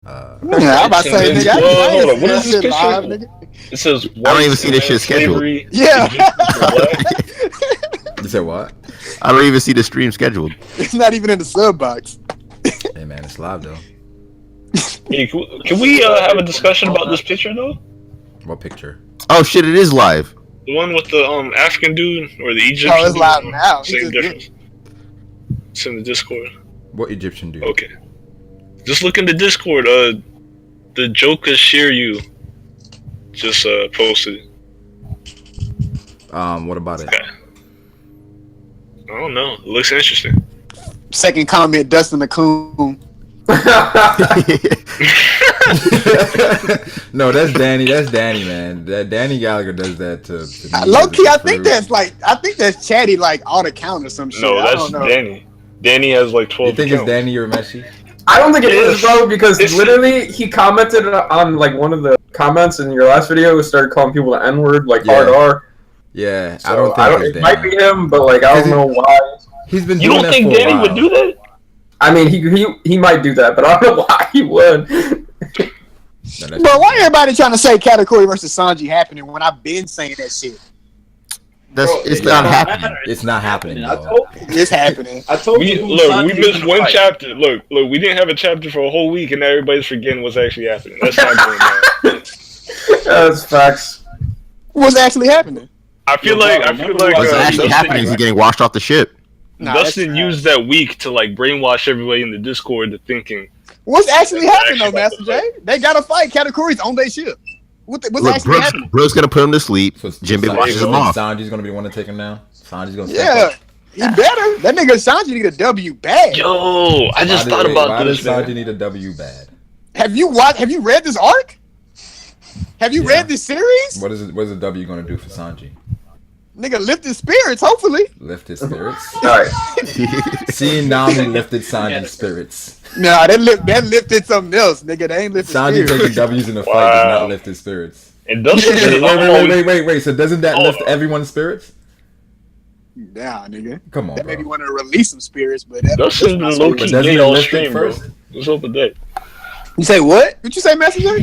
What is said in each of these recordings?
I'm about to say, nigga, Hold on, what is that this shit picture? live, nigga. It says I don't even see this shit scheduled. Yeah. You said what? I don't even see the stream scheduled. It's not even in the sub box. Hey man, it's live though. Hey, can we have a discussion about this picture though? What picture? Oh shit! It is live. The one with the African dude or the Egyptian? Oh, it's live dude? now. Same difference. It's in the Discord. What Egyptian dude? Okay. Just look in the Discord. The Joker Shiryu just posted. What about it? I don't know. It looks interesting. Second comment, Dustin the Coon. No, that's Danny. That's Danny, man. That Danny Gallagher does that to me. Low key, I think that's Chatty like on account or some shit. No, I that's don't know. Danny. Danny has like 12 You think accounts. it's Danny or Messi? I don't think it is, bro, because literally he commented on like one of the comments in your last video, started calling people the N-word, like hard R. Yeah, So I don't think it's it Danny. might be him, but like I don't know why. He's been You doing don't that think for a Danny while. would do that? I mean, he might do that, but I don't know why he would. Bro, why everybody trying to say Katakuri versus Sanji happening when I've been saying that shit? It's not happening. It's not happening. I Though. told, It's happening. I told you. We missed one chapter. Look, we didn't have a chapter for a whole week, and now everybody's forgetting what's actually happening. That's not going on. That's facts. What's actually happening? I feel like What's actually happening is he's getting washed off the ship. Nah, Dustin used that week to like brainwash everybody in the Discord to thinking. What's actually happening though, Master J? They gotta fight. Katakuri's on their ship. What's Look, actually happening? Bro's gonna put him to sleep. So Jinbei washes him off. Sanji's gonna be the one to take him down. Sanji's gonna. Yeah, he better. That nigga Sanji need a W bad. Yo, I just thought about this. Why Man. does Sanji need a W bad? Have you read this arc? Have you read this series? What is it? What is the W gonna do for Sanji? Nigga, lift his spirits, hopefully. Lift his spirits. Alright. Seeing Nami lifted Sanji's spirits. Nah, that lifted something else, nigga. They ain't lifted Sanji spirits. taking W's in the fight does not lift his spirits. And Dustin, Wait. So doesn't that lift everyone's spirits? Nah, nigga. Come on, That bro. made me want to release some spirits, but that Dustin that's low not key But doesn't gay it all lift it stream, bro. first? Let's hope with that. You say what? What you say, Messenger?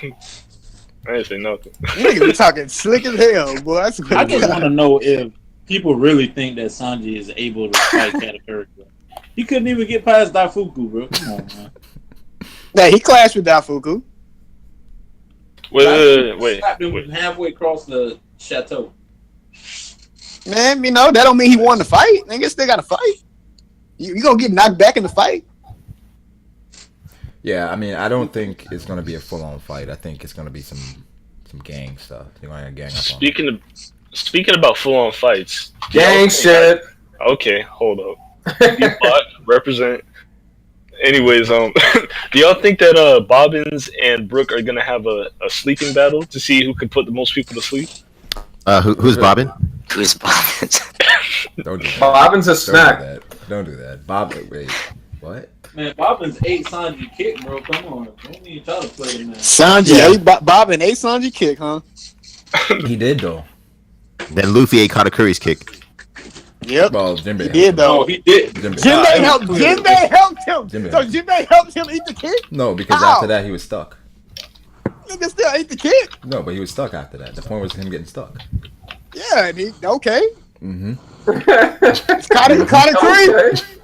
I didn't say nothing. Nigga be talking slick as hell, boy. That's I just want to know if people really think that Sanji is able to fight Katakuri. He couldn't even get past Daifuku, bro. Come on, man. Yeah, he clashed with Daifuku. Wait. Slapped him halfway across the chateau. Man, you know, that don't mean he won the fight. Nigga still got to fight. You gonna get knocked back in the fight. Yeah, I mean, I don't think it's gonna be a full-on fight. I think it's gonna be some gang stuff. They're gonna gang up on. Speaking about full-on fights. Gang shit. Okay, hold up. Bot, represent. Anyways, do y'all think that Bobbins and Brooke are gonna have a sleeping battle to see who can put the most people to sleep? Who's Bobbin? Who's Bobbins? Don't do that. Bobbins a snack. Don't do that. Bob, wait, what? Man, Bobbins ate Sanji kick, bro. Come on. Don't even try to play him, man. Sanji ate Bob and ate Sanji kick, huh? He did though. Then Luffy ate Katakuri's kick. Yep. Well, Jinbei He did though. No, he did. Jinbei helped him. Jinbei. So Jinbei helped him eat the kick? No, because How? after that he was stuck. Nigga still ate the kick? No, but he was stuck after that. The point was him getting stuck. Yeah, and he okay. Mm-hmm.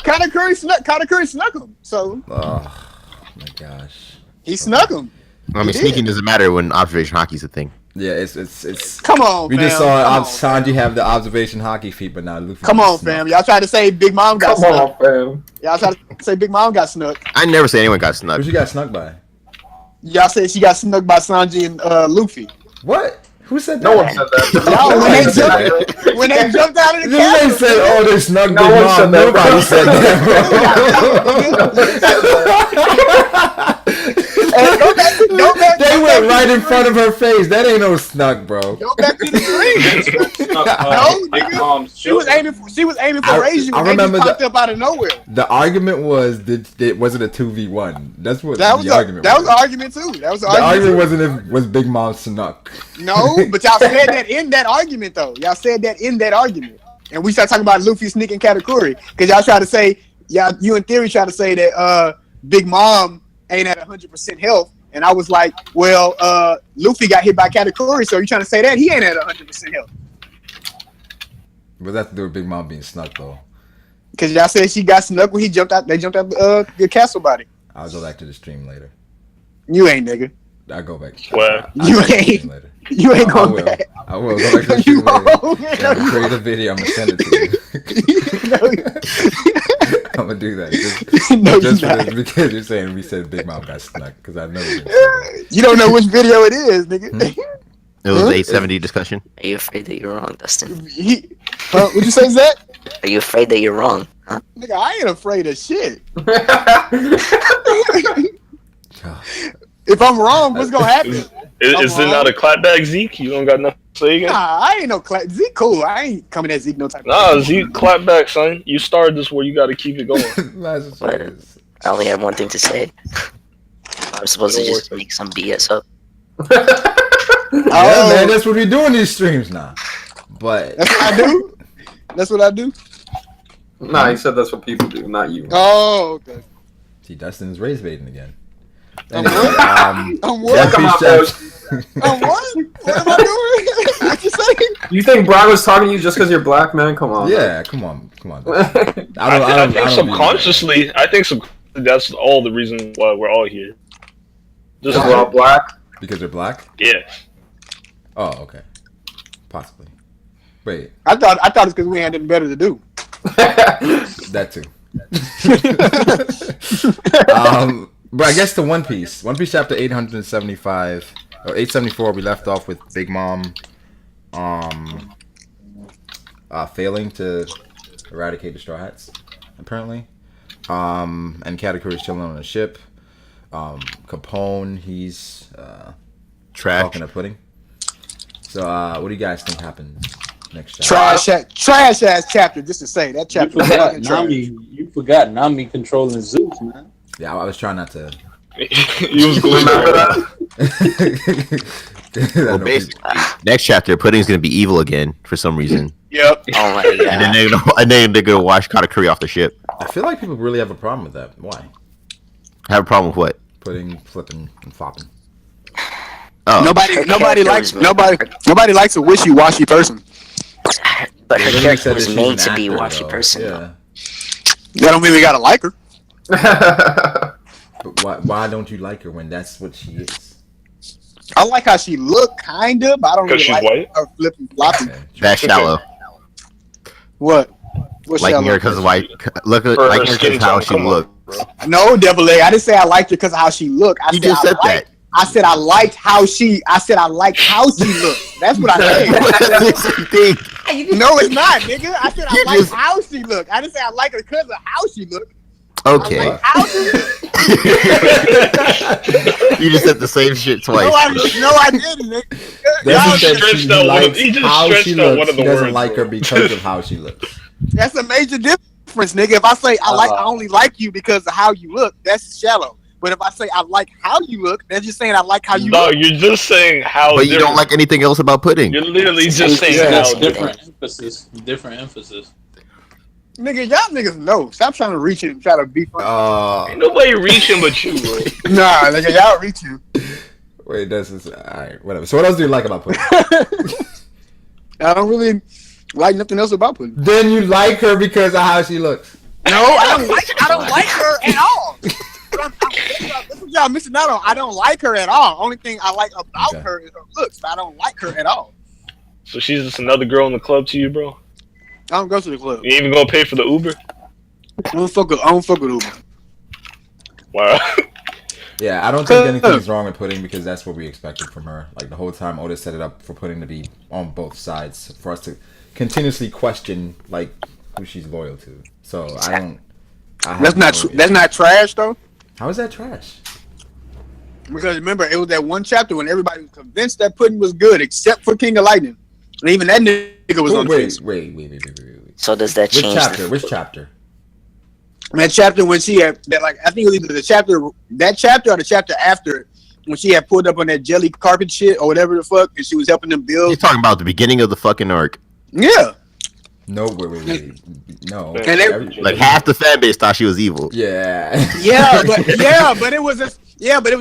Katakuri snuck him. So Oh my gosh. he snuck him. I mean, sneaking doesn't matter when observation hockey's a thing. Yeah, it's. Come on, We fam. just saw Come on, Sanji have the observation hockey feat, but now Luffy. Come on, snuck. fam. Y'all tried to say Big Mom got Come on, snuck. fam. Y'all tried to say Big Mom got snuck. I never say anyone got Who snuck. she got snuck by? Y'all said she got snuck by Sanji and Luffy. What? Who said that? No one said that. Y'all, when they said jumped, when they jumped out of the They cabin. said, "Oh, they snuck No Big one Mom." said that, bro. Nobody said that, bro. Hey, go back, They went right in front of her face. That ain't no snuck, bro. Go back to the screen. No, Big nigga. Mom's she was aiming for Raju. I And they remember just popped up out of nowhere. The argument was that was it a 2v1? That's what That was the argument that was was. the argument too. That was the The argument argument. wasn't if was Big Mom snuck. No, but y'all said that in that argument though. Y'all said that in that argument, and we started talking about Luffy sneaking Katakuri because y'all try to say, you in theory try to say that Big Mom ain't at 100% health. And I was like, well, Luffy got hit by Katakuri, so you trying to say that he ain't at 100% health? But that's to do with Big Mom being snuck though. Because y'all said she got snuck when he jumped out. They jumped out the castle body. I'll go back to the stream later. You ain't, nigga. I'll go back. Well, You ain't. Later. You ain't I going will. back. I will go back to the stream later. I'm gonna create a video. I'm gonna send it to you. I'm gonna do that. Just for this, because you're saying we said Big Mom got snuck. Because I know you don't know which video it is, nigga. It was 870 discussion. Are you afraid that you're wrong, Dustin? What'd you say, Zach? Are you afraid that you're wrong? Huh? Nigga, I ain't afraid of shit. If I'm wrong, what's gonna happen? Is it not a clapback, Zeke? You don't got nothing to say again? Nah, I ain't no clap. Zeke cool. I ain't coming at Zeke no type Nah, Zeke, clapback, son. You started this where you got to keep it going. I only have one thing to say. I'm supposed to just make some BS up. Yeah, man, that's what we do in these streams now. But that's what I do. That's what I do. Nah, he said that's what people do, not you. Oh, okay. See, Dustin's race baiting again. I'm Anyway, what? I'm what? Come on, boys. I'm what? What am I doing? What you saying? You think Brago's talking to you just because you're black, man? Come on. Yeah, come on. I think subconsciously, that's all the reason why we're all here. Just we're all black? Because they're black? Yeah. Oh, okay. Possibly. Wait. I thought it's because we had nothing better to do. That too. But I guess the One Piece chapter 875 or 874, we left off with Big Mom failing to eradicate the Straw Hats, apparently. And Katakuri's chilling on a ship. Capone, he's talking to Pudding. So what do you guys think happens next chapter? Trash ass chapter, just to say that chapter. You forgot Nami controlling Zeus, man. Yeah, I was trying not to. You was going Well, basically, next chapter, Pudding's gonna be evil again for some reason. Yep. Oh my god. And then they're gonna wash Katakuri off the ship. I feel like people really have a problem with that. Why? Have a problem with what? Pudding, flipping, and flopping. Oh. Nobody likes a wishy-washy person. But her character was made to be a washy person. Yeah. That don't mean we gotta like her. But why don't you like her when that's what she is? I like how she look, kinda, but I don't really like white? her flipping floppy. Okay. That's shallow. What? What's Liking shallow? her because of white. Liking her because of how she looks. No, Devil A. I didn't say I liked her because of how she looked. You just said that. I said I liked how she. I said I liked how she looked. That's what I said. No, it's not, nigga. I said I liked how she looked. I didn't say I like her because of how she looked. Okay. Like how she looked. You just said the same shit twice. No, I didn't, nigga. He stretched out one of- he just how stretched she out looks. one of the He doesn't words, like bro. her because of how she looks. That's a major difference, nigga. If I say I only like you because of how you look, that's shallow. But if I say I like how you look, that's just saying I like how you look. No, you're just saying how. But you don't like anything else about Pudding. You're literally just saying That's how. different emphasis. Different emphasis. Nigga, y'all niggas know. Stop trying to reach it and try to be funny. Ain't nobody reaching but you, bro. Nah, nigga, y'all reach you. Wait, that's just alright. Whatever. So what else do you like about Pudding? I don't really like nothing else about Pudding. Then you like her because of how she looks. No, I don't like her at all. That's what y'all missing out on. I don't like her at all. Only thing I like about her is her looks. But I don't like her at all. So she's just another girl in the club to you, bro? I don't go to the club. You ain't even gonna pay for the Uber? I don't fuck with Uber. Wow. Yeah, I don't think anything's wrong with Pudding because that's what we expected from her. Like the whole time, Otis set it up for Pudding to be on both sides for us to continuously question like who she's loyal to. So That's not trash though. How is that trash? Because remember, it was that one chapter when everybody was convinced that Pudding was good, except for King of Lightning, and even that nigga was on the fence. Wait. So does that change? Which chapter? That chapter when she had that, like, I think it was either that chapter or the chapter after it, when she had pulled up on that jelly carpet shit or whatever the fuck, and she was helping them build. You're talking about the beginning of the fucking arc. Yeah. No, wait. No. And Like half the fan base thought she was evil. Yeah. but it was a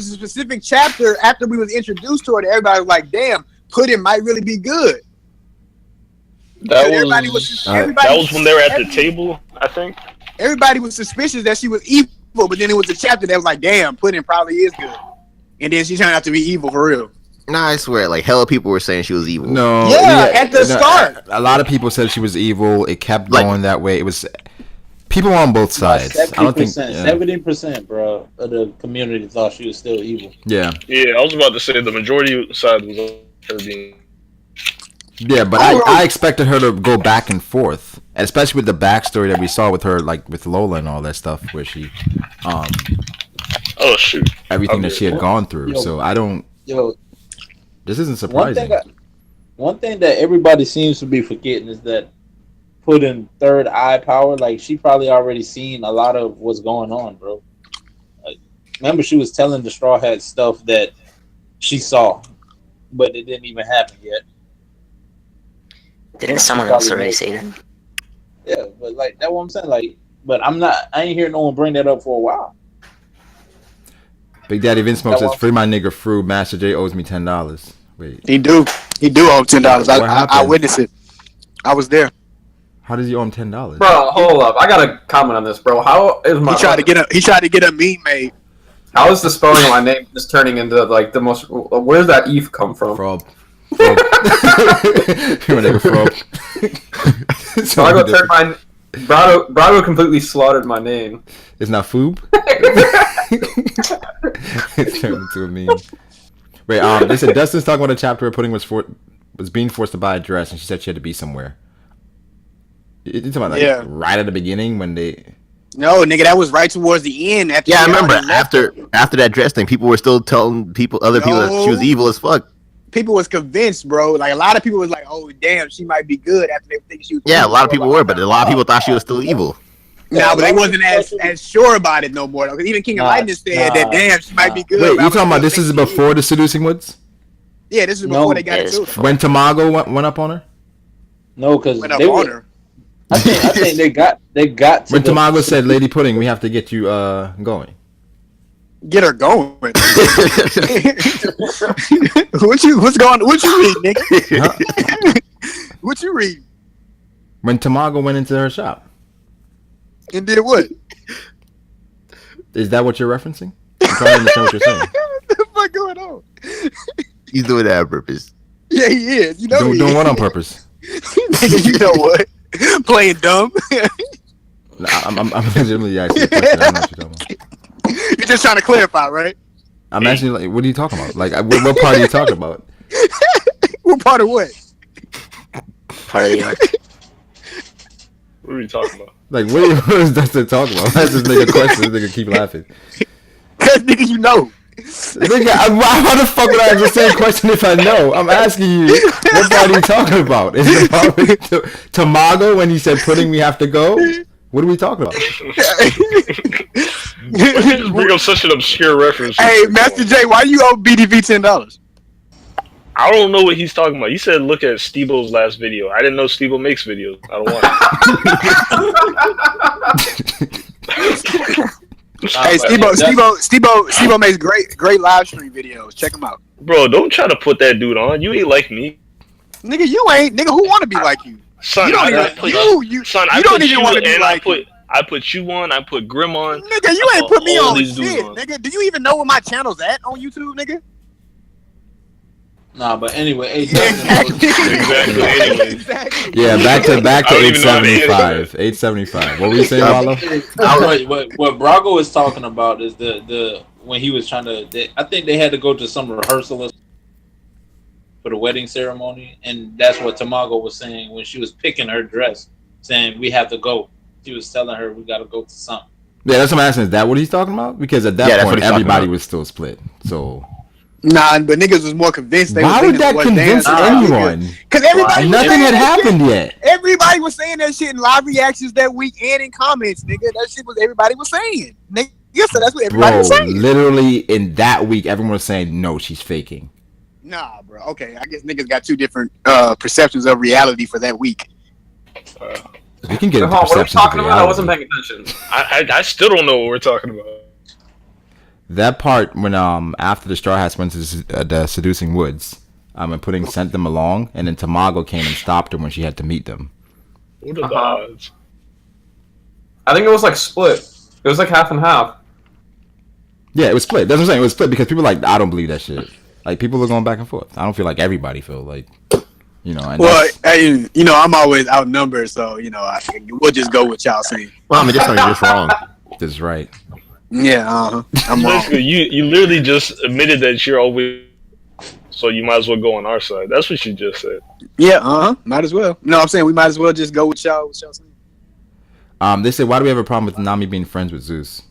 specific chapter after we was introduced to her that everybody was like, damn, Pudding might really be good. That Everybody was when they were at the table, I think. Everybody was suspicious that she was evil, but then it was a chapter that was like, damn, Pudding probably is good. And then she turned out to be evil for real. Nah, I swear, like hella people were saying she was evil. No. At the start. A lot of people said she was evil. It kept going that way. It was people on both sides. 70%, I don't think 70%, bro, of the community thought she was still evil. Yeah. Yeah, I was about to say the majority side was her being. Yeah, but I expected her to go back and forth, and especially with the backstory that we saw with her, like with Lola and all that stuff, where she, oh shoot, everything that she had gone through. Yo. So I don't. Yo, This isn't surprising. One thing that everybody seems to be forgetting is that Pudding third eye power, like she probably already seen a lot of what's going on, bro. Like, remember she was telling the Straw Hat stuff that she saw, but it didn't even happen yet. Didn't someone else already say that? Yeah, but like that's what I'm saying. Like, but I ain't hear no one bring that up for a while. Big Daddy Vince Smoke says, "Free my nigga Fru. Master J owes me $10." Wait, He do owe him $10. I witnessed it. I was there. how does he owe him $10? Bro, hold up. I gotta comment on this, bro. How is my? He tried to get a meme made. How is the spelling of my name just turning into like the most? Where's that Eve come from? Frob. Free my nigga Frob. Brago turned my Brago completely slaughtered my name. It's not Foob. It's turned into a meme. Wait, they said Dustin's talking about a chapter where Pudding was being forced to buy a dress, and she said she had to be somewhere. You're talking about right at the beginning when they. No, nigga, that was right towards the end. I remember after that dress thing, people were still telling other people that she was evil as fuck. People was convinced, bro. Like a lot of people was like, "Oh, damn, she might be good." After they think she was. Yeah, a lot of people were, but a lot of people thought she was still evil. No, but they wasn't as sure about it no more. Though. Even King of Lightning said that, damn, she might be good. Wait, you talking about this is before the Seducing Woods? Yeah, this is before they got into it. When Tamago went up on her? No, because went up on her. I think they got. To when Tamago said, "Lady Pudding, we have to get you going." Get her going. What you read, nigga? Huh? What you read? When Tamago went into her shop. And did what? Is that what you're referencing? I'm trying to understand what you're saying. What the fuck going on? He's doing that on purpose. Yeah, he is. You know doing what on purpose? Nigga, you know what? Playing dumb. I'm legitimately asking a question. I don't know what you're talking about. You're just trying to clarify, right? I'm asking, like, what are you talking about? Like, what part are you talking about? What part of what? Part of the arc. What are we talking about? Like, what is Dustin talking about? That's this nigga question. This nigga keep laughing. Cause nigga, you know. Nigga, how the fuck would I ask the same question if I know? I'm asking you, what part are you talking about? Is it part with Tamago when he said Pudding we have to go? What are we talking about? Why you just bring up such an obscure reference? Hey, Master J, why you owe BDV $10? I don't know what he's talking about. He said, "Look at Steve-O's last video." I didn't know Steve-O makes videos. I don't want it. Hey, Steve-O makes great live stream videos. Check him out. Bro, don't try to put that dude on. You ain't like me. Nigga, you ain't. Nigga, who want to be like you? Son, You don't even want to be like you. I put you on. I put Grim on. Nigga, you ain't put me all on these shit, dudes on. nigga. Do you even know where my channel's at on YouTube, nigga? Nah, but anyway, Exactly. Exactly. Yeah, back to I don't even know how to edit 875. What were you saying, Wallo? what Brago is talking about is the when he was trying to. I think they had to go to some rehearsal for the wedding ceremony, and that's what Tamago was saying when she was picking her dress, saying we have to go. She was telling her we got to go to something. Yeah, that's what I'm asking. Is that what he's talking about? Because at that point, everybody was still split. So. Nah, but niggas was more convinced. Why would that convince anyone? Because everybody nothing had happened yet. Everybody was saying that shit in live reactions that week and in comments, nigga. That shit was everybody was saying. Nigga, so that's what everybody was saying. Literally in that week, everyone was saying no, she's faking. Nah, bro. Okay, I guess niggas got two different perceptions of reality for that week. We can get into What are we perceptions of talking about? I wasn't reality. paying attention. I still don't know what we're talking about. That part when after the Straw Hats went to the seducing woods, and sent them along, and then Tamago came and stopped her when she had to meet them. What are the odds? I think it was like split. It was like half and half. Yeah, it was split. That's what I'm saying. It was split because people like, I don't believe that shit. Like, people are going back and forth. I don't feel like everybody feel like, And Well, hey, I'm always outnumbered, so we'll just go with y'all saying. Well, I mean, this one is just wrong. this is right. Yeah, I'm wrong. Basically, you literally just admitted that you're always, so you might as well go on our side. That's what you just said. Yeah, might as well. No, I'm saying we might as well just go with y'all. What y'all saying? They said, why do we have a problem with Nami being friends with Zeus?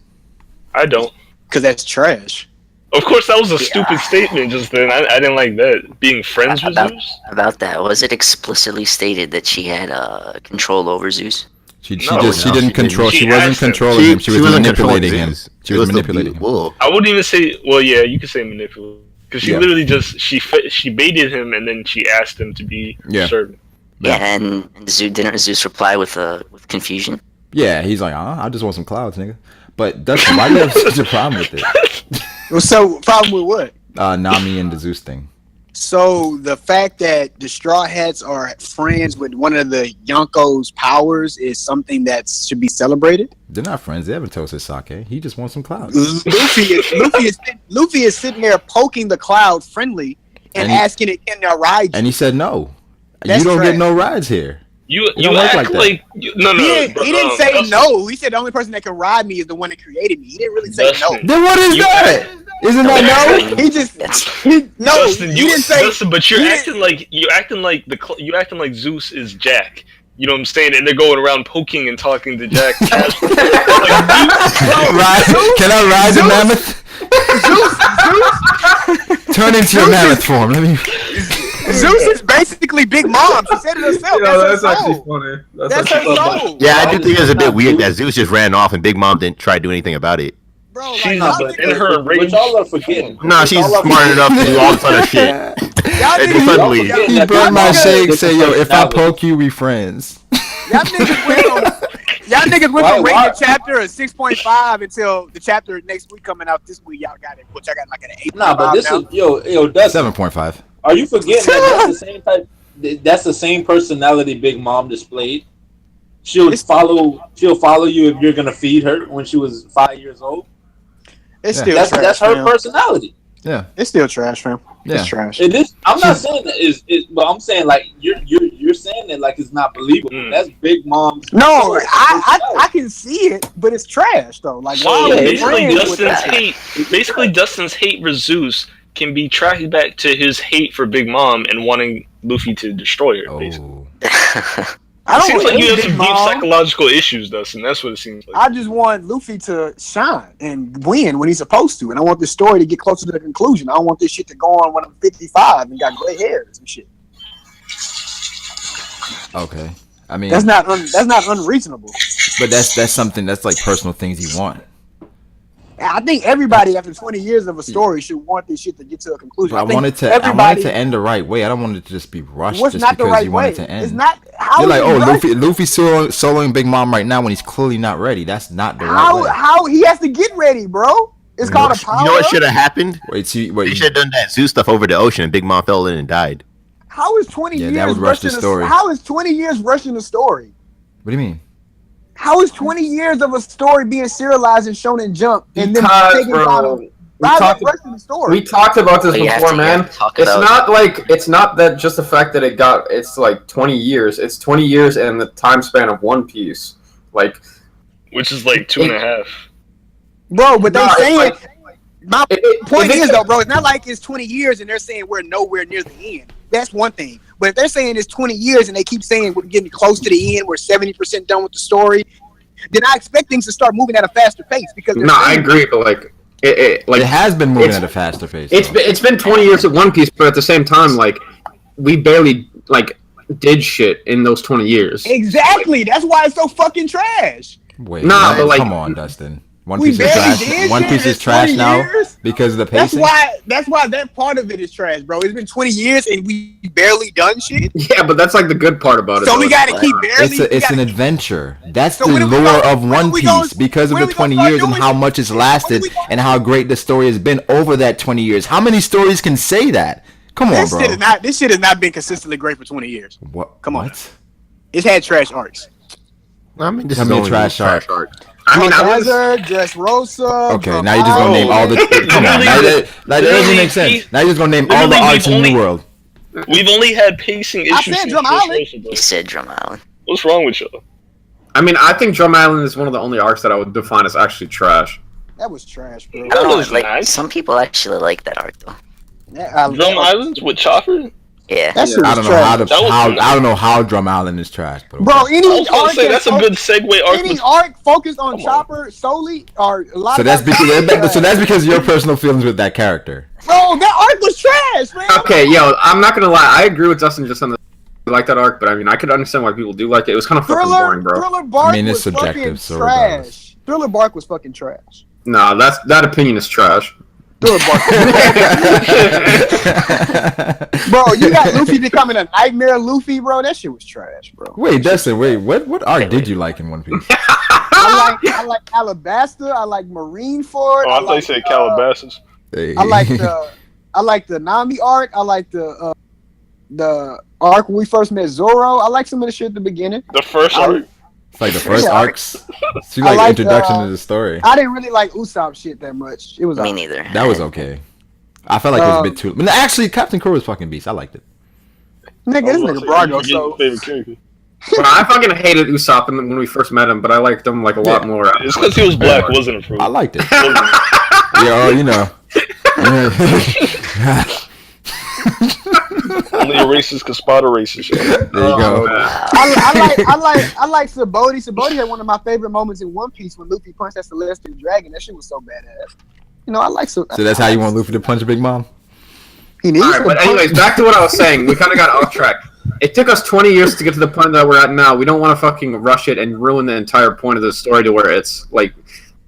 I don't. Because that's trash. Of course, that was a stupid statement just then. I didn't like that. Being friends with Zeus? About that, was it explicitly stated that she had control over Zeus? She didn't control. She wasn't controlling him. She was manipulating him. She was manipulating him. I wouldn't even say. Well, yeah, you could say manipulate because she literally just she baited him and then she asked him to be her servant. Yeah, and didn't Zeus reply with confusion? Yeah, he's like, I just want some clouds, nigga. But Dustin, why do you have such a problem with it? So, problem with what? Nami and the Zeus thing. So, the fact that the Straw Hats are friends with one of the Yonko's powers is something that should be celebrated? They're not friends. They haven't toasted sake. He just wants some clouds. Luffy is sitting there poking the cloud friendly and asking it, can I ride you? And he said no. That's you don't trash. get no rides here. You don't act work like no. He didn't say no. He said the only person that can ride me is the one that created me. He didn't really say no. Then what is that? Isn't that no? He just no. Justin, you didn't say. Justin, but you're acting like Zeus is Jack. You know what I'm saying? And they're going around poking and talking to Jack. Can I ride the mammoth? Zeus. Turn into your mammoth form. Let me. Zeus is basically Big Mom. She said it herself. That's actually funny. That's her soul. Yeah, I do think it's a bit weird that Zeus just ran off and Big Mom didn't try to do anything about it. Bro, she's like, in her rage. Which y'all are forgetting. Nah, she's smart enough to do all this other shit. And then suddenly, He burned my shake. Say, yo, if I poke you, we friends. Y'all niggas went from rating the chapter a 6.5 until the chapter next week coming out this week. Y'all got it, which I got like an 8. Nah, but this is yo. That's 7.5. Are you forgetting that that's the same type? That's the same personality Big Mom displayed. She'll follow you if you're gonna feed her when she was 5 years old. It's still that's trash, that's her fam. personality. Yeah, it's still trash, fam. Yeah. It's trash. It is. I'm not saying that is, but I'm saying like you're saying it like it's not believable. That's Big Mom's. No, I can see it, but it's trash though. Like So why basically Dustin's hate for Zeus can be tracked back to his hate for Big Mom and wanting Luffy to destroy her. Basically. I don't seems like you have Big some Mom. deep psychological issues, Dustin. That's what it seems like. I just want Luffy to shine and win when he's supposed to, and I want this story to get closer to the conclusion. I don't want this shit to go on when I'm 55 and got gray hairs and shit. Okay. I mean, that's not unreasonable. But that's something that's like personal things you want. I think everybody after 20 years of a story should want this shit to get to a conclusion. But I want it to end the right way. I don't want it to just be rushed just not because the right you want way? it to end. It's not. How You're like, oh, Luffy soloing Big Mom right now when he's clearly not ready. That's not the right way. How he has to get ready, bro? It's called a power. You know what should have happened? Wait, they should have done that Zeus stuff over the ocean, and Big Mom fell in and died. How is 20 years? That would rush the story. How is 20 years rushing the story? What do you mean? How is 20 years of a story being serialized and shown in Jump and then taken bro, down? Rushing the story. We talked about this before, man. It's not that just the fact that it's like 20 years. It's 20 years and the time span of One Piece, like, which is like 2.5. Bro, but they saying my point is though, bro, it's not like it's 20 years and they're saying we're nowhere near the end. That's one thing. But if they're saying it's 20 years and they keep saying we're getting close to the end, we're 70% done with the story, then I expect things to start moving at a faster pace because I agree, but like it has been moving at a faster pace. It's been 20 years of One Piece, but at the same time, like, we barely like did shit in those 20 years. Exactly. That's why it's so fucking trash. Wait, but like, come on, Dustin. One Piece is trash. One Piece is trash now because of the pacing. That's why that part of it is trash, bro. It's been 20 years and we barely done shit. Yeah, but that's like the good part about it. So we gotta keep barely. It's an adventure. That's the lore of One Piece because of the 20 years and how much it's lasted and how great the story has been over that 20 years. How many stories can say that? Come on, bro. This shit has not been consistently great for 20 years. What? Come on. It's had trash arcs. I mean, this is a trash arc. I mean, Dressrosa. Okay, now you're just gonna name all the. Come on, that doesn't make sense. Now you're just gonna name all the arcs in the world. We've only had pacing issues. I said Drum Island. You said Drum Island. What's wrong with y'all? I mean, I think Drum Island is one of the only arcs that I would define as actually trash. That was trash, bro. I don't know. Like some people actually like that arc though. Drum Islands with Chopper. Yeah. That shit was I don't know I don't know how Drum Island is trash, but okay. Bro, any arc that's a good segue arc. Any arc focused on Chopper solely or a lot. So that's because your personal feelings with that character. Bro, that arc was trash, man. Okay, yo, I'm not gonna lie. I agree with Dustin just on the like that arc, but I mean, I could understand why people do like it. It was kind of fucking boring, bro. Thriller Bark I mean, it's was subjective, so trash. regardless. Thriller Bark was fucking trash. Nah, that opinion is trash. Thriller Bark. Bro, you got Luffy becoming a nightmare Luffy, bro. That shit was trash, bro. Wait, Dustin, what arc did you like in One Piece? I like Alabasta. I like Marineford. I thought you said Calabasas. Hey. I like the Nami arc. I like the arc when we first met Zoro. I like some of the shit at the beginning. The first arc. It's like the first arcs. It's like introduction to the story. I didn't really like Usopp shit that much. It was me neither. That was okay. I felt like it was a bit too. But actually, Captain Crow was fucking beast. I liked it. Nigga, this nigga Brago. So favorite character. Well, I fucking hated Usopp when we first met him, but I liked him like a lot more. It's because he was black, wasn't it? I liked it. Yeah, you know. Only a racist can spot a racist. There you go. I like Sabaody. Sabaody had one of my favorite moments in One Piece when Luffy punched that Celestial Dragon. That shit was so badass. You know, I like So that's how you want Luffy to punch Big Mom? He needs. Alright, but anyways, back to what I was saying. We kind of got off track. It took us 20 years to get to the point that we're at now. We don't want to fucking rush it and ruin the entire point of the story to where it's like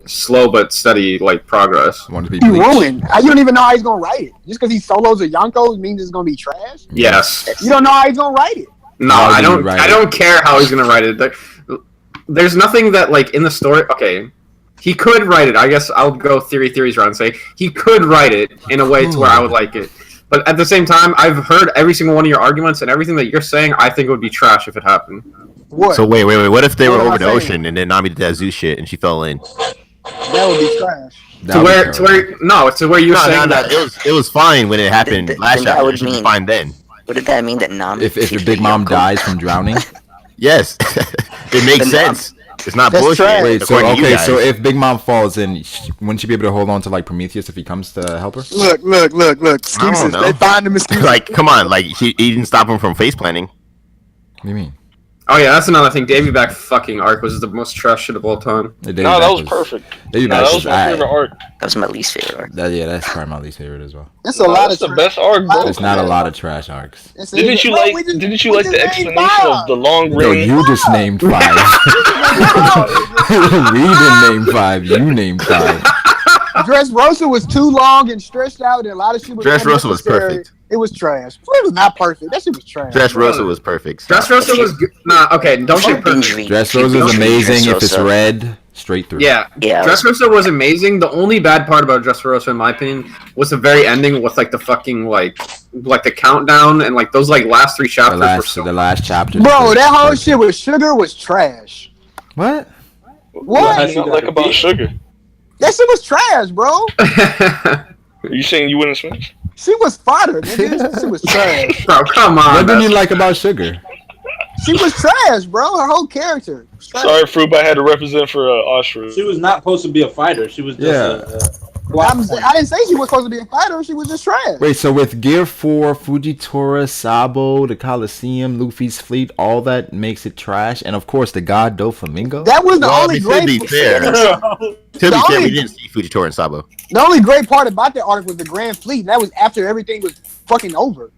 slow but steady like progress. Want to be ruined. You don't even know how he's gonna write it. Just because he solos a Yonko means it's gonna be trash. Yes. You don't know how he's gonna write it. No, I don't care how he's gonna write it. There's nothing that like in the story. Okay, he could write it. I guess I'll go theories around and say he could write it in a way to where I would like it. But at the same time, I've heard every single one of your arguments and everything that you're saying. I think it would be trash if it happened. What? So wait. What if they were over the ocean and then Nami did that zoo shit and she fell in? That would be trash. To where you're saying that it was fine when it happened last chapter. It should be fine then. What did that mean that Nami? If your Big Mom dies from drowning? Yes, it makes sense. It's not That's bullshit. trash. Wait, so if Big Mom falls in, wouldn't she be able to hold on to like Prometheus if he comes to help her? Look. Excuses. They find him excuses. Like, come on, like he didn't stop him from face planting. What do you mean? Oh yeah, that's another thing. Davy Back fucking arc was the most trash shit of all time. No, that was perfect. That was my favorite arc. That was my least favorite arc. That's probably my least favorite as well. That's a lot of the best arc, bro. There's not a lot of trash arcs. Didn't you like the explanation of the long No, range? you just named 5. We didn't name 5. You named 5. Dressrosa was too long and stretched out, and a lot of shit was Dressrosa was perfect. It was trash. It was not perfect. That shit was trash. Dressrosa was perfect. Dressrosa was good. Nah, okay, don't say perfect. Dressrosa is amazing if it's red, straight through. Yeah. Dressrosa was amazing. The only bad part about Dressrosa, in my opinion, was the very ending with like the fucking like the countdown and like those like last 3 chapters. The last chapter. Bro, that whole shit with Sugar was trash. What? What do you like about Sugar? That shit was trash, bro. Are you saying you wouldn't smash? She was fodder, nigga. That shit was trash. Bro, come on. What did you like about Sugar? She was trash, bro. Her whole character. Sorry, Fruit, but I had to represent for Austria. She was not supposed to be a fighter. She was just I didn't say she was supposed to be a fighter. She was just trash. Wait, so with Gear 4, Fujitora, Sabo, the Coliseum, Luffy's fleet, all that makes it trash, and of course the God Doflamingo? That was the only great. To be fair, we didn't see Fujitora and Sabo. The only great part about that arc was the Grand Fleet. And that was after everything was fucking over.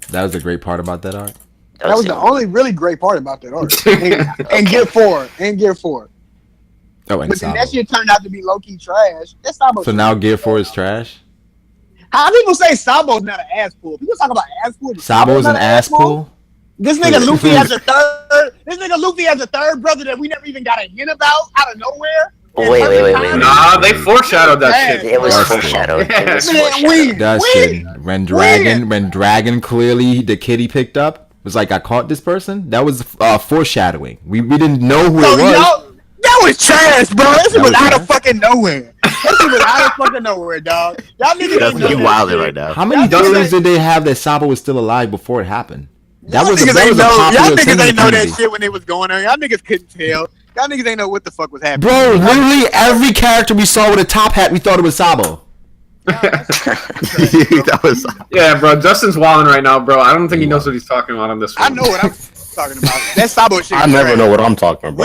That was the great part about that arc? That was the only really great part about that arc. And Gear 4. Oh, and But then that Sabo. shit turned out to be low key trash. That's Sabo. So now Gear 4 is trash. How people say Sabo's not an ass pull? People talk about ass pull. but Sabo's not an ass pull. This nigga Luffy has a third. This nigga Luffy has a third brother that we never even got a hint about out of nowhere. Wait. Nah, they foreshadowed that shit. It was That's foreshadowed. It was Man, foreshadowed. That shit. When Dragon clearly the kid he picked up was like, I caught this person. That was foreshadowing. We didn't know who So it was. y'all, that was trash, bro. That shit was was out trash? of fucking nowhere. That shit was out of fucking nowhere, dog. Y'all niggas That's ain't know you that wilding shit. right now. How many Y'all theories niggas- did they have that Sabo was still alive before it happened? That Y'all was niggas a ain't know. Y'all popular thing niggas in the ain't know that community. shit when it was going on. Y'all niggas couldn't tell. Y'all niggas ain't know what the fuck was happening. Bro, literally every character we saw with a top hat, we thought it was Sabo. That was. Yeah, bro. Justin's wilding right now, bro. I don't think he knows what he's talking about on this one. I know what I'm talking about. That Sabo shit. I was never trash. know what I'm talking about.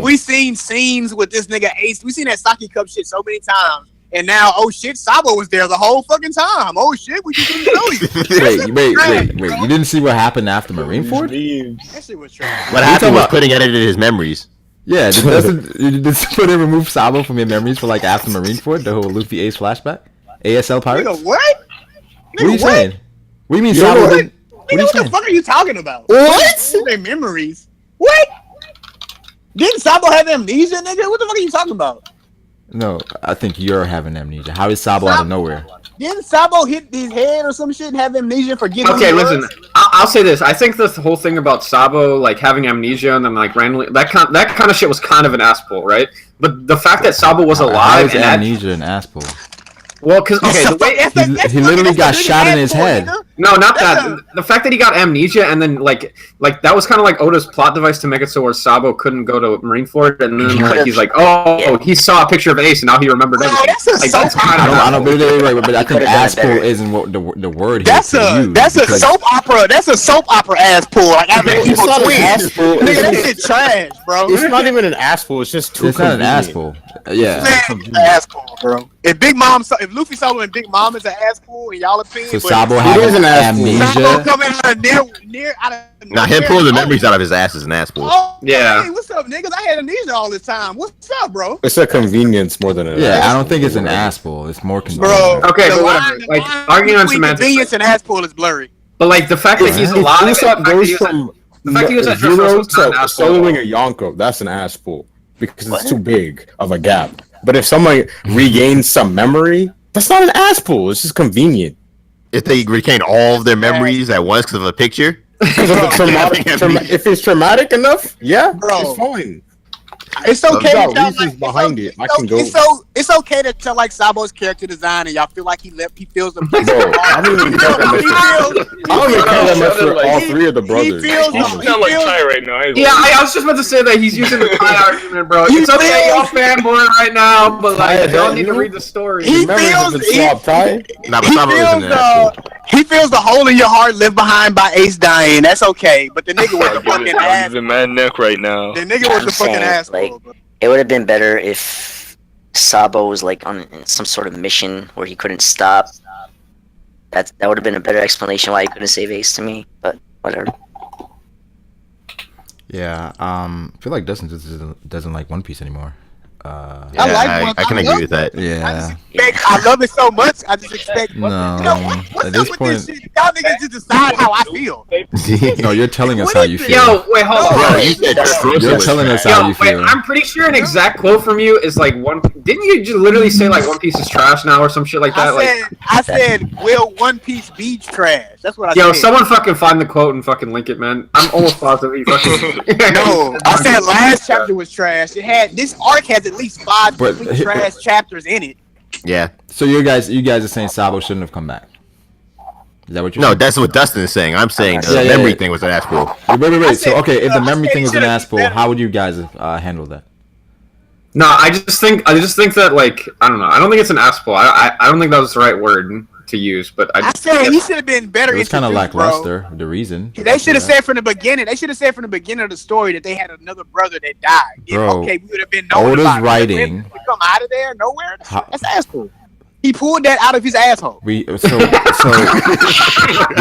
We seen scenes with this nigga Ace. We seen that Saki Cup shit so many times, and now oh shit, Sabo was there the whole fucking time. Oh shit, we just didn't know you. Wait. You didn't see what happened after Marineford? That shit was trash. What happened was putting it in his memories. Yeah, did somebody remove Sabo from your memories for like after Marineford, the whole Luffy Ace flashback? ASL Pirates? Nigga, what? What are you Nigga, saying? What do you mean You Sabo know what? didn't? What are Nigga, you what the saying? fuck are you talking about? What? Their memories. What? Didn't Sabo have amnesia, nigga? What the fuck are you talking about? No, I think you're having amnesia. How is Sabo out of nowhere? Didn't Sabo hit his head or some shit and have amnesia and forget who Okay, he listen. was? I'll say this. I think this whole thing about Sabo like having amnesia and then like randomly that kind of shit was kind of an ass pull, right? But the fact that Sabo was How alive is and amnesia an ass pull? well, because okay, the way He literally got shot in his head. no, not that. The fact that he got amnesia and then like that was kind of like Oda's plot device to make it so where Sabo couldn't go to Marineford and then like he's like, oh, he saw a picture of Ace and now he remembered Bro, everything. that's a Like, soap that's kind opera. of I don't but I think could've done it ass pull better. isn't what the word here That's to use. a because- soap opera. That's a soap opera ass pull. Like I mean, It's people not an twins. ass pull. Nigga, that shit trash, bro. It's not even an ass pull. It's just too It's not an ass convenient. pull. Yeah. Man, it's an ass pull, bro. If if Luffy Solo and Big Mom is an ass pull in y'all opinion, So but Sabo It having is an ass pull. Sabo amnesia. coming out of near out of Now him nowhere. pulling the memories out of his ass is an ass pull. Oh, Yeah. Hey, what's up, niggas? I had amnesia all this time. What's up, bro? It's a convenience more than an Yeah, ass I don't think pull. it's an ass pull. It's more Bro, convenient. Okay, the but line- whatever. the Like, line arguing on between semantics, convenience and ass pull is blurry. But like the fact that he's What? alive, and the Usopp fact that goes he was from the fact he was at zero Dressrosa was to not an ass pull. soloing a Yonko. That's an ass pull because What? it's too big of a gap. But if someone regains some memory, that's not an ass pull. It's just convenient. If they retain all of their memories at once because of a picture, Because of the if it's traumatic enough, yeah, Bro. it's fine. It's okay There's to tell reasons like, behind it. I can go. It's okay to tell like Sabo's character design and y'all feel like he feels the place. Bro, I don't even care that much. I don't even care that much for all three of the brothers. feels- You sound like Ty right now. I ain't Yeah, gonna- I was just about to say that he's using the Kai argument, bro. He It's okay, y'all feels- fanboy right now, but like Ty, y'all that need to you? read the story. He Memories feels- have been swapped, Ty. nah, but He Sabo isn't an ass pull. he feels the hole in your heart left behind by Ace dying. That's okay, but the nigga was the I'll give fucking it- ass. I'll give it mad neck right now. The nigga was the fucking asshole. Like, bro. It would have been better if Sabo was like on some sort of mission where he couldn't stop. That would have been a better explanation why he couldn't save Ace to me. But whatever. Yeah, I feel like Dustin doesn't like One Piece anymore. I Yeah, like One- I can I agree love with that. Yeah. I love it so much. I just expect. No, You know, what's at up this with point- this shit? Y'all niggas just decide how I feel. No, you're telling us What how is you it? feel. Yo, wait, hold on. Bro, you said Dressrosa You're was telling us trash. how Yo, you wait, feel. I'm pretty sure an exact quote from you is like one. Didn't you just literally say like One Piece is trash now or some shit like that? I said, will One Piece be trash? That's what I Yo, said. someone fucking find the quote and fucking link it, man. I'm almost positive he fucking. No, I said last chapter was trash. It had this arc has at least 5 But- complete trash chapters in it. Yeah. So you guys are saying Sabo shouldn't have come back. Is that what you're No, saying? that's what Dustin is saying. I'm saying the Yeah, memory yeah. thing was an ass pull. Wait. I So said- okay, if the I memory said thing he was an should've ass pull, been better. how would you guys handle that? No, I just think that like I don't know. I don't think it's an ass pull. I don't think that was the right word to use. But I said he should have been better. It was kind of introduced, bro. lackluster. The reason They should have said from the beginning. They should have said from the beginning of the story that they had another brother that died. If, Bro, okay, we would have been knowing Oda's about it. writing- But come out of there nowhere. How- That's asshole. He pulled that out of his asshole. we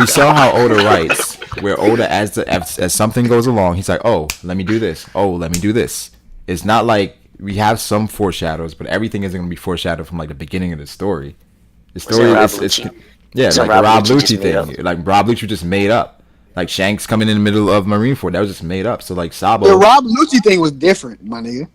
saw how Oda writes, where Oda as something goes along, he's like, oh, let me do this. Oh, let me do this. It's not like we have some foreshadows, but everything isn't going to be foreshadowed from like the beginning of the story. The Was story it Rob is Lucci? yeah, So like Rob the Rob Lucci just Lucci made thing. Like Rob Lucci just made up. Like Shanks coming in the middle of Marineford, that was just made up. So like Sabo. The Rob Lucci thing was different, my nigga. What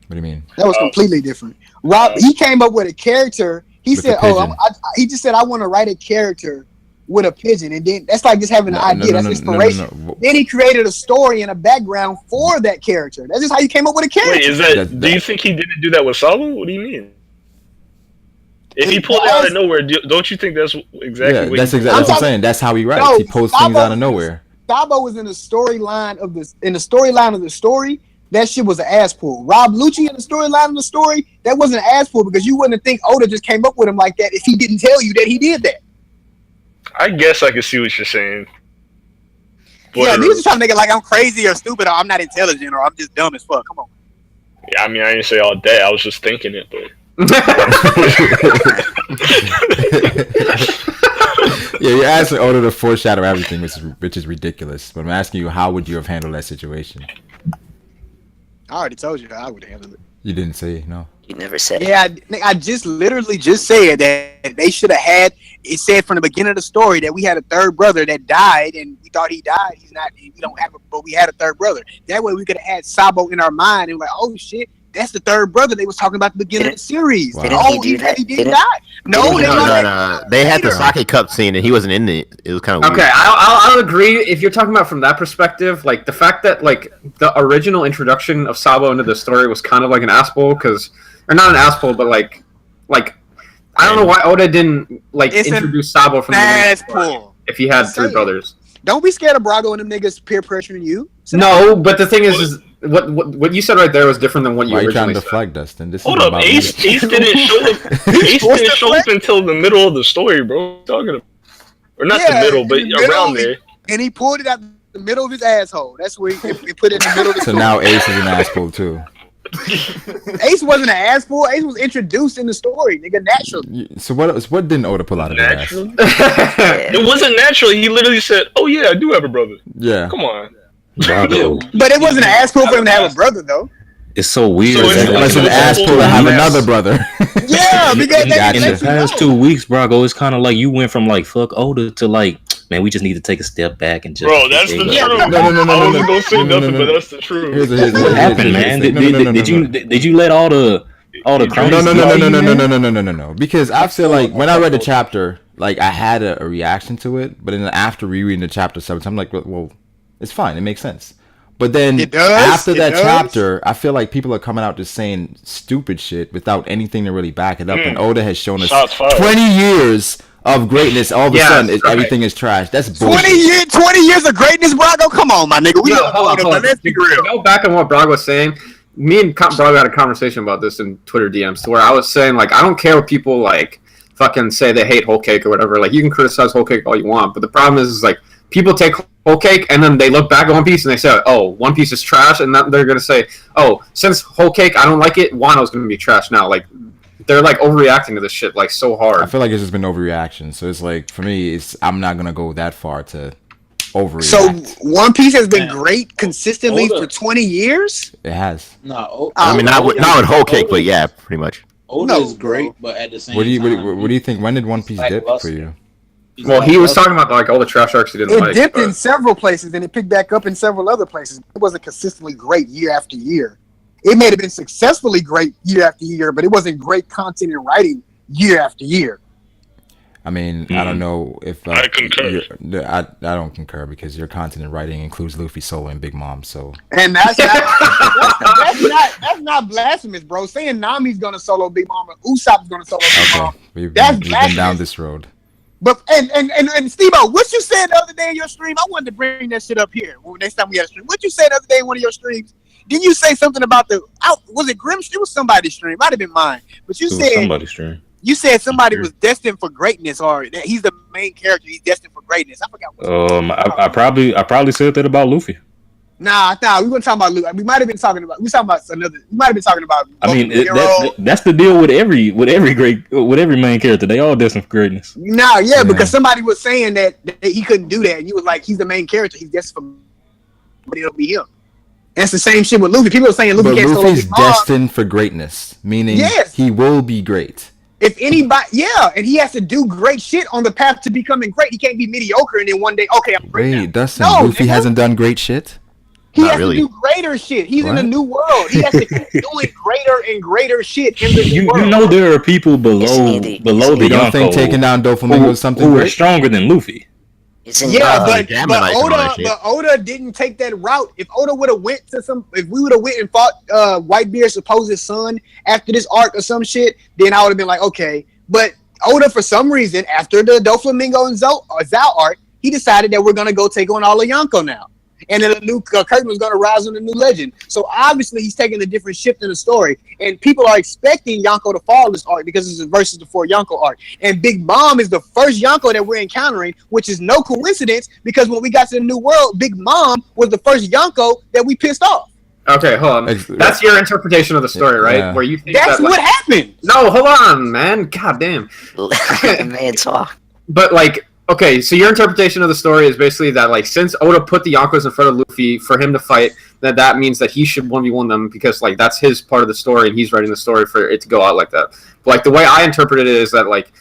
do you mean? That was completely different. Rob, he came up with a character. He With said, the pigeon. he just said, I want to write a character with a pigeon. And then that's like just having an idea. That's inspiration. No. Then he created a story and a background for that character. That's just how you came up with a character. Wait, is that? Do you think he didn't do that with Sabo? What do you mean? If he pulled it out of nowhere, don't you think that's exactly? Yeah, what that's he exactly what I'm saying. That's how he writes. No, He pulls Sabo things out of was- nowhere. Sabo was in the storyline of this. In the storyline of the story, that shit was an ass pull. Rob Lucci in the storyline of the story, that wasn't an ass pull because you wouldn't think Oda just came up with him like that if he didn't tell you that he did that. I guess I can see what you're saying. Yeah, niggas just trying to make it like I'm crazy or stupid or I'm not intelligent or I'm just dumb as fuck. Come on. Yeah, I mean, I didn't say all that. I was just thinking it, but. Yeah, you're asking Oda to foreshadow everything, which is ridiculous. But I'm asking you, how would you have handled that situation? I already told you how I would handle it. You didn't say no. You never said. Yeah, I just literally just said that they should have had it said from the beginning of the story that we had a third brother that died and we thought he died. He's not. We don't have, but we had a third brother. That way we could have had Sabo in our mind and like, oh shit, that's the third brother they was talking about at the beginning of the series. Wow. Didn't Oh, he do that? he did die. No, they No. They had the sake cup scene, and he wasn't in it. It was kind of weird. Okay, I'll agree if you're talking about from that perspective. Like the fact that like the original introduction of Sabo into the story was kind of like an asshole or not an asshole, but like I don't know why Oda didn't like It's introduce Sabo from the Ass beginning pull. if he had three Say it. brothers. Don't be scared of Brago and them niggas peer pressuring you. No, but the thing is what you said right there was different than what you Why are you trying originally to said. deflect, Dustin? This Hold is up, about Ace me. didn't show up. Ace didn't show up until the middle of the story, bro. What are you talking about? Or not the middle, but in the middle around of it. there. And he pulled it out the middle of his asshole. That's where he put it in the middle of the So story. now Ace is an asshole too. Ace wasn't an asshole. Ace was introduced in the story, nigga, naturally. So what didn't Oda pull out of his ass? Naturally? It wasn't natural. He literally said, "Oh yeah, I do have a brother." Yeah. Come on. Bravo. But it wasn't an asshole for him to have a brother, though. It's so weird. So it's- Unless an It's asshole to full have of another mess. brother. Yeah, because they Gotcha. In let the you past know. 2 weeks, Brago, it's kind of like you went from like fuck Oda to like, man, we just need to take a step back and just. Bro, that's the truth. Yeah. I wasn't gonna say nothing, but that's the truth. What happened, man? Did you let all the cronies? No. Because I feel like when I read the chapter, like I had a reaction to it, but then after rereading the chapter 7 times, I'm like, well, it's fine. It makes sense. But then It does? after It that does? chapter, I feel like people are coming out just saying stupid shit without anything to really back it up. And Oda has shown us Shots fired. 20 years of greatness. All of a Yeah, sudden, right. everything is trash. That's bullshit. 20 years of greatness, Brago. Come on, my nigga. We No, gotta hold on. let's be real. Go back on what Brago was saying. Me and Brago had a conversation about this in Twitter DMs, to where I was saying like I don't care what people like fucking say they hate Whole Cake or whatever. Like you can criticize Whole Cake all you want, but the problem is like people take Whole Cake and then they look back at One Piece and they say, "Oh, One Piece is trash," and then they're gonna say, "Oh, since Whole Cake I don't like it, Wano's gonna be trash now." Like they're like overreacting to this shit like so I hard. feel like it's just been overreaction. So it's like for me, I'm not gonna go that far to overreact. So One Piece has been Man. great consistently Oda. for 20 years. it has. No, I mean, not with Whole Cake, but yeah, pretty much. Oda No, is great, bro. but at the same What do you time, what do you think? When did One Piece dip for you? he's Well, he was lackluster. talking about like all the trash arcs he didn't It like. dipped but- in several places and it picked back up in several other places. It wasn't consistently great year after year. It may have been successfully great year after year, but it wasn't great content and writing year after year. I mean, I don't know if I concur. I don't concur because your content and writing includes Luffy, Solo, and Big Mom. So And that's not blasphemous, bro. Saying Nami's gonna solo Big Mom or Usopp's gonna solo Big Mom. okay, we've That's been blasphemous. down this road. But and Steve-O, what you said the other day in your stream, I wanted to bring that shit up here when next time we had a stream. What you said the other day in one of your streams? Didn't you say something about was it Grimm? It was somebody's stream. Might have been mine. But you said somebody's stream. you said somebody was destined for greatness, or that he's the main character. He's destined for greatness. I forgot. What I probably said that about Luffy. Nah, we weren't talking about Luke. We might have been talking about. We talking about another. We might have been talking about. I mean, Hero. that's the deal with every main character. They all destined for greatness. Nah, yeah, Yeah. because somebody was saying that he couldn't do that, and you was like, he's the main character. He's destined for, but it'll be him. And it's the same shit with Luffy. People are saying Luffy But can't solo Luffy's Big Mom. destined for greatness, meaning Yes. he will be great. If anybody, yeah, and he has to do great shit on the path to becoming great. He can't be mediocre and then one day, okay, I'm great. Wait, Dustin, No, Luffy nigga. hasn't done great shit? He Not has really. to do greater shit. He's in a What? new world. He has to keep doing greater and greater shit in the new You world. know there are people below Isn't he the the- You don't think Yonko taking down Doflamingo is something who are great? stronger than Luffy. Isn't Yeah, Nah, but, Gamma Knights and all that shit. Oda didn't take that route. If Oda would have went to if we would have went and fought Whitebeard's supposed son after this arc or some shit, then I would have been like, okay. But Oda, for some reason, after the Doflamingo and Zao arc, he decided that we're gonna go take on all of Yonko now, and then a new curtain was gonna rise on the new legend. So obviously, he's taking a different shift in the story, and people are expecting Yonko to fall this arc because it's versus the 4 Yonko arc. And Big Mom is the first Yonko that we're encountering, which is no coincidence because when we got to the new world, Big Mom was the first Yonko that we pissed off. Okay, hold on. That's your interpretation of the story, right? Yeah. Where you think That's that, what happened. No, hold on, man. God damn. Man, talk. But like, okay, so your interpretation of the story is basically that like since Oda put the Yonkos in front of Luffy for him to fight, that means that he should 1v1 them because like that's his part of the story and he's writing the story for it to go out like that. But, like the way I interpreted it is that like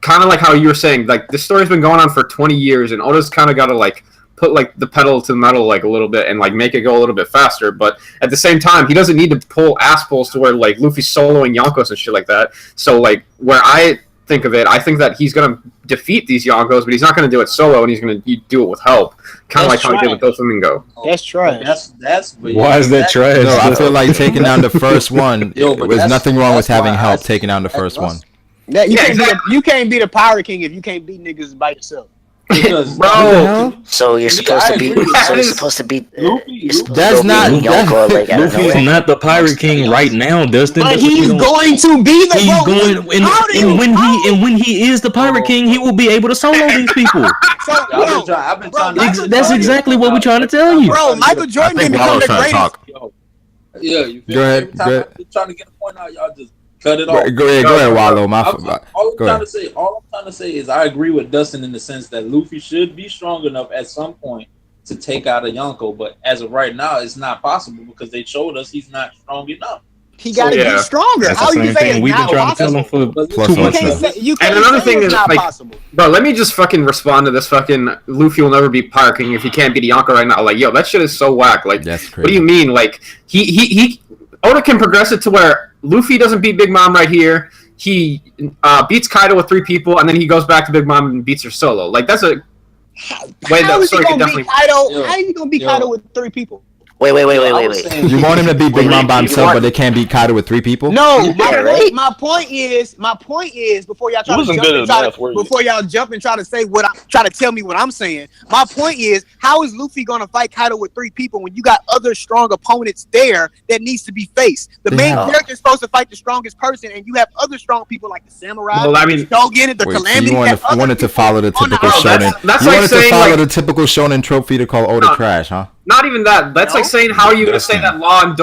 kind of like how you were saying, like this story's been going on for 20 years and Oda's kind of got to like put like the pedal to the metal like a little bit and like make it go a little bit faster, but at the same time he doesn't need to pull ass pulls to where like Luffy's soloing Yonkos and shit like that. So like where I think of it, I think that he's gonna defeat these Yonkos, but he's not gonna do it solo and he's gonna do it with help, kind of like how he did with Doflamingo. That's trash. That's Why is that trash? No, I feel like taking down the first one, Yo, but there's that's- nothing wrong with that's having why help I- taking down the first that's- one. Yeah, Yeah, exactly. you can't be the Pirate King if you can't beat niggas by yourself. because Bro, So you're supposed I to beat. agree with So you're that. supposed to beat. Luffy- You're supposed That's to not- beat Yonko like out of Luffy's nowhere. not the Pirate King right now, Dustin. But That's what you he's don't- going to be the He's bro, going, how do you- and when he is the Pirate King, he will be able to solo these people. So, bro, I've been trying Bro, That's exactly what we're trying to tell you. bro, Michael Jordan I think didn't become Wallo's the trying to greatest. talk. Yo, yeah, you feel Go me? ahead, Every time go ahead. I'm trying to get a point out, y'all just cut it Go off. ahead, Wallow. All I'm Go trying ahead. to say, all I'm trying to say is I agree with Dustin in the sense that Luffy should be strong enough at some point to take out a Yonko, but as of right now, it's not possible because they showed us he's not strong enough. He got to Yeah. get stronger. That's How the you same say thing it's we've been not trying to tell him possible? for But Plus two one. You months can't now. say you can't And another say thing it's is, not like- possible. bro, let me just fucking respond to this fucking Luffy will never be Pirate King if he can't beat Yonko right now. Like, yo, that shit is so whack. Like, That's what do you crazy. mean? Like, he Oda can progress it to where Luffy doesn't beat Big Mom right here. He beats Kaido with 3 people, and then he goes back to Big Mom and beats her solo. Like, that's a way How that is he story could gonna definitely. beat Kaido? Yo, How is he gonna beat yo. Kaido with 3 people? Wait. I was saying- You want him to beat Big Wait, Mom by you himself, want- but they can't beat Kaido with 3 people? No, Yeah, right. my point is before y'all try You to wasn't jump good and at try math, to, were you? before y'all jump and try to say try to tell me what I'm saying. My point is, how is Luffy gonna fight Kaido with 3 people when you got other strong opponents there that needs to be faced? The main Yeah. character is supposed to fight the strongest person, and you have other strong people like the samurai, Well, I mean- the Shogun, the Wait, so Calamity. you wanted, have other wanted to people follow the on typical island. shonen. That's You like wanted to saying, follow like- the typical shonen trophy to call Oda No. trash, huh? Not even that. That's No. like saying how are you gonna say that Law and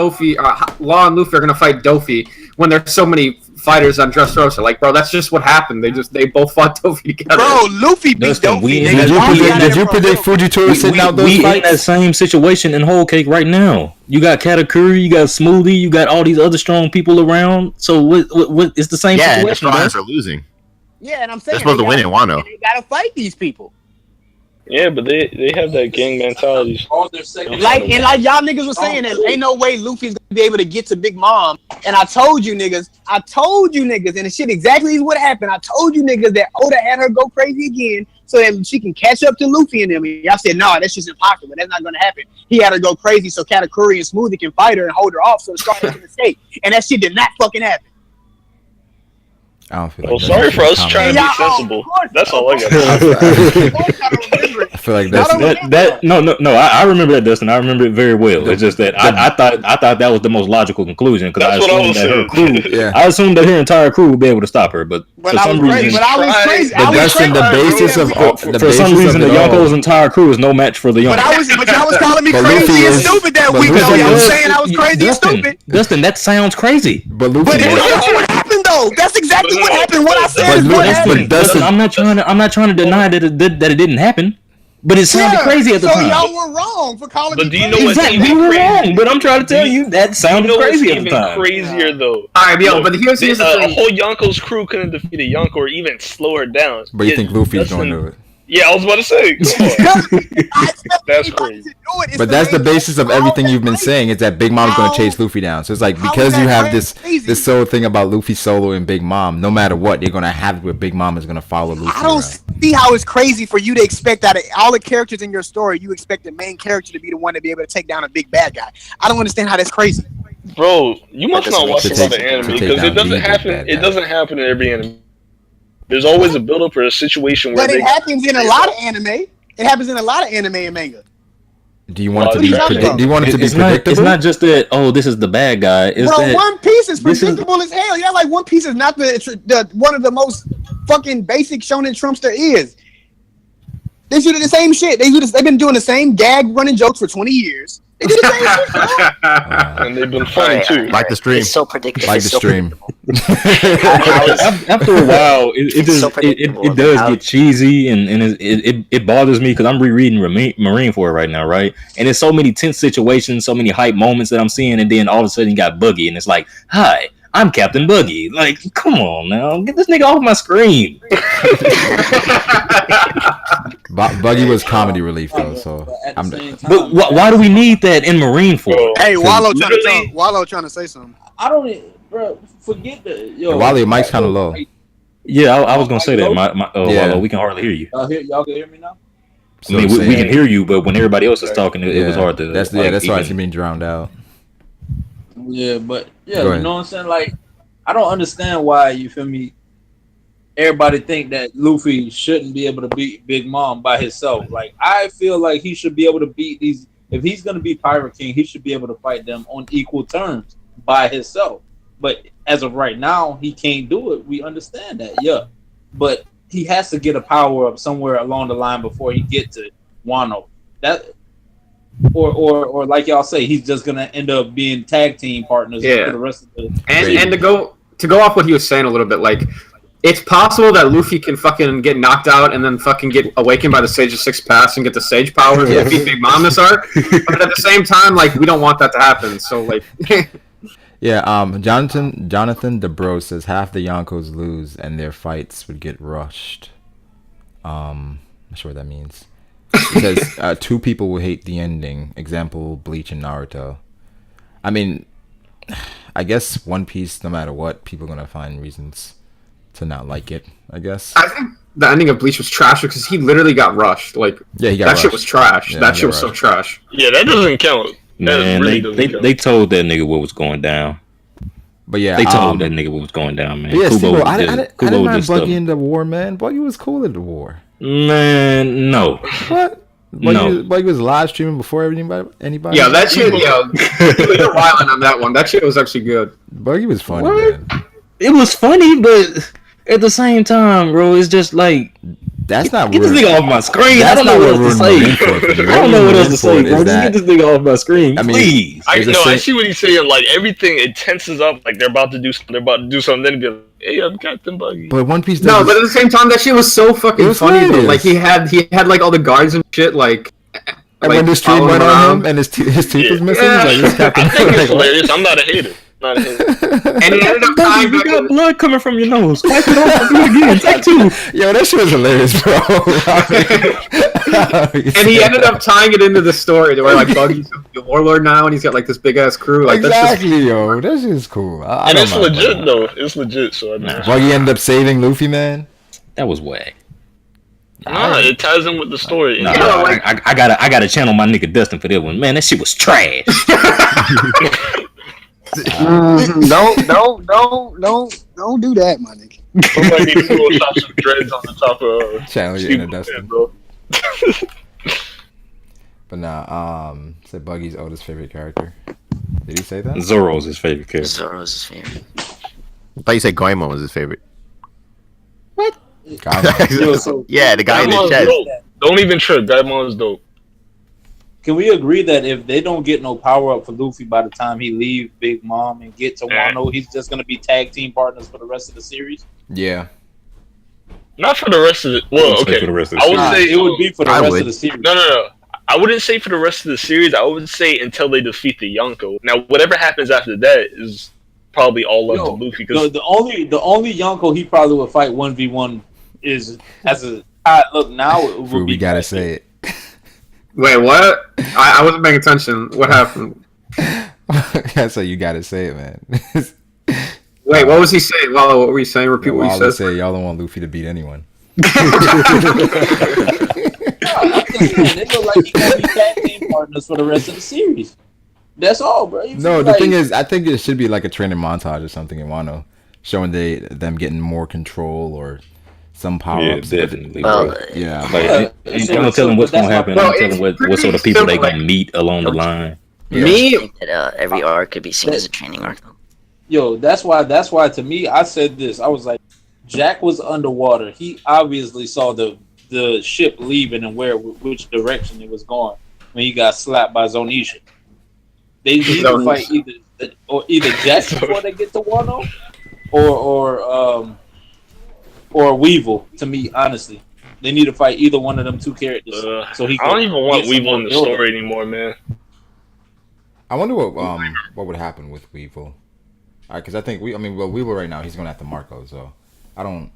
Law and Luffy are gonna fight Doffy when there's so many fighters on Dressrosa? Like, bro, that's just what happened. They both fought Doffy together. Bro, Luffy beat Dustin, Doffy. we- nigga. Did you Long predict, got did it you from predict Luffy. Fujitora sitting out those we in that fights? same situation in Whole Cake right now. You got Katakuri, you got Smoothie, you got all these other strong people around. So what it's the same Yeah, and the situation. strongest man. are losing. Yeah, and I'm saying They're supposed they to win gotta- in Wano. They gotta fight these people. Yeah, but they have that gang mentality. All their second Like y'all niggas was saying that ain't no way Luffy's gonna be able to get to Big Mom. And I told you niggas, and the shit exactly is what happened. I told you niggas that Oda had her go crazy again so that she can catch up to Luffy and them. And y'all said, no, that's just impossible. That's not gonna happen. He had her go crazy so Katakuri and Smoothie can fight her and hold her off so the Scarlet can escape. And that shit did not fucking happen. I don't feel like Well, that's sorry for us common. trying to be Yeah, sensible. of course, That's all I got. I feel like that's I remember that, Dustin. I remember it very well. It's just that I thought that was the most logical conclusion because I That's what I assumed was that her saying. crew, Yeah. I assumed that her entire crew would be able to stop her, but But for I some was crazy. reason, But I was crazy. But Dustin, the basis of all, for the some basis reason, of the it all. Yonko's entire crew is no match for the Yonko. But y'all was calling me But crazy Luffy and is- stupid that but week Luffy though. Y'all was is- saying I was crazy and stupid. Dustin, that sounds crazy. But Luffy, But that's what happened though. That's exactly what happened. What I said is But what Luffy- happened. Dustin- I'm not trying to deny that it didn't happen. But it sounded crazy at the time. So y'all were wrong for calling But me do you know crazy. what's Exactly, even we were crazy? wrong. But I'm trying to tell you that sounded crazy at the even time. crazier though. All right, yo, Look, but here's the a thing. whole Yonko's crew couldn't defeat a Yonko or even slow her down. But you think Luffy's going to do it? Yeah, I was about to say. Come on. That's crazy. But that's the basis of everything you've been saying is that Big Mom's going to chase Luffy down. So it's like because you have this solo thing about Luffy solo and Big Mom, no matter what, you're going to have it where Big Mom is going to follow Luffy. I don't see how it's crazy for you to expect out of all the characters in your story, you expect the main character to be the one to be able to take down a big bad guy. I don't understand how that's crazy. Bro, you must not watch a lot of to anime take because down it doesn't the happen. bad It guy. doesn't happen in every anime. There's always a build up or a situation where But it happens in a lot of anime. It happens in a lot of anime and manga. Do you want it to What be are you talking about? Do you want it to be It's predictable? not just that. Oh, this is the bad guy. It's Bro, that One Piece is this is- predictable as hell. Yeah, like One Piece is not the one of the most fucking basic shonen trumps there is. They do the same shit. They've been doing the same gag running jokes for 20 years. They do the same shit, bro. and they've been funny too. Like the stream. It's so predictable. Like It's the so stream. After a while, it does How- get cheesy and it bothers me because I'm rereading Marine for it right now, right? And there's so many tense situations, so many hype moments that I'm seeing, and then all of a sudden you got Buggy, and it's like, hi, I'm Captain Buggy. Like, come on now, get this nigga off my screen. Buggy was comedy relief though, so But at the I'm same time, But why do we need that in Marine for? Bro, Hey, Wallow literally- trying to say something. I don't, bro. Forget the yo. Wally, your mic's kinda low. Yeah, I was gonna say that. Yeah. Wallow, we can hardly hear you. Y'all can hear me now. I mean, we can hear you, but when everybody else is talking, it was hard to. That's like, that's why even- it's being drowned out. Yeah, but yeah, Go you ahead. know what I'm saying? Like, I don't understand why, you feel me, everybody think that Luffy shouldn't be able to beat Big Mom by himself. Like, I feel like he should be able to beat these. If he's gonna be Pirate King, he should be able to fight them on equal terms by himself. But as of right now, he can't do it. We understand that, yeah. But he has to get a power up somewhere along the line before he get to Wano. That or like y'all say, he's just gonna end up being tag team partners for the rest of the And to go off what he was saying a little bit, like it's possible that Luffy can fucking get knocked out and then fucking get awakened by the Sage of Six Paths and get the Sage powers and defeat Big Mom this arc. But at the same time, like we don't want that to happen. So like, Yeah, Jonathan DeBro says half the Yonkos lose and their fights would get rushed. I'm not sure what that means. He says 2 people will hate the ending. Example, Bleach and Naruto. I mean, I guess One Piece, no matter what, people are gonna find reasons to not like it. I guess. I think the ending of Bleach was trash because he literally got rushed. Like, Yeah, he got that rushed. shit was trash. Yeah, that he shit got was so rushed. trash. Yeah, that doesn't count. That Man, really doesn't count. they told that nigga what was going down. But yeah, They told that nigga what was going down, man. Yeah, Kubo Steve, I didn't Kubo mind just Buggy in the war, man. Buggy was cool in the war. Man, no. What? Buggy was live streaming before anybody. Yeah, that shit. You're wilding on that one. That shit was actually good. Buggy was funny, What? man. It was funny, but at the same time, bro, it's just like That's not get this rude. nigga off my screen. That's I don't know not what else to what say. Marineford for you. I don't know what else to Marineford say, bro. is Just that- get this nigga off my screen, I mean, please. I It's the know. I same- see what he's saying. Like everything, it tenses up. Like they're about to do something. They're about to do something. Then be like, "Hey, I'm Captain Buggy." But One Piece No, does but at the same time, that shit was so It fucking was funny though. hilarious. Like he had like all the guards and shit. Like when the stream following went on around. him and his teeth Yeah. was missing, Yeah. like, this Captain I think it's like, what? hilarious. I'm not a hater. Not a hater. And he ended up tying You back got blood coming from your nose. Wipe it off. Do it again. Take 2. Yo, that shit was hilarious, bro. and he ended up tying it into the story to where like Buggy's the warlord now, and he's got like this big ass crew. Like Exactly, yo. That shit is cool. I And don't it's mind legit Buggy. though. It's legit. So I know. Buggy ended up saving Luffy, man. That was whack. Nah, it ties in with the story. Nah, Yeah, like- I gotta channel my nigga Dustin for that one. Man, that shit was trash. Don't do that, my nigga. Somebody needs to go top some dreads on the top of Channel your Steve inner Buscemi, Dustin. bro. But nah, said Buggy's oldest favorite character. Did he say that? Zoro's his favorite character. Zoro's his favorite. I thought you said Goemon was his favorite. God, Yo, so Yeah, the guy in the Gaimon's chest. dope. Don't even trip. Gaimon's dope. can we agree that if they don't get no power up for Luffy by the time he leave Big Mom and get to Wano, he's just gonna be tag team partners for the rest of the series? yeah. Not for the rest of the. Well, Say okay. for the rest of the I would series. say It would be for the I rest would. of the series. no. I wouldn't say for the rest of the series. I would say until they defeat the Yonko. Now, whatever happens after that is probably all up to Yo, Luffy. Because the only Yonko he probably would fight 1v1 is as a look now. It would Food, be we gotta say it. Wait, what? I wasn't paying attention. What happened? That's how you gotta say it, man. Wait, what was he saying? Lalo, what were you saying? Repeat what you Wallace said. say y'all don't want Luffy to beat anyone. I'm just saying, they look like he gonna be tag team partners for the rest of the series. That's all, bro. No, the thing is, I think it should be like a training montage or something in Wano, showing them getting more control or some power Yeah, ups. definitely, Well, bro. Yeah. Like, ain't no telling what's gonna happen. Well, Ain't no telling what sort of people they gonna meet along the line. I Me, think that every arc could be seen as a training arc. Yo, that's why to me, I said this. I was like, Jack was underwater. He obviously saw the ship leaving and which direction it was going when he got slapped by Zonisha. They need to fight either Jack before they get to Wano, or Weevil. To me, honestly, they need to fight either one of them two characters. So he. I don't even want get some Weevil in the more build-up. story anymore, man. I wonder what would happen with Weevil. Because I think Weevil right now he's going after Marco, so I don't.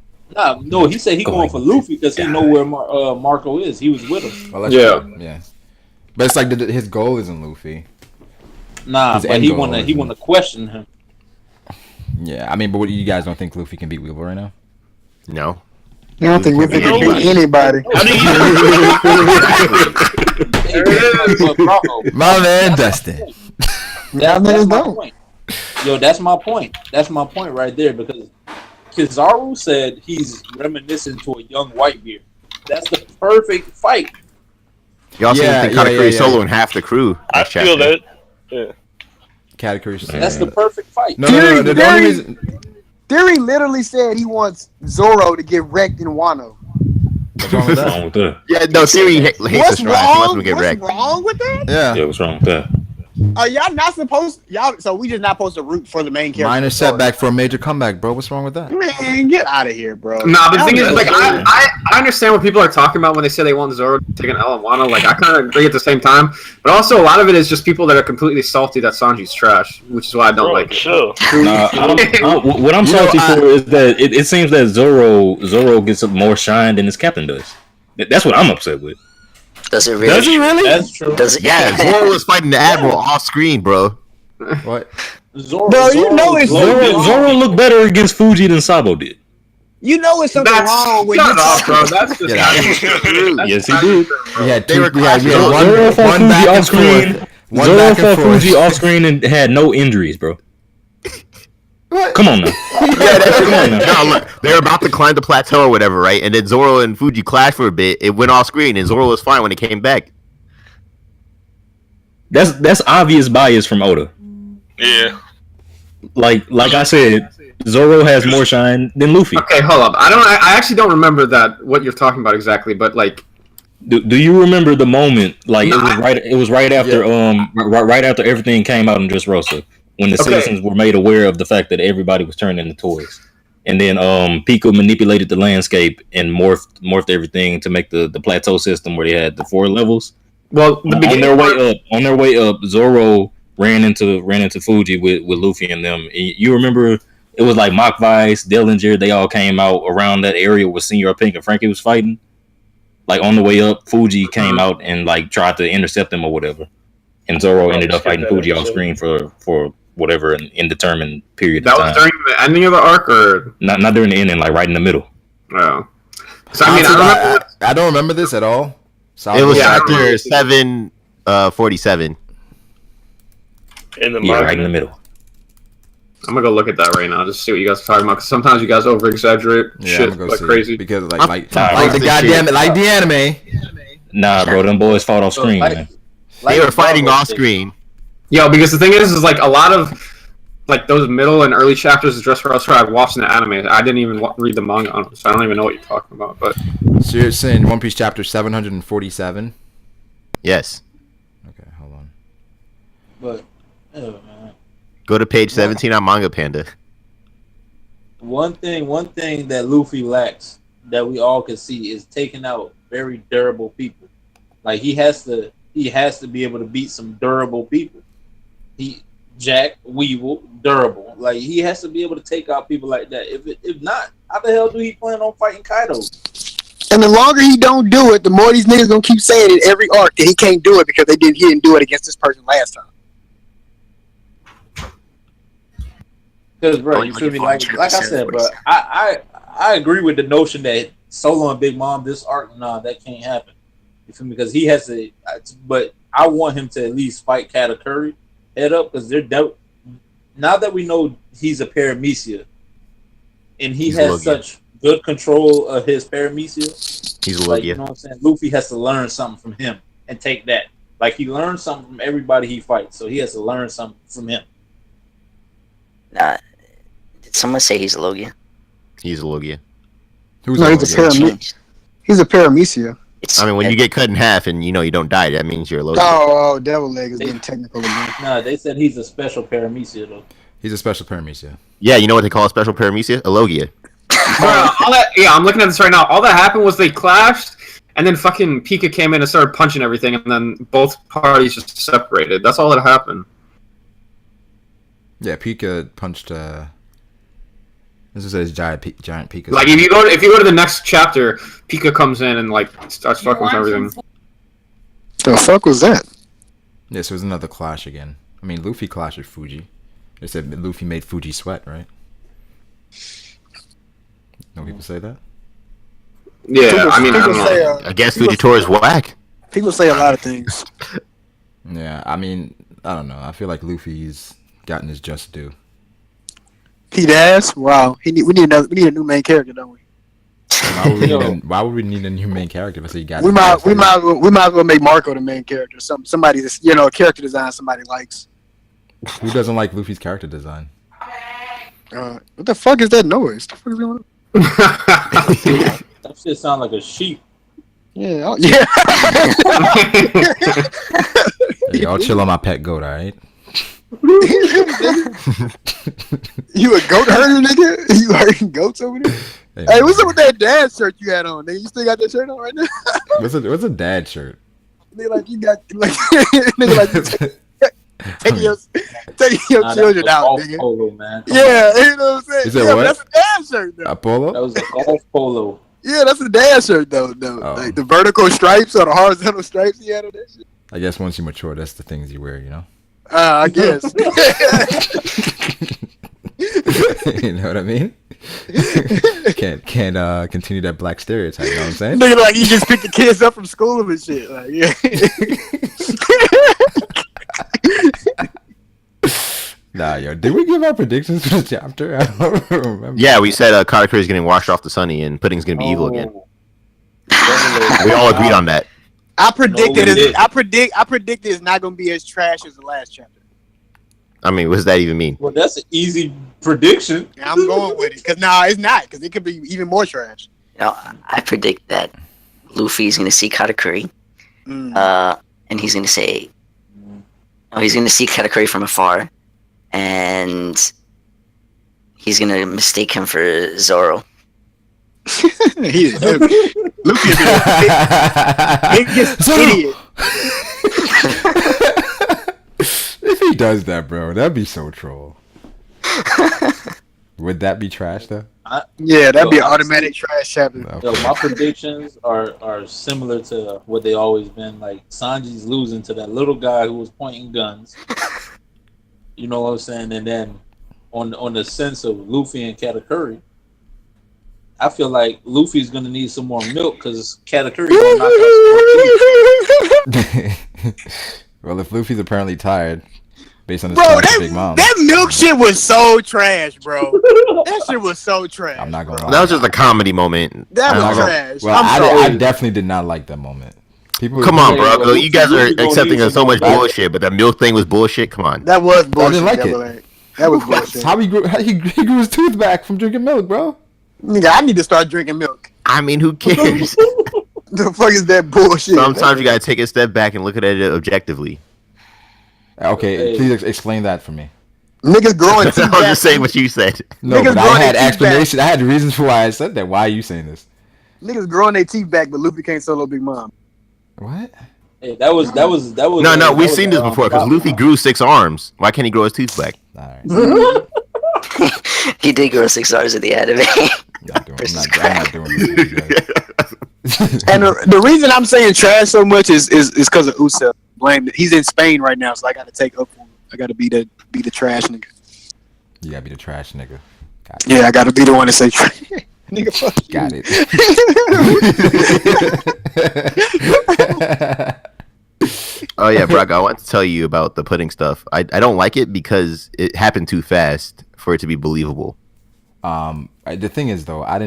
No, he said he going for Luffy because he know where Marco is. He was with him. Well, yeah. But it's like his goal isn't Luffy. Nah, His but end he goal wanna question him. Yeah, I mean, but what, you guys don't think Luffy can beat Weevil right now? No. I don't think Luffy can beat anybody. How do you? My man, Dustin. Y'all niggas don't. Yo, that's my point. That's my point right there because Kizaru said he's reminiscent to a young Whitebeard. That's the perfect fight. Y'all seem to think Katakuri solo and half the crew. I feel that. Yeah. Katakuri. That's the perfect fight. No. The only reason. Theory literally said he wants Zoro to get wrecked in Wano. What's wrong with What's that? wrong with that? Yeah, no, Siri hates the What's strike. He wants wrong? him to get What's wrecked. wrong with that? Yeah. What's wrong with that? Are y'all not supposed? So we just not supposed to root for the main character. Minor setback for a major comeback, bro. What's wrong with that? Man, get out of here, bro. Nah, but the thing is, like, I understand what people are talking about when they say they want Zoro to take an L in Wano. Like, I kind of agree at the same time. But also, a lot of it is just people that are completely salty that Sanji's trash, which is why I don't like it. Chill. What I'm salty for is that it seems that Zoro gets more shine than his captain does. That's what I'm upset with. Does it really? Does he really? That's true. Does it? Yeah, Zoro was fighting the Admiral off screen, bro. What? Bro, you know it's Zoro looked better against Fuji than Sabo did. You know it's something wrong when you Shut up, bro. That's just not True. Yes, he did. We had They two. were We had Zoro fought one Fuji back off and screen. forth. One Zoro back and fought forth. Fuji off screen and had no injuries, bro. Come on now. Yeah, no, look, they were about to climb the plateau or whatever, right? And then Zoro and Fuji clashed for a bit. It went off screen, and Zoro was fine when it came back. That's obvious bias from Oda. Yeah. Like I said, Zoro has more shine than Luffy. Okay, hold up. I actually don't remember what you're talking about exactly, but like, Do you remember the moment? Like No, it was right after right after everything came out in Dressrosa when the Okay. citizens were made aware of the fact that everybody was turned into toys. And then Pico manipulated the landscape and morphed everything to make the plateau system where they had the 4 levels. well, the On beginning their way up, Zoro ran into Fuji with Luffy and them. And you remember it was like Mach Vice, Dillinger, they all came out around that area where Senior Pink and Frankie was fighting. Like on the way up, Fuji came out and like tried to intercept them or whatever. And Zoro ended up fighting Fuji off screen for whatever an indeterminate period that of was time. during the ending of the arc, or Not during the ending, like right in the middle. no? So I mean, I don't remember this at all. So It was Yeah, I after remember. 7:47. In the Yeah, market. right in the middle. I'm gonna go look at that right now, just see what you guys are talking about. Because sometimes you guys over exaggerate Yeah, shit I'm gonna go like see crazy. it because I'm like fine the with goddamn shit. like the anime. Nah, bro, them boys fought off screen, man. They were fighting off screen. Yo, because the thing is like a lot of like those middle and early chapters of Dressrosa I've watched in the anime. I didn't even read the manga on them, so I don't even know what you're talking about. But So you're saying One Piece chapter 747? Yes. Okay, hold on. But man. Go to page 17 on Manga Panda. One thing that Luffy lacks that we all can see is taking out very durable people. Like he has to be able to beat some durable people. Jack Weevil, durable. Like he has to be able to take out people like that. If not, how the hell do he plan on fighting Kaido? And the longer he don't do it, the more these niggas gonna keep saying in every arc that he can't do it because he didn't do it against this person last time. Because bro, you feel me? Like I said, bro, I agree with the notion that Solo and Big Mom this arc, that can't happen. You feel me? Because he has to, but I want him to at least fight Katakuri head up because now that we know he's a paramecia and he's has such good control of his paramecia, he's like, you know what I'm saying? Luffy has to learn something from him and take that. Like he learns something from everybody he fights, so he has to learn something from him. Did someone say he's a Logia? He's a Logia. He's a paramecia. I mean, when you get cut in half and you don't die, that means you're a Logia. Oh, Devil Leg is getting technical again. No, they said he's a special paramecia though. He's a special paramecia. Yeah, you know what they call a special paramecia? A Logia. I'm looking at this right now. All that happened was they clashed, and then fucking Pika came in and started punching everything, and then both parties just separated. That's all that happened. Yeah, Pika punched. This is giant Pika. Like if you go to the next chapter, Pika comes in and like starts fucking with everything. The fuck was that? Yeah, so it was another clash again. I mean, Luffy clashed with Fuji. They said Luffy made Fuji sweat, right? No people say that. Yeah, I guess Fujitora is whack. People say a lot of things. Yeah, I mean, I don't know. I feel like Luffy's gotten his just due. He does. Wow. We need a new main character, don't we? Why would we need a new main character? If he got we might as well make Marco the main character. Somebody that's a character design somebody likes. Who doesn't like Luffy's character design? What the fuck is that noise? The fuck is going on? That shit sound like a sheep. Yeah. Yeah. Hey, y'all chill on my pet goat, alright? You a goat herder, nigga? You herding goats over there? Hey, what's up with that dad shirt you had on, nigga? You still got that shirt on right now? What's a dad shirt? Nigga, like you got nigga, like you taking your children out, nigga. Polo, man. Yeah, you know what I'm saying? Is that what? That's a dad shirt, though. A polo? That was a golf polo. Yeah, that's a dad shirt, though. Oh. Like the vertical stripes or the horizontal stripes he had on that shit. I guess once you mature, that's the things you wear, you know? I guess. You know what I mean? Can't continue that black stereotype, you know what I'm saying? Nigga, like you just pick the kids up from school and shit. Like, yeah. Nah, yo, did we give our predictions for the chapter? I don't remember. Yeah, we said Katakuri is getting washed off the sunny and Pudding's gonna be evil again. We all agreed on that. I predicted it's not gonna be as trash as the last chapter. I mean, what does that even mean? Well, that's an easy prediction. Yeah, I'm going with it because it's not because it could be even more trash. I predict that Luffy's gonna see Katakuri, and he's gonna say, he's gonna see Katakuri from afar, and he's gonna mistake him for Zoro. Luffy is a biggest idiot. If he does that, bro, that'd be so troll. Would that be trash though? Yeah, that'd be an automatic trash chapter. No. Yo, my predictions are similar to what they always been. Like Sanji's losing to that little guy who was pointing guns. You know what I'm saying? And then on the sense of Luffy and Katakuri, I feel like Luffy's gonna need some more milk because Katakuri gonna knock out some more teeth. Well, if Luffy's apparently tired, based on his Bro, Big Mom, that milk shit was so trash, bro. That shit was so trash. I'm not gonna lie. That was just a comedy moment. That was trash. Well, I'm sorry. I definitely did not like that moment. People, Come on, Yeah, bro. well, You guys are Luffy accepting gonna so much need some bullshit, but that milk thing was bullshit. Come on. That was bullshit. didn't like it. Double-A. That was bullshit. How he grew his tooth back from drinking milk, bro. Nigga, I need to start drinking milk. I mean, who cares? The fuck is that bullshit? Sometimes you gotta take a step back and look at it objectively. Okay, Hey. please explain that for me. Niggas growing I teeth was back. just saying what you said. No, Niggas but I growing had their teeth explanation. I had reasons for why I said that. Why are you saying this? Niggas growing their teeth back, but Luffy can't solo Big Mom. What? Hey, that was. No, we've seen this before because Luffy grew 6 arms. Why can't he grow his teeth back? All right. He did grow 6 stars in the anime. I'm not doing this. And the reason I'm saying trash so much is because of Usopp. Blame. He's in Spain right now, so I got to take up for him. I got to be the trash nigga. You gotta be the trash nigga. Yeah, I got to be the one to say trash. Nigga, fuck you. Got it. Oh yeah, Brago, I want to tell you about the pudding stuff. I don't like it because it happened too fast for it to be believable. The thing is though, I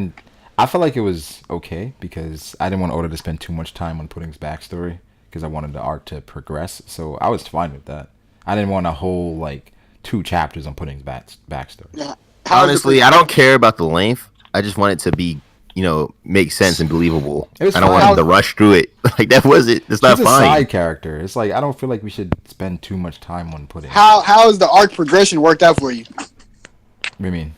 felt like it was okay because I didn't want Oda to spend too much time on Pudding's backstory because I wanted the arc to progress. So I was fine with that. I didn't want a whole like 2 chapters on Pudding's backstory. Yeah. Honestly, I don't care about the length. I just want it to be, make sense and believable. I don't want him to rush through it. Like that wasn't. It's not He's fine. a side character. It's like I don't feel like we should spend too much time on Pudding. How has the arc progression worked out for you? What do you mean?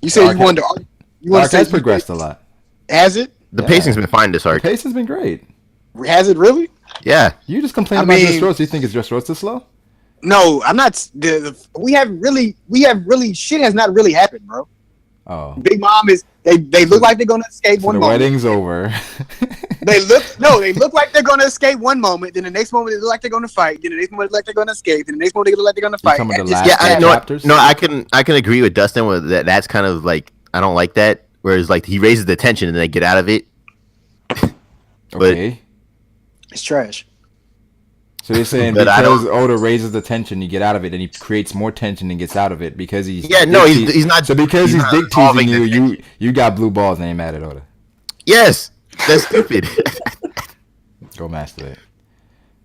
You said you wanted to. The arc has progressed a lot. Has it? The pacing's been fine this arc. The pacing's been great. Has it really? Yeah. You just complain about Dressrosa. You think it's Dressrosa slow? No, I'm not. We have really shit has not really happened, bro. Oh. Big Mom is they look like they're gonna escape one the moment. wedding's over. They look like they're gonna escape one moment, then the next moment they look like they're gonna fight, then the next moment they look like they're gonna escape, then the next moment they look like they're gonna fight. I can agree with Dustin with that. That's kind of like I don't like that. Whereas like he raises the tension and they get out of it. Okay. It's trash. So you're saying because Oda raises the tension, you get out of it, and he creates more tension and gets out of it because he's he's not. So because he's dick teasing you got blue balls and ain't mad at Oda. Yes, that's stupid. Go master it.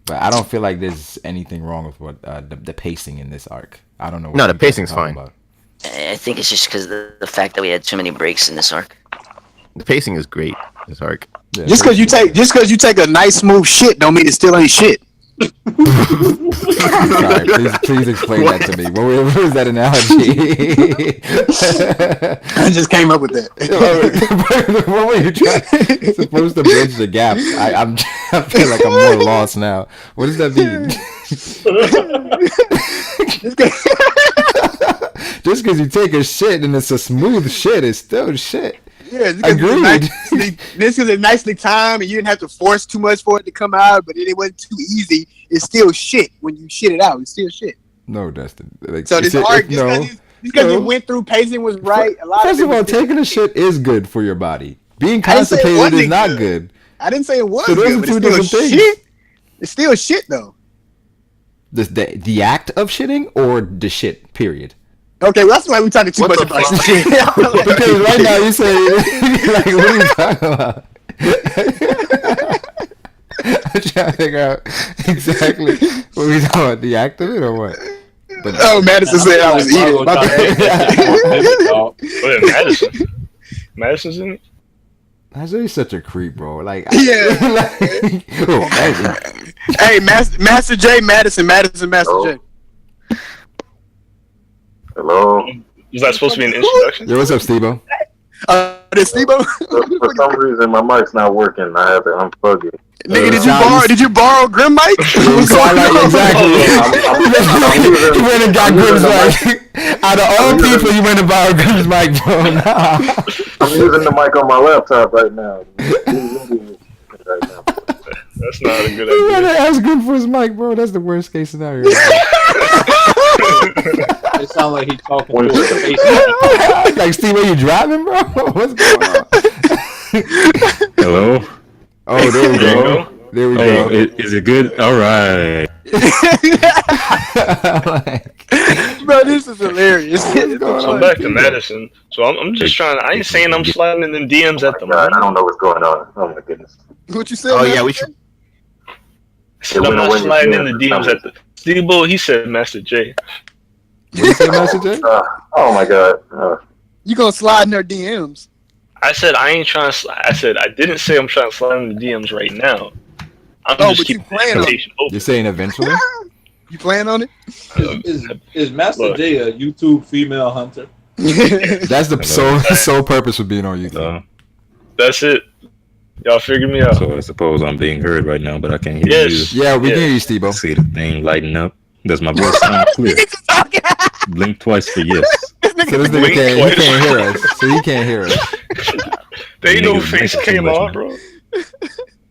But I don't feel like there's anything wrong with what the pacing in this arc. I don't know. No, the pacing's fine. I think it's just because of the fact that we had too many breaks in this arc. The pacing is great. This arc. Yeah, just because you take a nice smooth shit, don't mean it still ain't shit. Sorry, please explain that to me. What was that analogy? I just came up with that. What were you supposed to bridge the gap? I feel like I'm more lost now. What does that mean? Just because you take a shit and it's a smooth shit, it's still shit. Yeah, this is a nicely timed, and you didn't have to force too much for it to come out, but it wasn't too easy. It's still shit when you shit it out. It's still shit. No, Dustin. So this arc, because you went through, pacing was right. First of all, taking a shit is good for your body. Being constipated is not good. I didn't say it was so good, but it's still shit. It's still shit, though. The act of shitting or the shit, period? Okay, well, that's why we're talking too much about this shit. Because right now you say, like, what are you talking about? I'm trying to figure out exactly what we talking about. The act of it or what? But, Madison said I was eating. Madison's in it? Isaiah's such a creep, bro. Like, yeah. Hey, Master J, Madison, Master J. Hello. Was that supposed to be an introduction? Yo, what's up, Steve-O? This Steve-O? For some reason, my mic's not working. I have to unplug it. Nigga, did you borrow Grim mic? Exactly. You went and got Grim's mic. Out of all people, you went and borrowed Grim's mic, bro. Nah. I'm using the mic on my laptop right now. That's not a good idea. You gotta ask Grim for his mic, bro. That's the worst case scenario. It sounds like he's talking to his like, Steve, are you driving, bro? What's going on? Hello? Oh, there we go. There we go. Is it good? All right. Bro, this is hilarious. So back to Madison. So I'm just trying. I ain't saying I'm sliding in them DMs at the moment. I don't know what's going on. Oh my goodness. What you said? Oh yeah, we should. I'm not sliding in the DMs at the. Steve-O, he said Master J. What you say, Master J? Oh my god. You gonna slide in their DMs? I said I ain't trying to slide. I said I didn't say I'm trying to slide in the DMs right now. I'm just keeping the invitation open. You're saying eventually? You plan on it? Is Master J a YouTube female hunter? That's the sole purpose of being on YouTube. That's it. Y'all figure me out. So I suppose I'm being heard right now, but I can't hear Yes. you. Yeah, we can hear you, I Steve-O. see the thing lighting up. Does my voice sound clear? Blink twice for yes. So this nigga can't hear us. So he can't hear us. They Nigga, no face blink came too much, on, man. bro.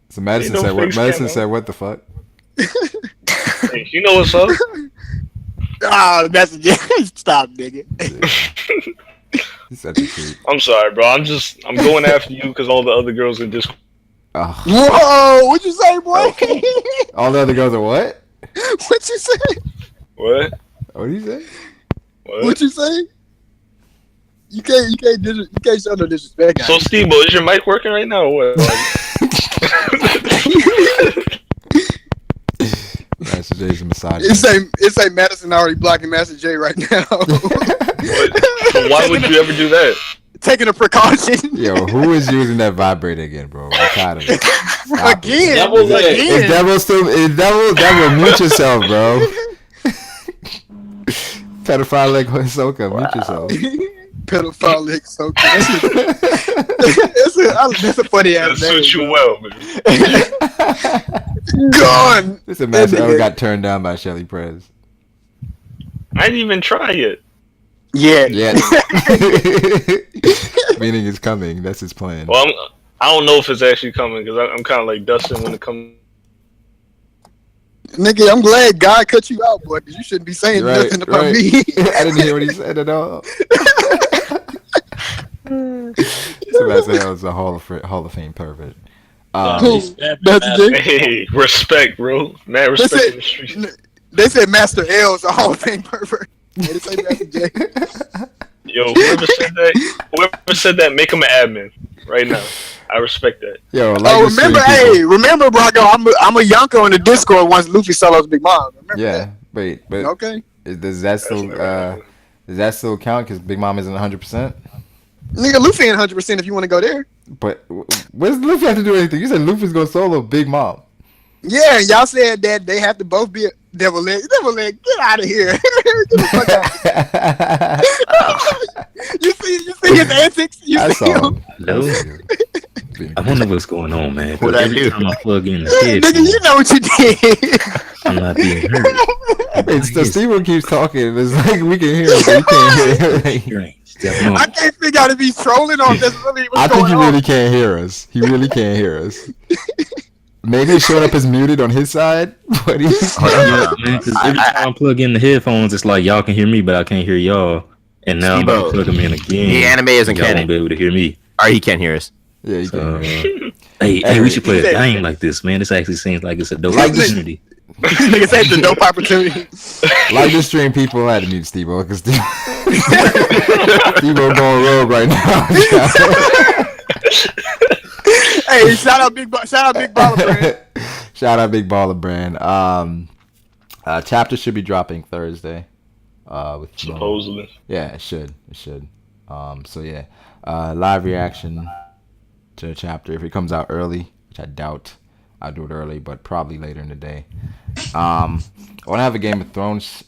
So Madison Ain't no said what? face Madison cam said on. what the fuck? Hey, you know what's up? Oh, that's stop, nigga. He's such a creep. I'm sorry, bro. I'm going after you because all the other girls in Discord. Oh. Whoa, what you say, boy? All the other girls are what? What you say? What? What do you say? What you say? You can't show no disrespect. So, Steve-O, is your mic working right now or what? Master J's a massage. It's a Madison already blocking Master J right now. So why would you ever do that? Taking a precaution. Yo, who is using that vibrator again, bro? I'm tired of it. Stop Again. Is Devil, mute yourself, bro. Pedophile like Hisoka, mute yourself. Pedophile like Hisoka. That's a funny ass That name. suits you well, man. Gone. This is Master ever got turned down by Shelly Prez. I didn't even try yet. Yeah. Meaning it's coming. That's his plan. Well, I don't know if it's actually coming because I'm kind of like Dustin when it comes. Nigga, I'm glad God cut you out, boy, because you shouldn't be saying nothing about me. I didn't hear what he said at all. Sebastian was a Hall of Fame pervert. Hey, respect, bro. Mad respect in the streets. They said Master L is a Hall of Fame pervert. They say Master J. Yo, whoever said that, make him an admin right now. I respect that. Yo, remember, Brago, I'm a yonker on the Discord once Luffy solos Big Mom. Remember that? But okay. Does that still count? Because Big Mom isn't 100%. Nigga, Luffy ain't 100% if you want to go there. But what does Luffy have to do anything? You said Luffy's gonna solo Big Mom. Yeah, y'all said that they have to both be Devil Leg. Devil Leg, get out of here. Get the fuck out. You see his antics? I saw him. Hello? I wonder what's going on, man. What I Every do? time I plug in the head, Nigga, you know what you did. I'm not being heard. It's the Steven keeps talking. It's like we can hear him, but we can't hear him. I can't figure out if he's trolling or if that's really what's I think going he on. really can't hear us. He really can't hear us. Maybe it showed up as muted on his side, but he's man, 'cause every time I plug in the headphones, it's like y'all can hear me, but I can't hear y'all. And now I'm about to plug them in again. The anime isn't y'all canon. won't be able to hear me. Or he can't hear us. Yeah, he So, can. hey, we should play a game like this, man. This actually seems like it's a dope opportunity. Nigga said it's a dope opportunity. Like this stream, people had to mute Steve-O because Steve-O going rogue right now. Hey, shout out Big Baller Brand. Shout out Big Baller Brand. Chapter should be dropping Thursday. With Supposedly. Yeah, it should. So yeah, live reaction to the chapter if it comes out early, which I doubt. I'll do it early, but probably later in the day. I want to have a Game of Thrones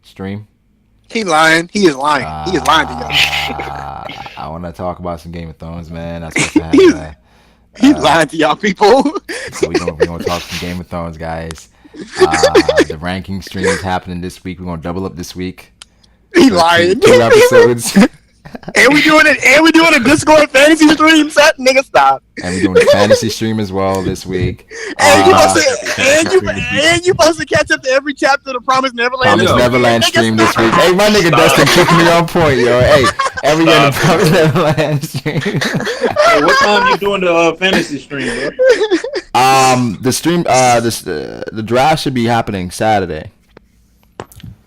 stream. He lying. He is lying. He is lying to y'all. I want to talk about some Game of Thrones, man. I'm supposed to have. He's lying to y'all people. So we're gonna talk some Game of Thrones, guys. The ranking stream is happening this week. We're gonna double up this week. He lying. 2 episodes. And we doing a Discord fantasy stream set, nigga. Stop. And we're doing a fantasy stream as well this week. And you supposed to catch up to every chapter of the Promised Neverland. Promised Neverland stream this week. Hey, my nigga Dustin keeping me on point, yo. Hey, every day the Promised Neverland stream. Hey, what time you doing the fantasy stream, bro? The stream, the draft should be happening Saturday.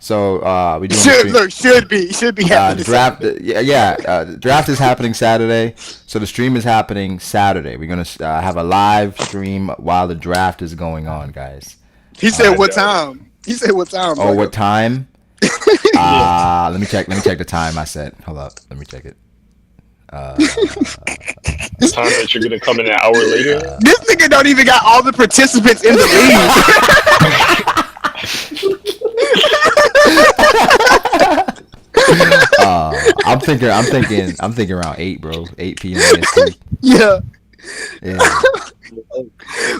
So we doing should be happening. the draft. The draft is happening Saturday. So the stream is happening Saturday. We're gonna have a live stream while the draft is going on, guys. He said what time? Oh, what time? Let me check the time I said. Hold up, let me check it. The time that you're gonna come in an hour later. This nigga don't even got all the participants in the league. thinking around 8, bro. 8 p.m. EST. Yeah. Yeah.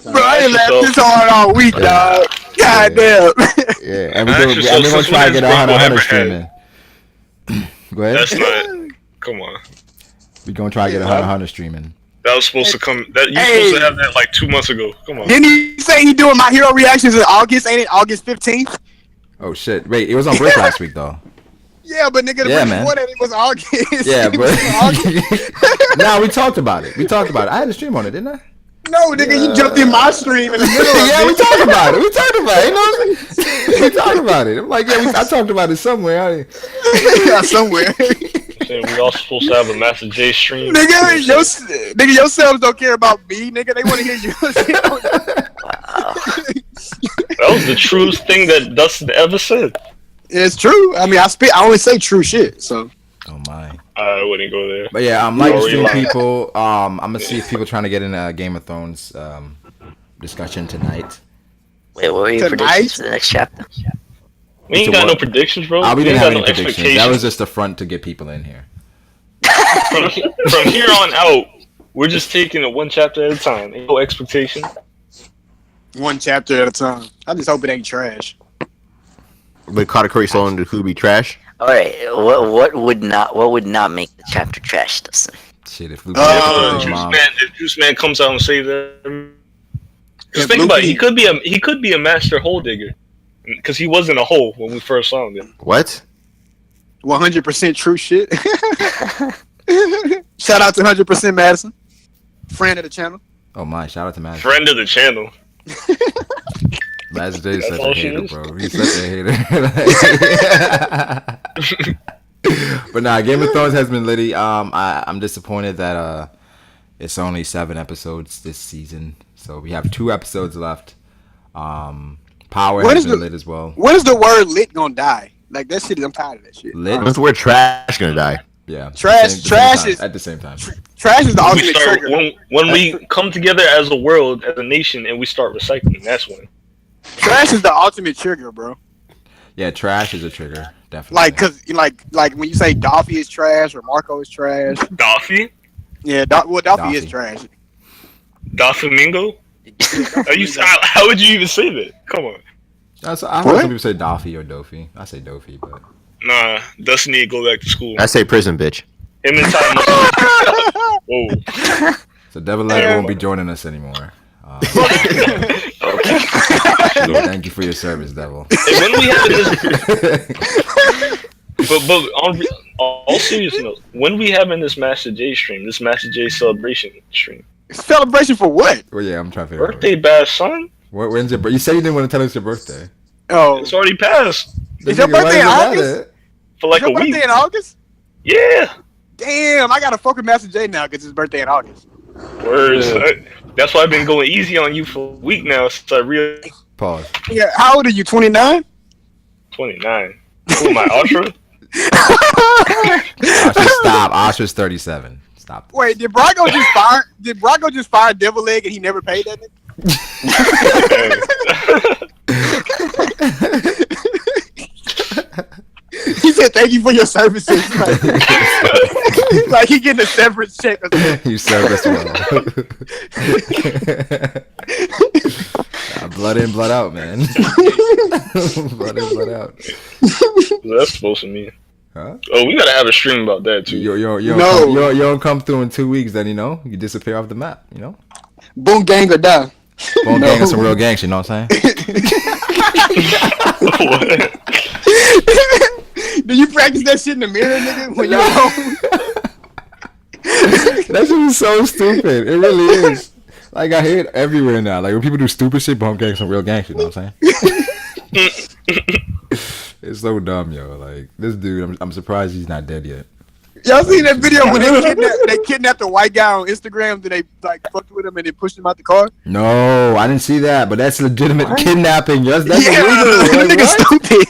Bro, I ain't laughed this hard all week, dog. God damn. Yeah, and we're gonna try to get a Hunter streaming. Go ahead. That's not. Come on. We're gonna try to get a Hunter streaming. That was supposed to come. That you supposed to have that like 2 months ago. Come on. Didn't he say he doing My Hero reactions in August? Ain't it August 15th? Oh shit! Wait, it was on break last week though. Yeah, but nigga, the Yeah, week man. before that it was August. Yeah, It but was August. nah, we talked about it. I had a stream on it, didn't I? No, nigga, you jumped in my stream in the middle of Yeah, it. we talked about it. You know, we talked about it. I'm like, yeah, I talked about it somewhere. Yeah, somewhere. Saying we all supposed to have a Master J stream. Nigga, yourselves don't care about me, nigga. They want to hear you. That was the truest thing that Dustin ever said. It's true. I mean, I only say true shit. So. Oh my. I wouldn't go there. But yeah, like stream people. I'm gonna see if people trying to get in a Game of Thrones discussion tonight. Wait, what were your predictions for the next chapter? We ain't got no predictions, bro. We didn't have any predictions. Expectations. That was just a front to get people in here. From here on out, we're just taking it one chapter at a time. Ain't no expectation. One chapter at a time. I just hope it ain't trash. But Katakuri sold into who be trash? All right, what would not make the chapter trash, Dustin? Shit, if if Juice Man comes out and saves them, just think about it. He could be a master hole digger, because he wasn't a hole when we first saw him. What? 100% true shit. Shout out to 100% Madison, friend of the channel. Oh my! Shout out to Madison. Friend of the channel. Madison J is such a hater, bro. He's such a hater. But nah, Game of Thrones has been litty. I'm disappointed that it's only 7 episodes this season, so we have 2 episodes left. Power has been lit as well. When is the word lit gonna die? Like that shit, I'm tired of that shit. Lit? When's the word trash gonna die? Yeah. Trash is at the same time. Trash is the ultimate trigger. When we come together as a world, as a nation, and we start recycling, that's when. Trash is the ultimate trigger, bro. Yeah, trash is a trigger, definitely. Like when you say Dolphy is trash or Marco is trash. Dolphy? Yeah, Dolphy is trash. Dolphamingo? How would you even say that? Come on. I heard some people say Dolphy or Dofi. I say Dofi, but nah, Dustin need to go back to school. I say prison, bitch. Him and Ty Whoa. So Devil Leg won't be joining us anymore. Thank you for your service, Devil. And when we have this, but on all seriousness, when we having this Master J stream, this Master J celebration stream? Celebration for what? Well, yeah, I'm trying to figure out. Birthday bash, son. When's your birthday? You said you didn't want to tell us your birthday. Oh, it's already passed. Is your birthday in August? For like a week. Your birthday in August? Yeah. Damn, I gotta fuck with Master J now because his birthday in August. Words. That's why I've been going easy on you for a week now since I really. Pause. Yeah, how old are you? 29? 29. Who am I, Ultra? Stop. Oscar's 37. Stop. Wait, did Brago just fire Devil Leg and he never paid that nigga? He said thank you for your services. Like he getting a severance check. You service well. Blood in, blood out, man. Blood in, blood out. That's supposed to mean. Huh? Oh, we gotta have a stream about that too. You don't come through in 2 weeks, then you disappear off the map. Boom gang or die. Boom gang is some real gang shit. You know what I'm saying? Do you practice that shit in the mirror, nigga, when you're home? That shit is so stupid. It really is. Like I hear it everywhere now. Like when people do stupid shit, boom gang some real gang shit. You know what I'm saying? It's so dumb, yo. Like this dude, I'm surprised he's not dead yet. Y'all seen that video when they kidnapped the white guy on Instagram? Did they like fucked with him and they pushed him out the car? No, I didn't see that. But that's legitimate kidnapping. That's illegal. Like, nigga stupid.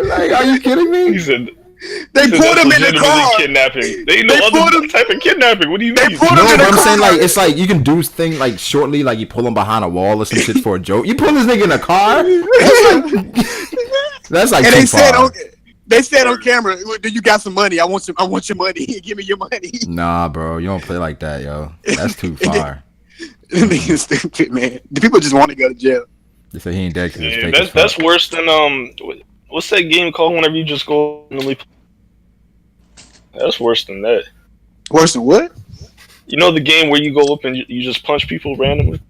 Like, are you kidding me? He said, they pulled him in the car. Kidnapping. They know other type of kidnapping. What do you mean? No, but I'm saying like it's like you can do things like shortly, like you pull him behind a wall or some shit for a joke. You pull this nigga in a car. That's like and too they said, far. okay. They said on camera, "Do you got some money? I want your money. Give me your money." Nah, bro, you don't play like that, yo. That's too far. Nigga stupid, man. The people just want to go to jail. They say he ain't dead because it's Yeah, fake as that's fuck. worse than what's that game called? Whenever you just go randomly. That's worse than that. Worse than what? You know the game where you go up and you just punch people randomly?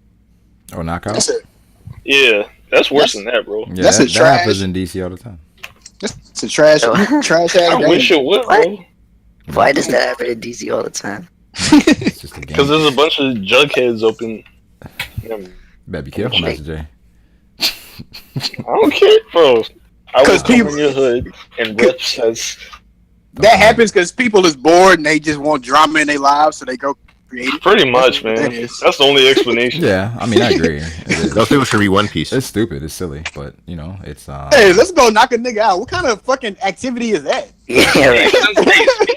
Or knockout. That's a Yeah, that's worse than that, bro. Yeah, That's a that trash. happens in DC all the time. It's a trash ass I game. wish it would, bro. Why does that happen in DC all the time? It's just a game. Because there's a bunch of jugheads open. Better be careful, Master J. I don't care, bro. I was 'Cause people- in your hood and rep says That happens because people is bored and they just want drama in their lives, so they go create it. pretty much, That man. is. That's the only explanation. Yeah, I mean, I agree. It is. Those people should read One Piece. It's stupid. It's silly, but you know, it's Hey, let's go knock a nigga out. What kind of fucking activity is that? Yeah, right.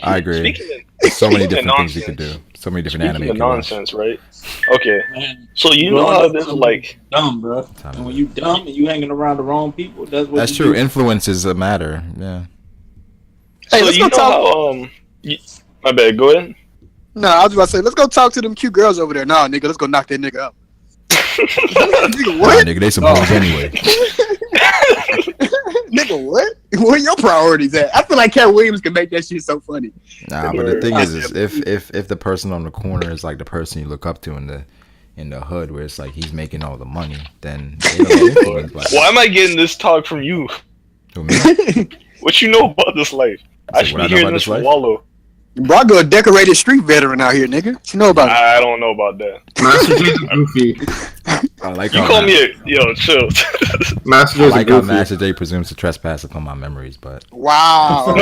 I agree. Speaking So many speaking of different things you could do. nonsense. So many different Speaking anime. of you can watch. nonsense, right? Okay, Man, so you know how this like dumb, bro. Time And when to- you dumb and you hanging around the wrong people, that's what. That's you true. do. Influences a matter. Yeah. Hey, so let's you go know talk. how my bad. Go ahead. No, I was about to say, let's go talk to them cute girls over there. Nah, nigga, let's go knock that nigga out. Nigga, Nah, what? nigga, they some hoes anyway. Nigga, what? Where your priorities at? I feel like Cat Williams can make that shit so funny. Nah, but the thing is if the person on the corner is like the person you look up to in the hood, where it's like he's making all the money, then they don't get influenced by Why am I getting this talk from you? Who, me? What you know about this life? I What should I be know hearing about this this from life? Wallow. Brago, a decorated street veteran out here, nigga. What you know about it? I don't know about that. Master J's a goofy. I like You how call Ma- me a yo, chill. Master I J's a like how goofy. Master J presumes to trespass upon my memories, but Wow.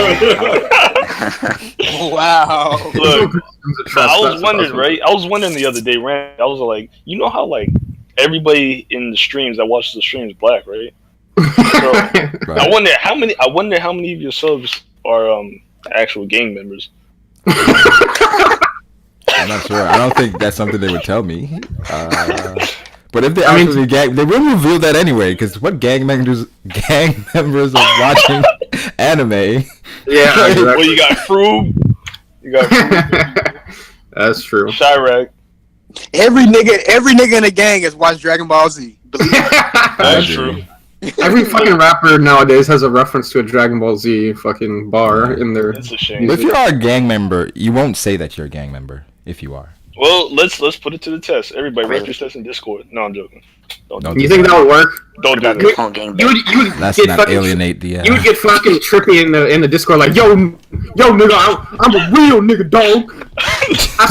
Wow. Look, It's a but I was trespass wondering, also. right? I was wondering the other day, Rand. I was like, you know how like everybody in the streams that watches the streams black, right? So right. I wonder how many of your subs are actual gang members. I'm not sure. I don't think that's something they would tell me. But if they actually gang, they will reveal that anyway. Because what gang members are watching anime? Yeah, Well, exactly. you got Froob, you got Froob, That's true. Chirac. Every nigga in the gang has watched Dragon Ball Z. Believe it. That's Dude. true. Every fucking rapper nowadays has a reference to a Dragon Ball Z fucking bar in their. It's a shame. If you are a gang member, you won't say that you're a gang member. If you are, Well, let's put it to the test. Everybody write your test in Discord. No, I'm joking. Don't Don't do You do think that would work? Don't do About that. the phone gang You would let's get not fucking. alienate the. You would get fucking trippy in the Discord like, yo nigga, I'm a real nigga, dog. I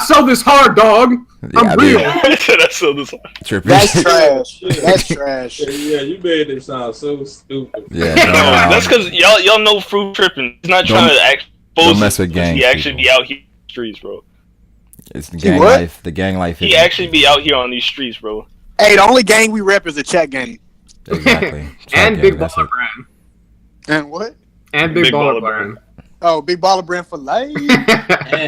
sell this hard, dog. I'm real. That's so this. Trippy. That's trash. That's trash. Yeah, you made it sound so stupid. Yeah, No, no, that's because y'all know Fruit tripping. He's not trying to expose don't mess with it, gang He actually people. be out here in the streets, bro. it's the gang what? life. The gang life. He is- actually be out here on these streets, bro. Hey, the only gang we rep is the chat gang. exactly. And Gang, Big that's Baller it. Brand. And what? And Big Big Baller Baller Brand. Oh, Big Baller Brand for life. Man,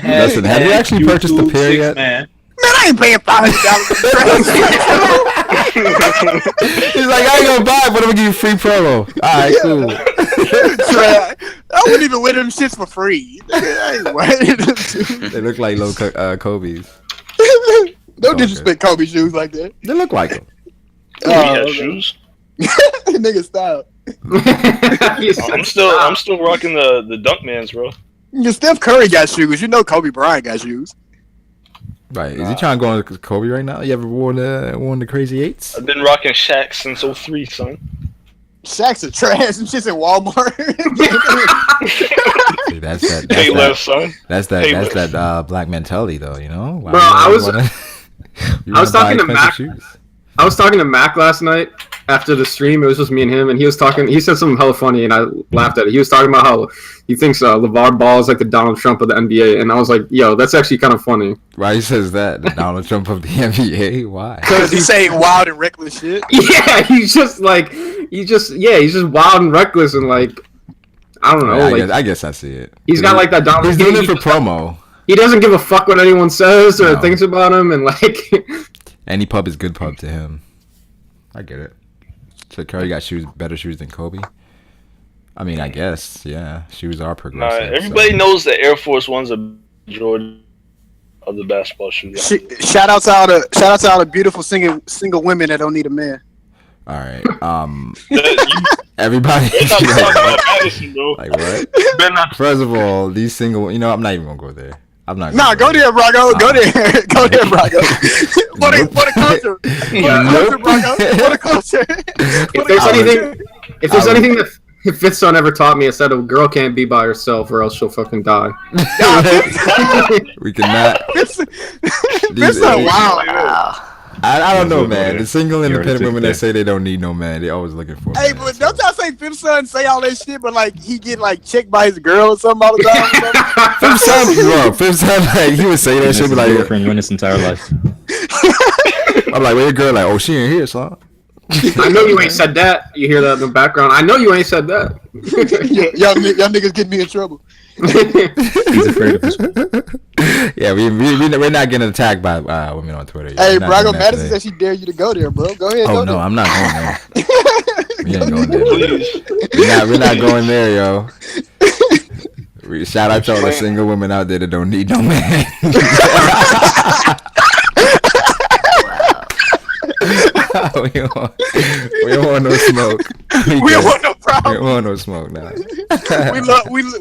Listen, have you actually purchased the pair yet? Man. I ain't paying $500. He's like, I ain't gonna buy it, but I'm gonna give you free promo. Alright, cool. Trash. I wouldn't even wear them shits for free. I ain't wearing them. They look like little Kobe's. Don't disrespect Kobe shoes like that. They look like them. He has shoes. Nigga, stop. I'm still rocking the Dunkmans, bro. Yeah, Steph Curry got shoes. You know Kobe Bryant got shoes. Right. Is he trying to go on Kobe right now? You ever worn the crazy eights? I've been rocking Shaq since '03, son. Shaq's a trash. Some shit's in Walmart. See, that's Pay less, son. that black mentality though, you know? Why Bro, you I was- wanna- you I was wanna buy talking to expensive Mac- shoes? I was talking to Mac last night after the stream. It was just me and him, and he said something hella funny, and I laughed at it. He was talking about how he thinks LeVar Ball is like the Donald Trump of the NBA, and I was like, yo, that's actually kind of funny. Why he says that? The Donald Trump of the NBA? Why? Because he's saying wild and reckless shit. Yeah, he's just wild and reckless, and like, I don't know. Yeah, I guess I see it. He's got like that Donald. He's doing it for promo. He doesn't give a fuck what anyone says or No. thinks about him, and like, Any pub is good pub to him. I get it. So Curry got better shoes than Kobe. I mean, I guess, yeah. Shoes are progressive. Everybody knows that Air Force One's a Jordan of the basketball shoes. Shout out to all the beautiful single women that don't need a man. All right. Everybody. Like what? First of all, these single. You know, I'm not even gonna go there. I'm not. Nah, go there, Brago. Go there, Brago. What a culture. Brago. What a culture. If there's anything that Fitstone ever taught me, it's that a girl can't be by herself, or else she'll fucking die. We cannot. Fitstone, wow. I don't know, man. The single independent women that say they don't need no man, they always looking for. Hey, but don't y'all say Fifth Son say all that shit, but like he get like checked by his girl or something all the time. Fifth Son, like he would say that shit, but like girlfriend ruin his entire life. I'm like, where your girl? Like, oh, she ain't here, son. I know you ain't said that. You hear that in the background. I know you ain't said that. y'all niggas get me in trouble. He's afraid of his. Yeah, we're not getting attacked by women on Twitter. Hey, Brago Madison said she dare you to go there, bro. Go ahead. Oh no, I'm not going there. We ain't going there. We're not going there, yo. Shout out to all the single women out there that don't need no man. we don't want no smoke. We don't want no problem. We don't want no smoke now.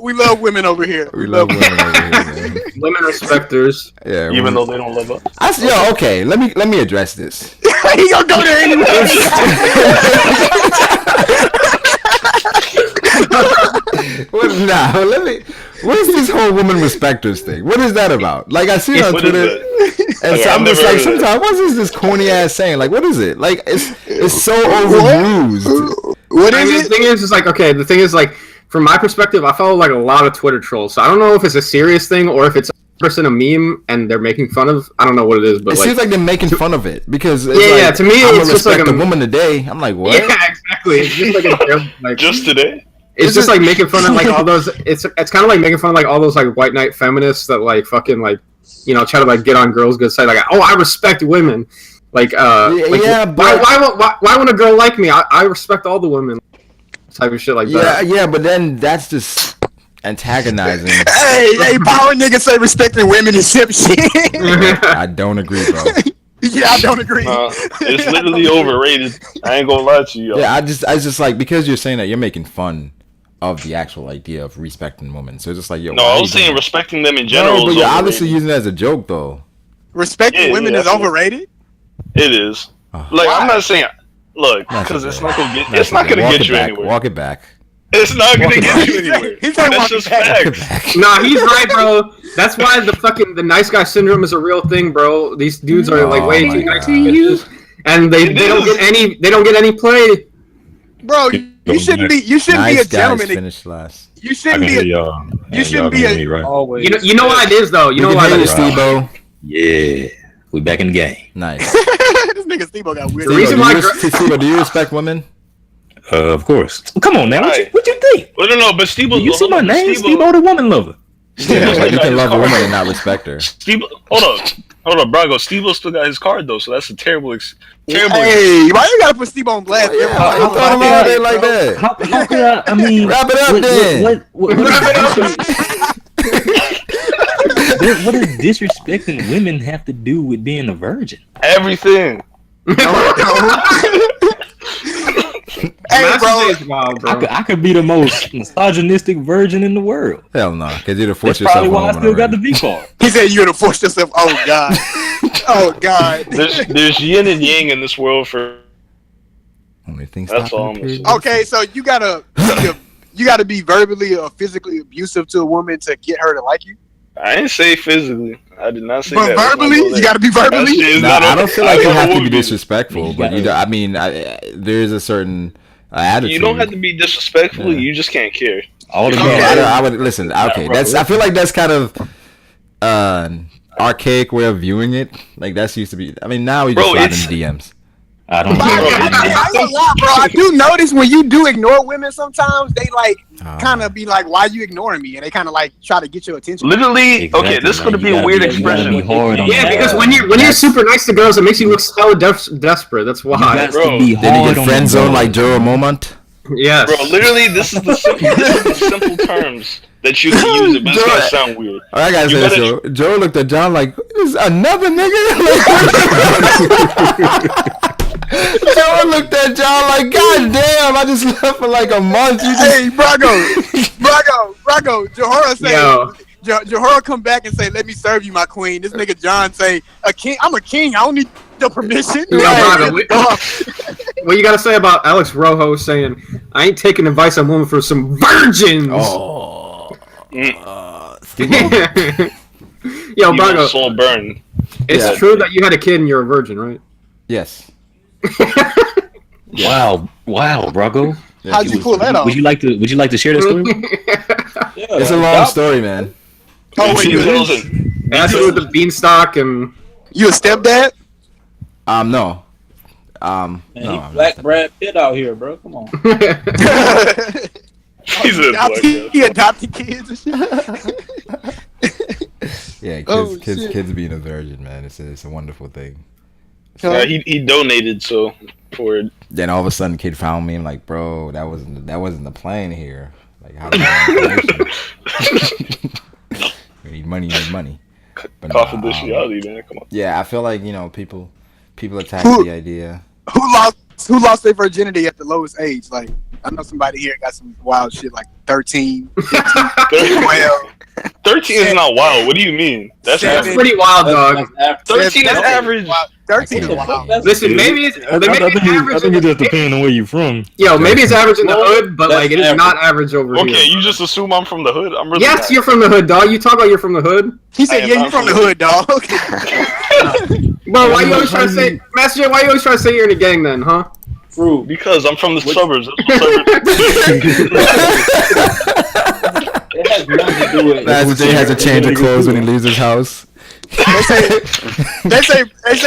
we love women over here. We love women over here, man. Women respecters. Yeah, even though they don't love us. Okay. Let me address this. He gonna go there anyway. What is this whole woman respecters thing? What is that about? Like, I see it on Twitter, and so I'm just like, sometimes, what is this corny ass saying? Like, what is it? Like, it's so overused. What is it? The thing is, it's like, okay, the thing is, like, from my perspective, I follow like a lot of Twitter trolls, so I don't know if it's a serious thing or if it's a meme and they're making fun of. I don't know what it is, but it seems like they're making fun of it because to me it's just like a woman today. I'm like, what? Yeah, exactly. It's just like a like just today. It's just like making fun of like all those. It's kind of like making fun of like all those like white knight feminists that like fucking like try to like get on girls' good side. Like, oh, I respect women. Like why won't a girl like me? I respect all the women. Type of shit like that. Yeah, but then that's just antagonizing. hey, power niggas say respecting women is simp shit. I don't agree, bro. Yeah, I don't agree. It's literally overrated. I ain't gonna lie to you. Yeah, I just like, because you're saying that, you're making fun of the actual idea of respecting women. So it's just like, yo. No, I was saying respecting them in general. No, but you're obviously using it as a joke, though. Respecting women is overrated. It is. Like, I'm not saying. Look, because it's not gonna get. It's not gonna get you anywhere. Walk it back. It's not gonna get you anywhere. That's just facts. Nah, he's right, bro. That's why the nice guy syndrome is a real thing, bro. These dudes are like way too nice to you, and they don't get any play. Bro, you shouldn't be a gentleman. Finish last. You shouldn't be a. Always. You know why it is though. You know why it is, Steve-O. Yeah, we back in the game. Nice. This nigga Steve-O got weird. The reason why Steve-O, do you respect women? Of course. Come on, man. What you think? Well, no, but Steve-O. You see my name? Steve-O, the woman lover. Yeah, like you can love a woman and not respect her. Hold on, Brago. Steve-O still got his card though, so that's a terrible. Hey, why you gotta put Steve-O on blast? I thought about it like that. How could I mean, wrap it up then. What does disrespecting women have to do with being a virgin? Everything. Hey, bro. I could be the most misogynistic virgin in the world. Hell no, because you'd have forced yourself. That's probably why I still got the V card. He said you'd have forced yourself. Oh God. Oh God. There's yin and yang in this world for. Only things. That's all I'm saying. Okay, so you gotta be verbally or physically abusive to a woman to get her to like you. I didn't say physically. I did not say but that. But verbally, you gotta be verbally. I don't feel like you have to be disrespectful, but there is a certain attitude. You don't have to be disrespectful. Yeah. You just can't care. I would listen. Okay, I feel like that's kind of archaic way of viewing it. Like that's used to be. I mean, now we just slide in the DMs. I don't know. I do notice when you do ignore women sometimes, they like kind of be like, why you ignoring me? And they kind of like try to get your attention. Literally, exactly, okay, this is going to be a weird expression. Yeah, because when you're super nice to girls, it makes you look so desperate. That's why. Did he get friend zone like Joe Momont? Yes. Bro, literally, this is the simple terms that you can use it, but it's gonna sound weird. I gotta say this, Joe. Joe looked at John like, "Is another nigga?" Joe looked at John like, "God damn, I just left for like a month." Hey, Brago. Johara say, Johara come back and say, "Let me serve you, my queen." This nigga John say, "A king? I'm a king. I don't need your permission." Yo, Brago, what you gotta say about Alex Rojo saying, "I ain't taking advice on women for some virgins"? Yo, Brago, soul burn. It's true that you had a kid and you're a virgin, right? Yes. Wow, Brago. How'd you pull that off? Would you like to share that story? It's a long story, man. Oh wait, That's with the beanstalk and you a stepdad? No. Man, no, he Black Brad Pitt out here, bro. Come on. He adopted kids and shit. Yeah, kids being a virgin, man. It's a wonderful thing. He donated for it. Then all of a sudden, kid found me. I'm like, bro, that wasn't the plan here. Like, how do you need money? But confidentiality, man. Come on. Yeah, I feel like people attack the idea. Who lost their virginity at the lowest age? Like, I know somebody here got some wild shit like 13, 15, 12. 13 is not wild. What do you mean? That's pretty wild, dog. 13 is average. 13 is wild. Listen, maybe it's I think it just depends on where you're from. Yo, maybe it's average in the hood, but like it is not average over here. Okay, you just assume I'm from the hood. I'm really yes, you're from the hood, dog. You talk about you're from the hood. He said, "Yeah, you from the hood, dog." Bro, why you always trying to say, Master J? Why you always trying to say you're in a gang then, huh? True. Because I'm from the suburbs. It has nothing to do with. Master J has a change of clothes when he leaves his house. They say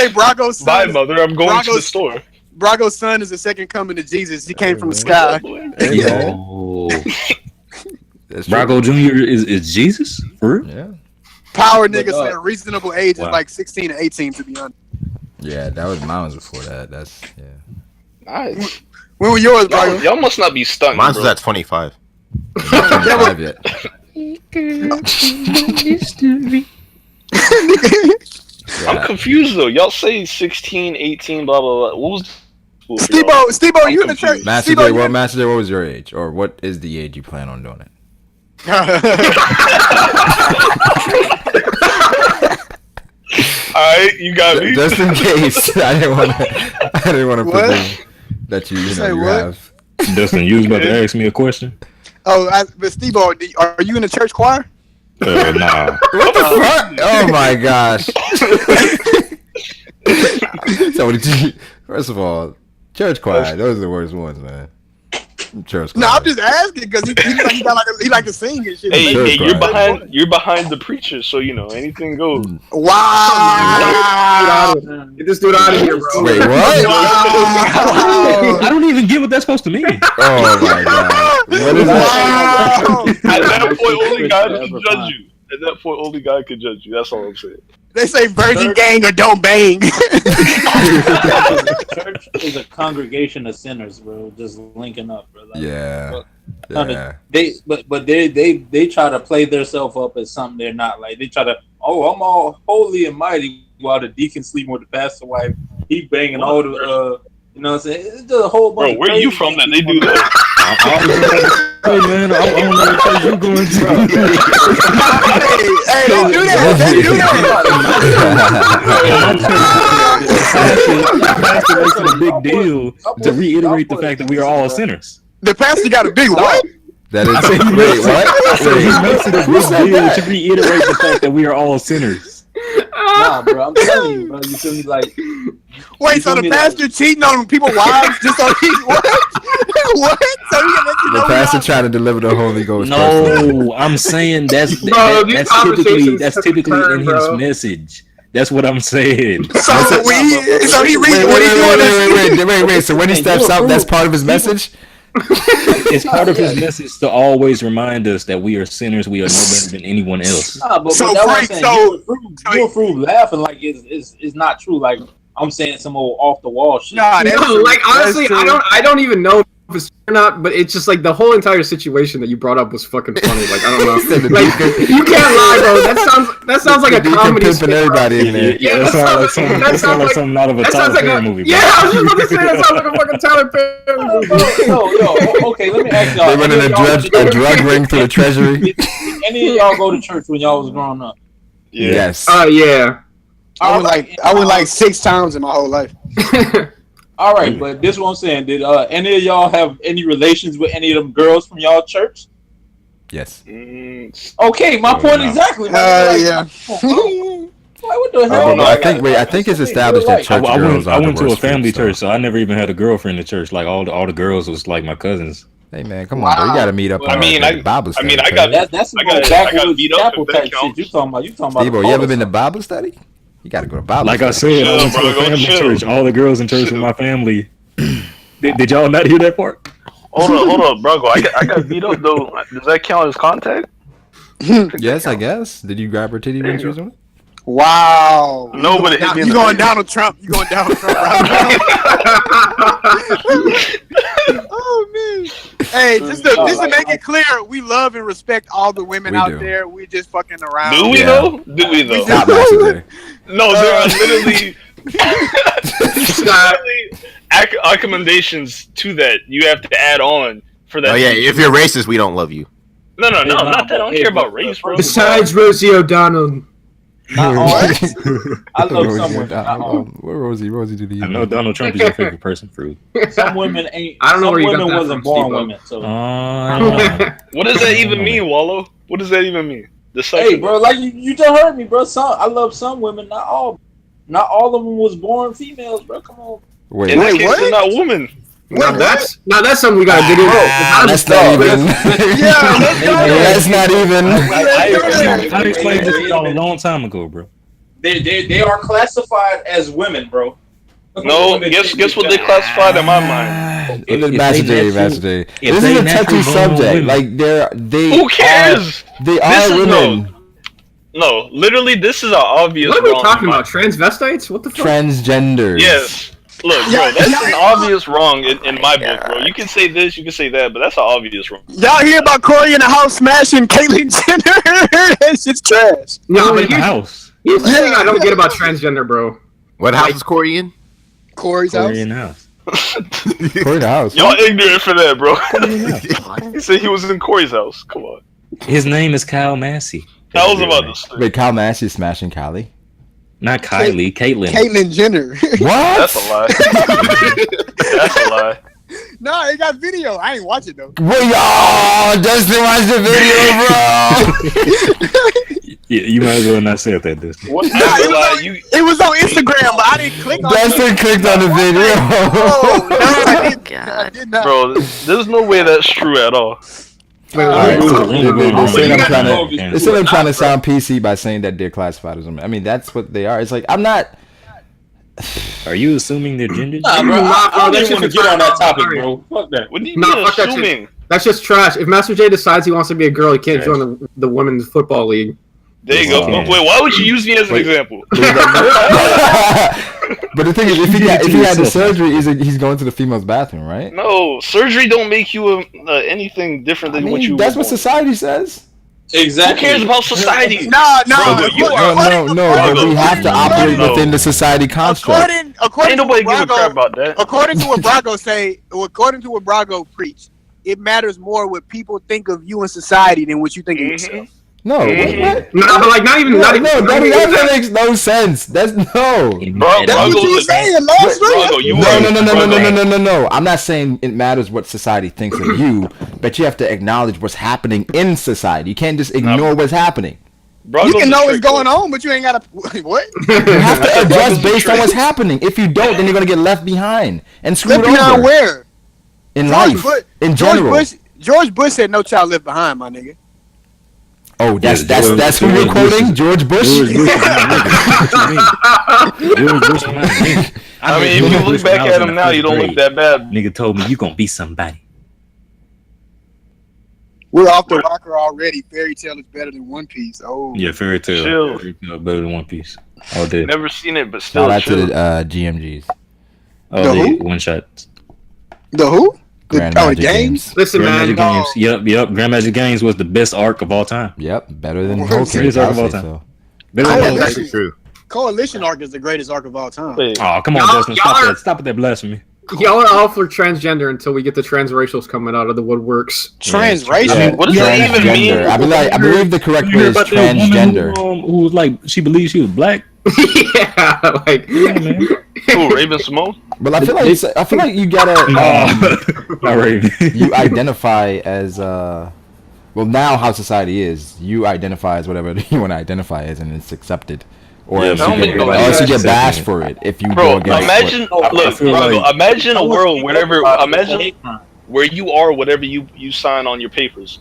Brago's son. Bye, mother. I'm going to the store. Brago's son is the second coming to Jesus. He came from the sky. Brago Jr. is Jesus? For real? Yeah. Power niggas said reasonable age is like 16 to 18 to be honest. Yeah, that was mine before that. That's Nice. When were yours, Brago? Y'all must not be stunting. Mine was at 25. not 25 yet. I'm confused though. Y'all say 16, 18, blah blah blah. What was Steve-O, you in the church? Master J, what was your age, or what is the age you plan on doing it? Alright, you got me. Just in case, I didn't want to presume that you have. Dustin, you was about to ask me a question. But Steve-O, are you in the church choir? Nah. What the fuck? Oh my gosh. First of all, church choir, those are the worst ones, man. Church choir. No, I'm just asking because he like to sing and shit. Hey, you're behind the preacher, so anything goes. Wow. Get this dude out of here, bro. Wait, what? I don't even get what that's supposed to mean. Oh my god. What is that? At that point, only God can judge you. At that point, only God can judge you. That's all I'm saying. They say virgin gang or don't bang. Church is a congregation of sinners, bro. Just linking up, bro. Like, Yeah. They try to play themselves up as something they're not. Like they try to, I'm all holy and mighty while the deacon sleeping with the pastor wife. He banging all the you know what I'm saying? It's just a whole bunch. Bro, where you from that they do that? Hey man, I don't know what church you going to. Hey, don't do that. Don't do The pastor makes it a big deal to reiterate the fact that we are all sinners. The pastor got a big what? That is He makes it a big deal to reiterate the fact that we are all sinners. Nah, bro, I'm telling you, bro. You feel me? Like, wait, so the pastor cheating on people's wives just so he what? What? So he can let you know the pastor trying to deliver the Holy Ghost. No, I'm saying that's typically in his message. That's what I'm saying. So he reads what he's doing. Wait. So when he steps out, that's part of his message. It's part of his message to always remind us that we are sinners. We are no better than anyone else. Nah, but So that's what I'm Frank, saying. so You approve laughing like it's not true. Like I'm saying some old off the wall shit. Nah, that's true. Like honestly, I don't even know if it's or not, but it's just like the whole entire situation that you brought up was fucking funny. Like I don't know, like you can't lie, bro. That sounds like a comedy. Pimping everybody in there. Yeah, that sounds like something out of a Tyler Perry movie. Bro. Yeah, I was just about to say that sounds like a fucking Tyler Perry movie. Yo, okay, let me ask y'all. They running a drug ring through the treasury. Did any of y'all go to church when y'all was growing up? Yeah. Yes. Yeah. I went like 6 times in my whole life. All right, but this is what I'm saying. Did any of y'all have any relations with any of them girls from y'all church? Yes. Okay, my point exactly. Yeah. Like, what the hell? I think it's established that church girls I are the went to a worst family freaks, church, so I never even had a girlfriend in church. Like all the girls was like my cousins. Hey man, come on, bro. You gotta meet up on Bible study. I got That's I got beat up chapel if that type counts. shit. You talking about? Steve-O, you ever been to Bible study? You gotta go to Bible Like I study. said, I went to a family church. All the girls in church were my family. Did y'all not hear that part? Hold on, Brago. I got beat up though. Does that count as contact? Yes, I guess. Did you grab her titty when she was on it? Wow. No, but it You going Donald Trump. You going Donald Trump right now. Oh, man. Hey, just to make it clear, we love and respect all the women out there. We just fucking around. Do we though? Do we though? Stop messing there. No, there are literally accommodations to that you have to add on for that. Oh yeah, if you're racist, we don't love you. No, not that. I don't care about race, bro. Besides Rosie O'Donnell. Not all. I love some women. Not all. Where Rosie do the? I know Donald Trump is your favorite person, Fruit. Some women ain't. I don't know where you got women that wasn't from, born Steve-O. women. So. What does that even mean, Wallow? What does that even mean? Hey, bro, like you just heard me, bro. I love some women, not all. Not all of them was born females, bro. Come on. Wait, in that case, they're not women. Now that's something we gotta get into. That's not even. That's not even. I explained this to y'all a long time ago, bro. They are classified as women, bro. No, guess what they classified in my mind? Master J. This is a touchy subject. Like they. Who cares? They are women. No, literally, this is an obvious. What are we wrong talking about? Transvestites? What the fuck? Transgenders. Yes. Look, bro, that's an obvious wrong in my book, bro. You can say this, you can say that, but that's an obvious wrong. Y'all hear about Corey in the house smashing Caitlyn Jenner? That shit's trash. No, but in the house. Here's the thing I don't get about transgender, bro. What house is Corey in? Corey's house. In the house. Corey's house. Y'all ignorant for that, bro. He said he was in Corey's house. Come on. His name is Kyle Massey. I was about to say. Wait, Kyle Massey is smashing Kylie. Not Kylie, Caitlyn. Caitlyn Jenner. What? That's a lie. That's a lie. No, it got video. I ain't watch it though. Wait, Justin watched the video, bro. You might as well not say that, Dustin. What? It was on Instagram, but I didn't click on it. Justin clicked on the video. Oh, no, I God. did not. Bro, there's no way that's true at all. They said I'm trying to sound PC by saying that they're classified as women. I mean, that's what they are. It's like, I'm not. Are you assuming their gender? Nah, bro, I don't even want to get on that topic, bro. Fuck that. What do you Nah, mean fuck that assuming? That's just trash. If Master J decides he wants to be a girl, he can't join the women's football league. There you go. Okay. Wait, why would you use me as an example? But the thing is, if he had the surgery, he's going to the female's bathroom, right? No, surgery don't make you anything different than what you. That's were what born. society says. Exactly. Who cares about society? No. Bro, you are. But we have to operate within the society construct. According Ain't to nobody what give a crap about that. According to what Brago preach, it matters more what people think of you in society than what you think of yourself. No, what? No, but like not even. That makes no sense. That's no. Bro, That's what you were saying last week. No. I'm not saying it matters what society thinks of you, but you have to acknowledge what's happening in society. You can't just ignore what's happening. You can know what's going on, but you ain't gotta. What? You have to adjust based on what's happening. If you don't, then you're gonna get left behind and screwed over. Where? In life, in general. George Bush said, "No child left behind," my nigga. Oh, that's who you're quoting, George Bush. George Bush is my nigga. George Bush is my nigga. I mean, if you look back at him now, you don't look that bad. Nigga told me you gonna be somebody. We're off the rocker already. Fairy Tale is better than One Piece. Oh, Yeah, Fairy Tale. Chill. Fairy Tale better than One Piece. All day. Never seen it, but still. Shout out to chill. the GMGs. All The day who? one shot. The who? Grand the Magic games? Listen, Grand man. Magic Games. Yep. Grand Magic Games was the best arc of all time. Yep, better than What? Whole Cake. Greatest arc I'll of all say time. so. Better Oh, than yeah. Whole That's Cake. true. Coalition arc is the greatest arc of all time. Wait, Oh, come on, Y'all- Justin. y'all Stop are- that. Stop with that blasphemy. Y'all are all for transgender until we get the transracials coming out of the woodworks. Transracial. Yeah, what does that even mean? transgender. I believe the correct You way heard is about that woman transgender. who was like she believed she was black? Yeah, like. Yeah, man. Who, Raven Simone? But I feel like you gotta Not Raven. you identify as well now how society is. You identify as whatever you want to identify as, and it's accepted. Or Yeah, else I don't you think get, nobody or else you has get accepted bashed it. for it if you go Bro, against. imagine, I look, feel Brago, like- imagine a world, whatever, It's a imagine hate crime. where you are, whatever you sign on your papers.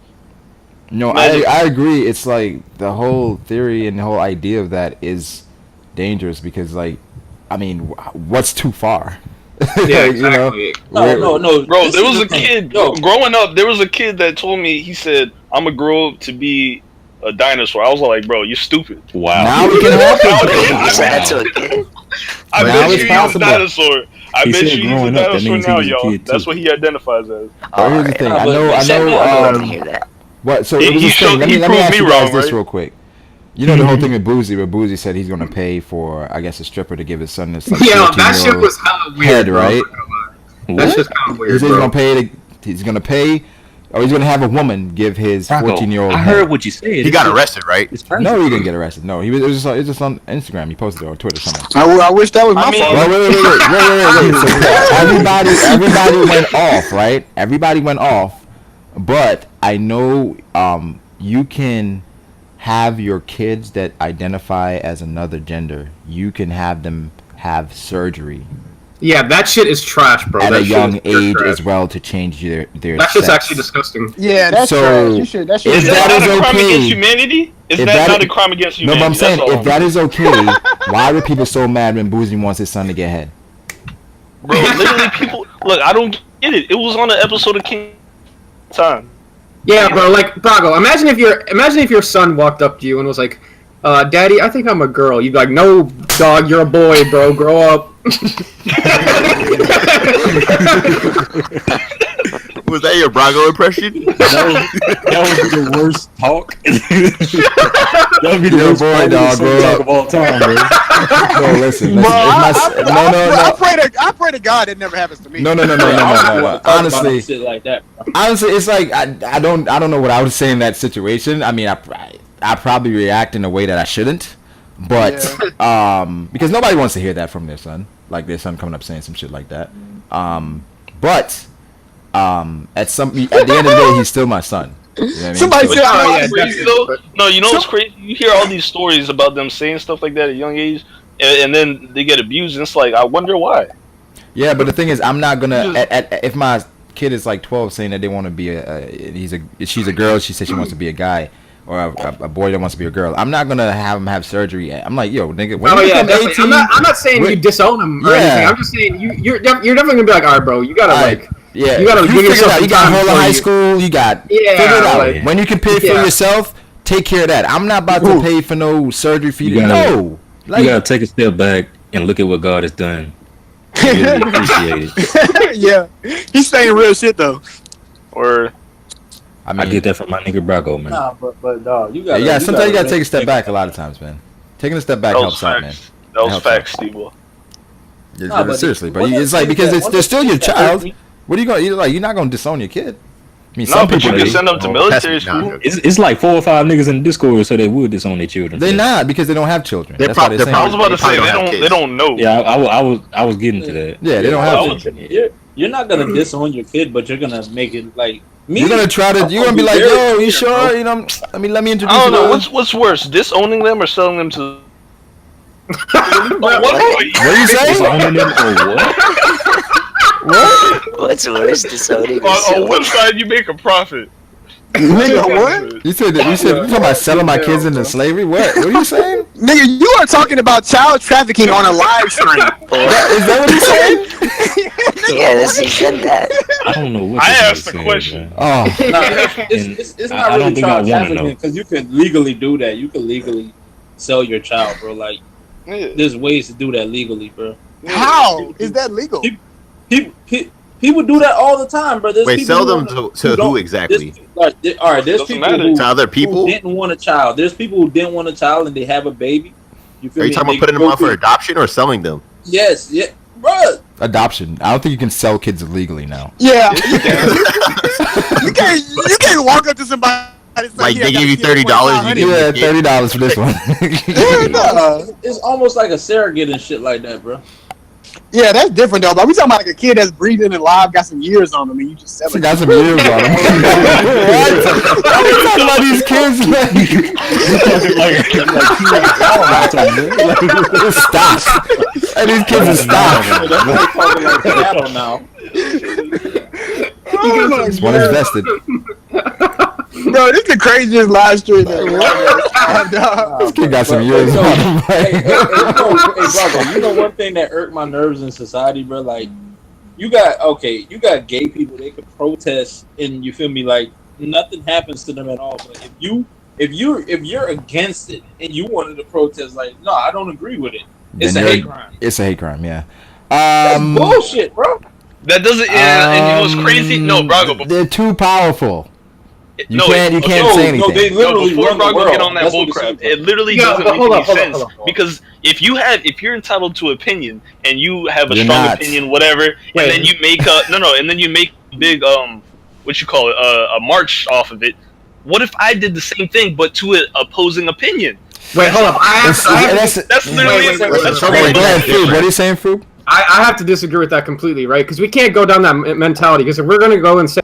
No, Imagine- I agree. It's like the whole theory and the whole idea of that is dangerous because, like, I mean, what's too far? Yeah, You know? exactly. No. Bro, this there is was the a thing. kid, Yo, growing up, there was a kid that told me, he said, I'm gonna grow up to be a dinosaur. I was like, bro, you're stupid. Wow. Now it can happen. You said that to a kid? I Now bet it's you he's a possible. dinosaur. I He bet said you he's a growing up, that dinosaur means he now, was a y'all. kid, That's too. what he identifies as. But here's the thing. I know. I didn't hear that. What? So He it was this showed- thing. Let he me proved ask me you guys wrong, this right? real quick. You know the whole thing with Boozy, where Boozy said he's going to pay for, I guess, a stripper to give his son this. Like, Yeah, that shit 14-year-old was hella weird, head, bro. right? That's just kind of He weird, said bro. he's gonna pay, or he's gonna have a woman give his Brago, 14-year-old. I heard what you said. He got arrested, right? It's perfect. No, he didn't get arrested. No, it was just on Instagram. He posted it or Twitter or something. I wish that was my I mean- fault. Wait. So everybody went off, right? Everybody went off, but I know you can have your kids that identify as another gender. You can have them have surgery Yeah, that shit is trash, bro. at That a shit young is pure age trash. as well to change their That's just sex. actually disgusting. Yeah, that's So, trash. You should. That should. if Is that that is not a crime okay- against humanity? Is if that that not is- a crime against No, humanity? but I'm saying That's all. if that is okay, why were people so mad when Boozy wants his son to get head? Bro, literally people... Look, I don't get it. It was on an episode of King Time. Yeah, bro. Like, Brago, imagine if your son walked up to you and was like, "Daddy, I think I'm a girl." You'd be like, "No, dog, you're a boy, bro. Grow up." Was that your Brago impression? That would be the worst talk. That would be the Yo, worst boy, part of dog, the grow talk up. of all time, bro. No, listen. Bro, No. I pray to God it never happens to me. No. I don't wanna talk about Honestly, shit like that. honestly, it's like I don't know what I would say in that situation. I mean, I probably react in a way that I shouldn't, but because nobody wants to hear that from their son, like their son coming up saying some shit like that. But at the end of the day, he's still my son. You know what I mean? Somebody So- said, You know "Oh, what's yeah, crazy, definitely. though? No, you know what's crazy? You hear all these stories about them saying stuff like that at a young age, and then they get abused, and it's like, I wonder why. Yeah, but the thing is, I'm not gonna. If my kid is like 12, saying that they want to be she's a girl, she says she wants to be a guy, or a boy that wants to be a girl, I'm not gonna have him have surgery. I'm like, yo, nigga, when Oh you yeah, become definitely. I'm not saying you disown him or Yeah. anything. I'm just saying you're definitely gonna be like, all right, bro, you gotta Alright, like, yeah, you gotta give figure it yourself out. some You got time whole before high you- school. You got Yeah, figure it out. like- When you can pay for Yeah. yourself, take care of that. I'm not about to pay for no surgery for you. You gotta- No, like, You gotta take a step back and look at what God has done. And really appreciate it. yeah, he's saying real shit though. Or I I mean, get that from my nigga Brago, man. Nah, but dog, you gotta. yeah, sometimes you gotta take a really step back. A lot of times, man. Taking a step back that was helps out, man. facts. That was helps facts, Steve-Boy. Nah, but Seriously, but one of it's the like things because that- one they're of still the your things that hurt child. me- What are you going? You're not going to disown your kid. I mean, No, some but you people can do. send them to Oh, military that's not school. good. It's like 4 or 5 niggas in the Discord, so they would disown their children. They're not because they don't have children. They're That's why prob- they're they're I was saying. about to say they don't know. Yeah, I was getting to that. Yeah, they don't I have was- children. You're not gonna disown your kid, but you're gonna make it like me. You're gonna try to. I'm You're gonna be like, very yo, you clear, sure? bro. You know, let me introduce I don't you. know to- what's worse, disowning them or selling them to. What are you saying? Disowning them or what? What? What's worse, disowning or On selling? one side, you make a profit. Nigga, what? You said you talking about selling my kids into slavery? What? What are you saying? Nigga, you are talking about child trafficking on a live stream. Is that what you saying? Yes, he said that. I don't know what I this asked nigga the saying, question. man. Oh, Nah, it's I not don't really think I child wanna trafficking know. because you could legally do that. You could legally sell your child, bro. Like Yeah. there's ways to do that legally, bro. How is that legal? People, People do that all the time, bro. There's Wait, people sell them who to who exactly? All right, there's Doesn't people matter. who, To other people? who didn't want a child. There's people who didn't want a child and they have a baby. You feel Are you me? talking They about putting them go up for through- adoption or selling them? Yes, yeah, bro. Adoption. I don't think you can sell kids legally now. Yeah, you can't walk up to somebody. And say, Like, "Here, they I got give a you kid for $30, you $2,500." give Yeah, $30 for this one. It's almost like a surrogate and shit like that, bro. Yeah, that's different though. But we talking about like a kid that's breathing and alive, got some years on him, and you just sell He it. got some years on him. What? Why are we talking about these kids? Stop. And these kids are stop. They're talking like cattle now. This one is vested. Bro, this is the craziest live stream ever. This kid got some years on him. Hey, Brago, you know one thing that irked my nerves in society, bro? Like, you got gay people, they could protest, and you feel me, like nothing happens to them at all. But if you're against it and you wanted to protest, like, no, I don't agree with it. It's a hate crime. It's a hate crime, yeah. That's bullshit, bro. That doesn't. And you know what's crazy? No, Brago. They're too powerful. You can't No, say anything. they literally before run the Brago world. get on that That's what bullcrap, it seems it literally Yeah, doesn't but make hold any on, hold on, sense. hold on. Because if you're entitled to opinion and you have a You're strong not. opinion, whatever, Wait. and then you make and then you make a big what you call it, a march off of it. What if I did the same thing but to an opposing opinion? Wait, hold up. That's literally wait, wait, that's wait, really wait, Go ahead, different. Foob. What are you saying, Foob? I have to disagree with that completely, right? Because we can't go down that mentality. Because if we're going to go and say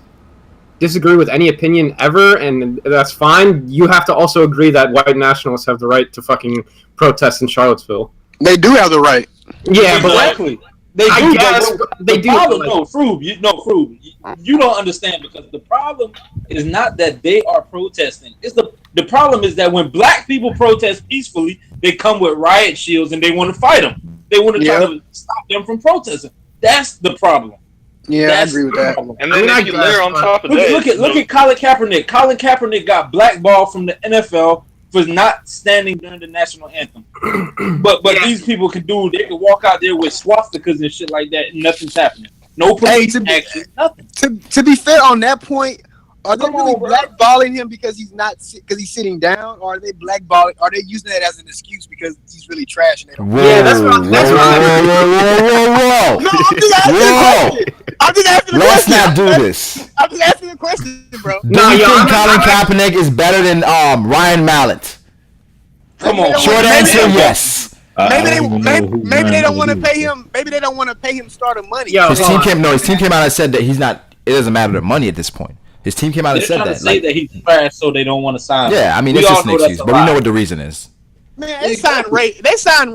disagree with any opinion ever, and that's fine, you have to also agree that white nationalists have the right to fucking protest in Charlottesville. They do have the right. Yeah, but Exactly. They I do. guess they the do, Problem, but, no, Froob. You don't understand, because the problem is not that they are protesting. It's the problem is that when black people protest peacefully, they come with riot shields and they want to fight them. They want to try to stop them from protesting. That's the problem. Yeah, That's I agree with the that. problem. And then if you layer on top of that, Look at Colin Kaepernick. Colin Kaepernick got blackballed from the NFL for not standing during the national anthem. But these people they can walk out there with swastikas and shit like that, and nothing's happening. No police action, nothing. To be fair on that point, are they Come really on, bro. blackballing him because he's sitting down, or are they blackballing? Are they using that as an excuse because he's really trash and they don't? Whoa, Yeah, that's what whoa, I- No, I'm just asking a question. I'm just asking a Let's question. not do this. I'm just asking a question, bro. Do No, you yo, think I'm- Colin Kaepernick is better than Ryan Mallett? Come on, Short Maybe answer, they- yes. Maybe they don't want to pay him. Maybe they don't want to pay him starter money. Yo, His hold team on. came out and said that he's not. It doesn't matter the money at this point. His team came out and They're said trying to that. say Like, that he's trash, so they don't want to sign him. yeah, I mean We it's all just an know that's excuse, a but we lie. know what the reason is. Man, they signed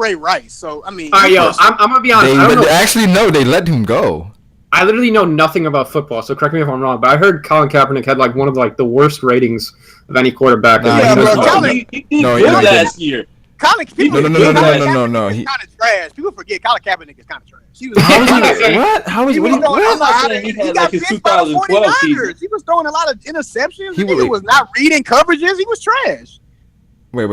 Ray Rice. So I mean, All right, yo, I'm gonna be honest. I don't know. Actually, no, they let him go. I literally know nothing about football, so correct me if I'm wrong. But I heard Colin Kaepernick had like one of the worst ratings of any quarterback. Nah, Yeah, he bro, doesn't. Colin- He did No, good he last year. Colin, people No. Colin He's kind of trash. People forget Colin Kaepernick is kind of trash. He was What? How is He was what? throwing a I'm not lot saying of- he had, got like, his benched by the 2012 season. 49ers. He was throwing a lot of interceptions. He He was- was not reading coverages. He was trash. Wait,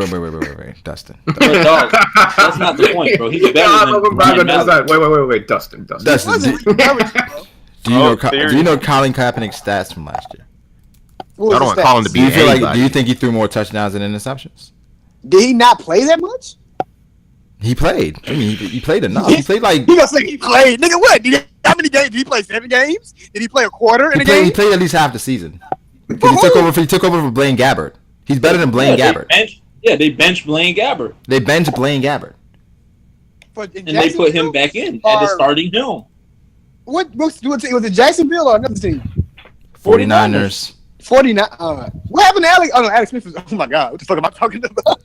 Dustin. But dog, that's not the point, bro. He's better Yeah, than Brago Ryan does Mallett. that. Wait, Dustin. He Dustin, wasn't reading coverages, bro. do you know Colin Kaepernick's stats from last year? What was I don't his want Colin to stats? be Do you feel like? anybody. Do you think he threw more touchdowns than interceptions? Did he not play that much? He played. I mean, he played enough. He played like He gonna say he played. Nigga, what? How many games? Did he play 7 games? Did he play a quarter in a he game? played at least half the season. 'Cause he took over for Blaine Gabbert. He's better than Blaine Gabbert. They benched Blaine Gabbert, They benched Blaine Gabbert. and they put him back in at the starting helm. What was it Jacksonville or another team? 49ers. 49. What happened to Alex? Oh no, Alex Smith was. Oh my God, what the fuck am I talking about?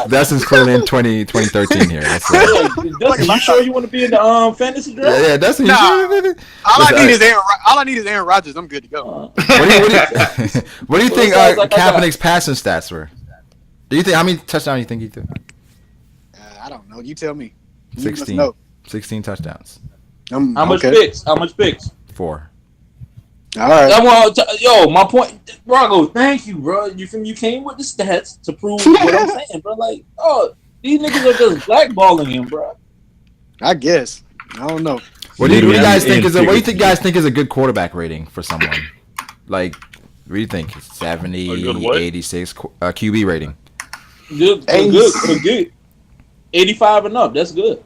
Dustin's clearly in 2013 here. That's Dustin, you sure you want to be in the fantasy draft? yeah, Dustin. Nah. Listen, All I need is Aaron Rodgers. I'm good to go. What do you think sounds like I got- Kaepernick's passing stats were? Do you think how many touchdowns you think he threw? I don't know. You tell me. You must 16. know. 16 touchdowns. How much okay. picks? How much picks? 4. All right. Yo, my point, Brago. Thank you, bro. You came with the stats to prove what I'm saying, bro. Like, these niggas are just blackballing him, bro. I guess. I don't know. What do you guys think is a? What do you think guys think is a good quarterback rating for someone? Like, what do you think? 70, 86 QB rating. Good. 85 and up. That's good.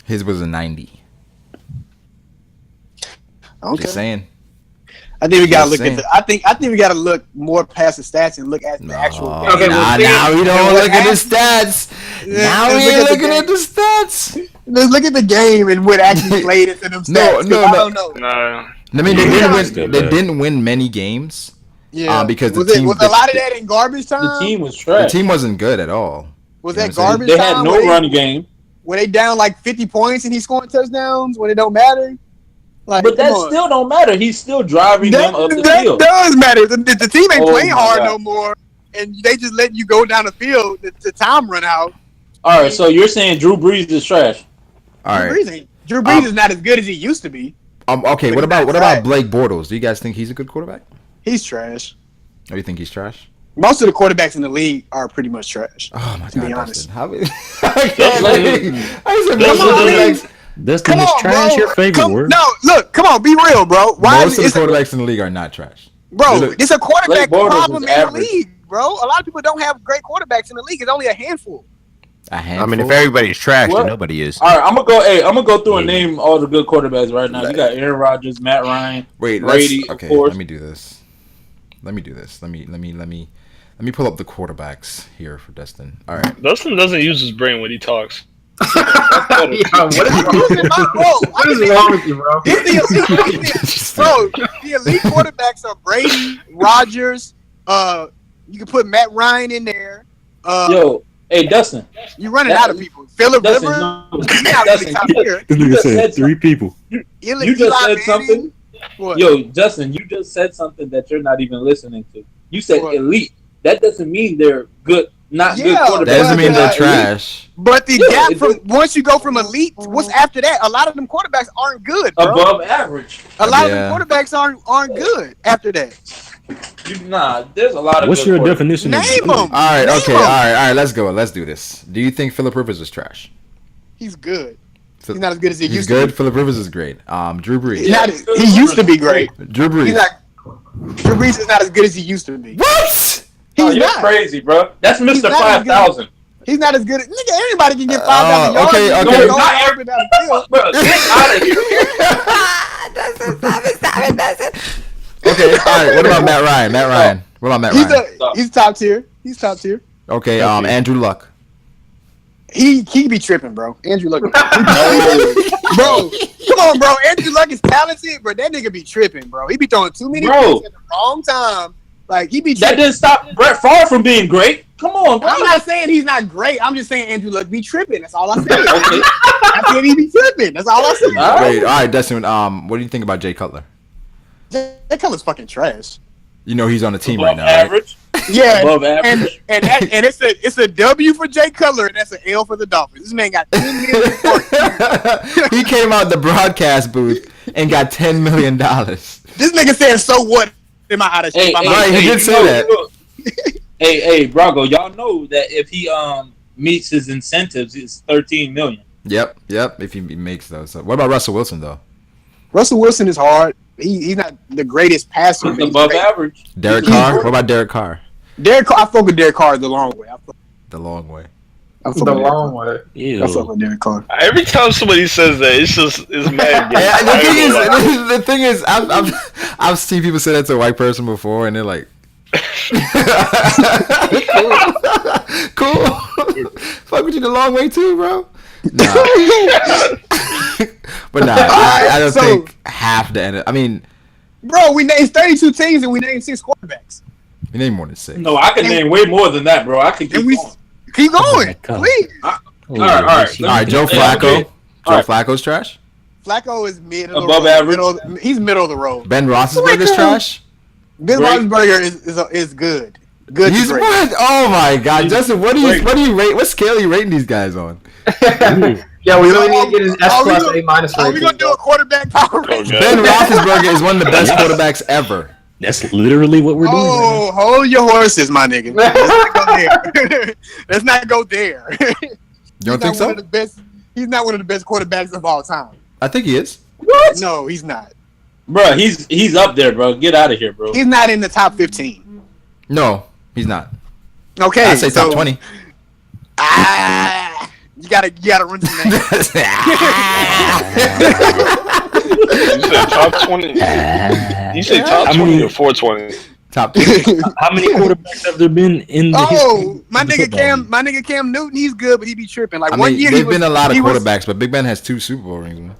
His was a 90. Okay. Just saying. I think we gotta look at the. I think we gotta look more past the stats and look at the actual. Okay, now we don't look at the stats. Now we ain't looking at the stats. Let's look at the game and what actually played into them stats. No. I don't know. Nah. I mean, they didn't win many games. Yeah, because was the team a lot of that in garbage time? The team was trash. The team wasn't good at all. Was You know that what I'm garbage They time? had no run game. Were they down like 50 points and he's scoring touchdowns when it don't matter? Like, But that still don't matter. He's still driving them up the that field. does matter. The team ain't Oh playing my hard God. no more, and they just letting you go down the field. The time run out. All right, so you're saying Drew Brees is trash? All right. Drew Brees is not as good as he used to be. Okay. But What he's about not Blake Bortles? Do you guys think he's a good quarterback? He's trash. Or you think he's trash? Most of the quarterbacks in the league are pretty much trash. Oh my To god! be honest. Dustin, how? I can't believe. I said most of the quarterbacks. Dustin, Come is on, trash bro. your favorite word? No, look, come on, be real, bro. Why Most of is the quarterbacks in the league are not trash. bro? It's a quarterback Blake Bortles problem is in the average. league, bro. A lot of people don't have great quarterbacks in the league. It's only a handful. A I handful. mean, if everybody's trash, What? then nobody is. All right, I'm gonna go through and name all the good quarterbacks right now. You got Aaron Rodgers, Matt Ryan, Wait, Brady, of okay. course. Let me do this. Let me pull up the quarterbacks here for Dustin. All right. Dustin doesn't use his brain when he talks. What is wrong with you, bro? The elite quarterbacks are Brady, Rodgers. You can put Matt Ryan in there. Yo, hey Dustin, You're running out of people. Phillip Dustin, Rivers. no. He's not really top tier. This You nigga just said said 3 people. You just said something. What? Yo, Justin, you just said something that you're not even listening to. You said What? elite. That doesn't mean they're good, not good Yeah, quarterbacks. That doesn't mean they're Elite. trash. But the Yeah, gap it from just- once you go from elite, what's after that? A lot of them quarterbacks aren't good, bro. Above average. A lot Yeah. of them quarterbacks aren't good after that. There's a lot of What's good your quarterbacks. definition of Name good? them. All right. Name Okay. them. All right. Let's go. Let's do this. Do you think Phillip Rivers is trash? He's good. He's not as good as he He's used good. to be. Phillip Rivers is great. Drew Brees. He's not- he used to be great. Drew Brees. He's not. Drew Brees is not as good as he used to be. What? Oh, He's you're not. crazy, bro. That's He's Mr. not as good. 5,000. He's not as good as nigga. Everybody can get 5,000 yards. okay, You okay. know, No, go not up every- and down the field. Bro, get out of here. Okay. All right. What about Matt Ryan? What about Matt Ryan? He's top tier. He's top tier. Okay. Andrew Luck. He be tripping, bro. Andrew Luck. Bro, come on, bro. Andrew Luck is talented, but that nigga be tripping, bro. He be throwing too many Bro. picks at the wrong time. Like he be That tripping. didn't stop Brett Favre from being great. Come on, bro. I'm not saying he's not great. I'm just saying Andrew Luck be tripping. That's all I said. Okay. I said he be tripping. That's all I said. All right. Wait. All right, Dustin. What do you think about Jay Cutler? That color's fucking trash. You know he's on the team Above right now, right? average. Yeah, Above average. and it's a W for Jay Cutler, and that's an L for the Dolphins. This man got 10 million. He came out the broadcast booth and got $10 million. This nigga said, "So what?" Am I out of shape? Right, he did say that. Hey, Brago, y'all know that if he meets his incentives, it's $13 million. Yep. If he makes those. So what about Russell Wilson though? Russell Wilson is hard. He's not the greatest passer. He's above average. Derek Carr. What about Derek Carr? I fuck with Derek Carr the long way. The long way. I fuck The with long way. Ew. I fuck with Derek Carr. Every time somebody says that, it's mad. Yeah, the thing is, I've seen people say that to a white person before, and they're like, "Cool, fuck with you the long way too, bro." Nah. But nah, I don't think half the end. I mean, Bro, we named 32 teams and we named 6 quarterbacks. we need more than 6. No, I can name way more than that, bro. I can keep And we going. keep going, my God. please. All right. All right, Joe Flacco. Joe Flacco's trash. Flacco is mid of the Above road. average. He's middle of the road. Ben Roethlisberger's trash. Ben Great. Roethlisberger is good. Good to He's great. what? Oh my God, Justin, what do you rate? What scale are you rating these guys on? Yeah, we really need to get his S Are we plus gonna- A minus Are we rating. gonna do a quarterback power ranking? God. Ben Roethlisberger is one of the best quarterbacks ever. That's literally what we're doing. Oh, hold your horses, my nigga. Let's not go there. You don't think so? He's not one of the best quarterbacks of all time. I think he is. What? No, he's not. Bro, he's up there, bro. Get out of here, bro. He's not in the top 15. No, he's not. Okay, I'd say top 20. You gotta run some names. You said top 20. You said top 20 or 420? Top 20. How many quarterbacks have there been in the history my of the nigga Cam Newton, he's good, but he be tripping. Like I one mean, year, there's been a lot of he was- quarterbacks, but Big Ben has 2 Super Bowl rings. Man.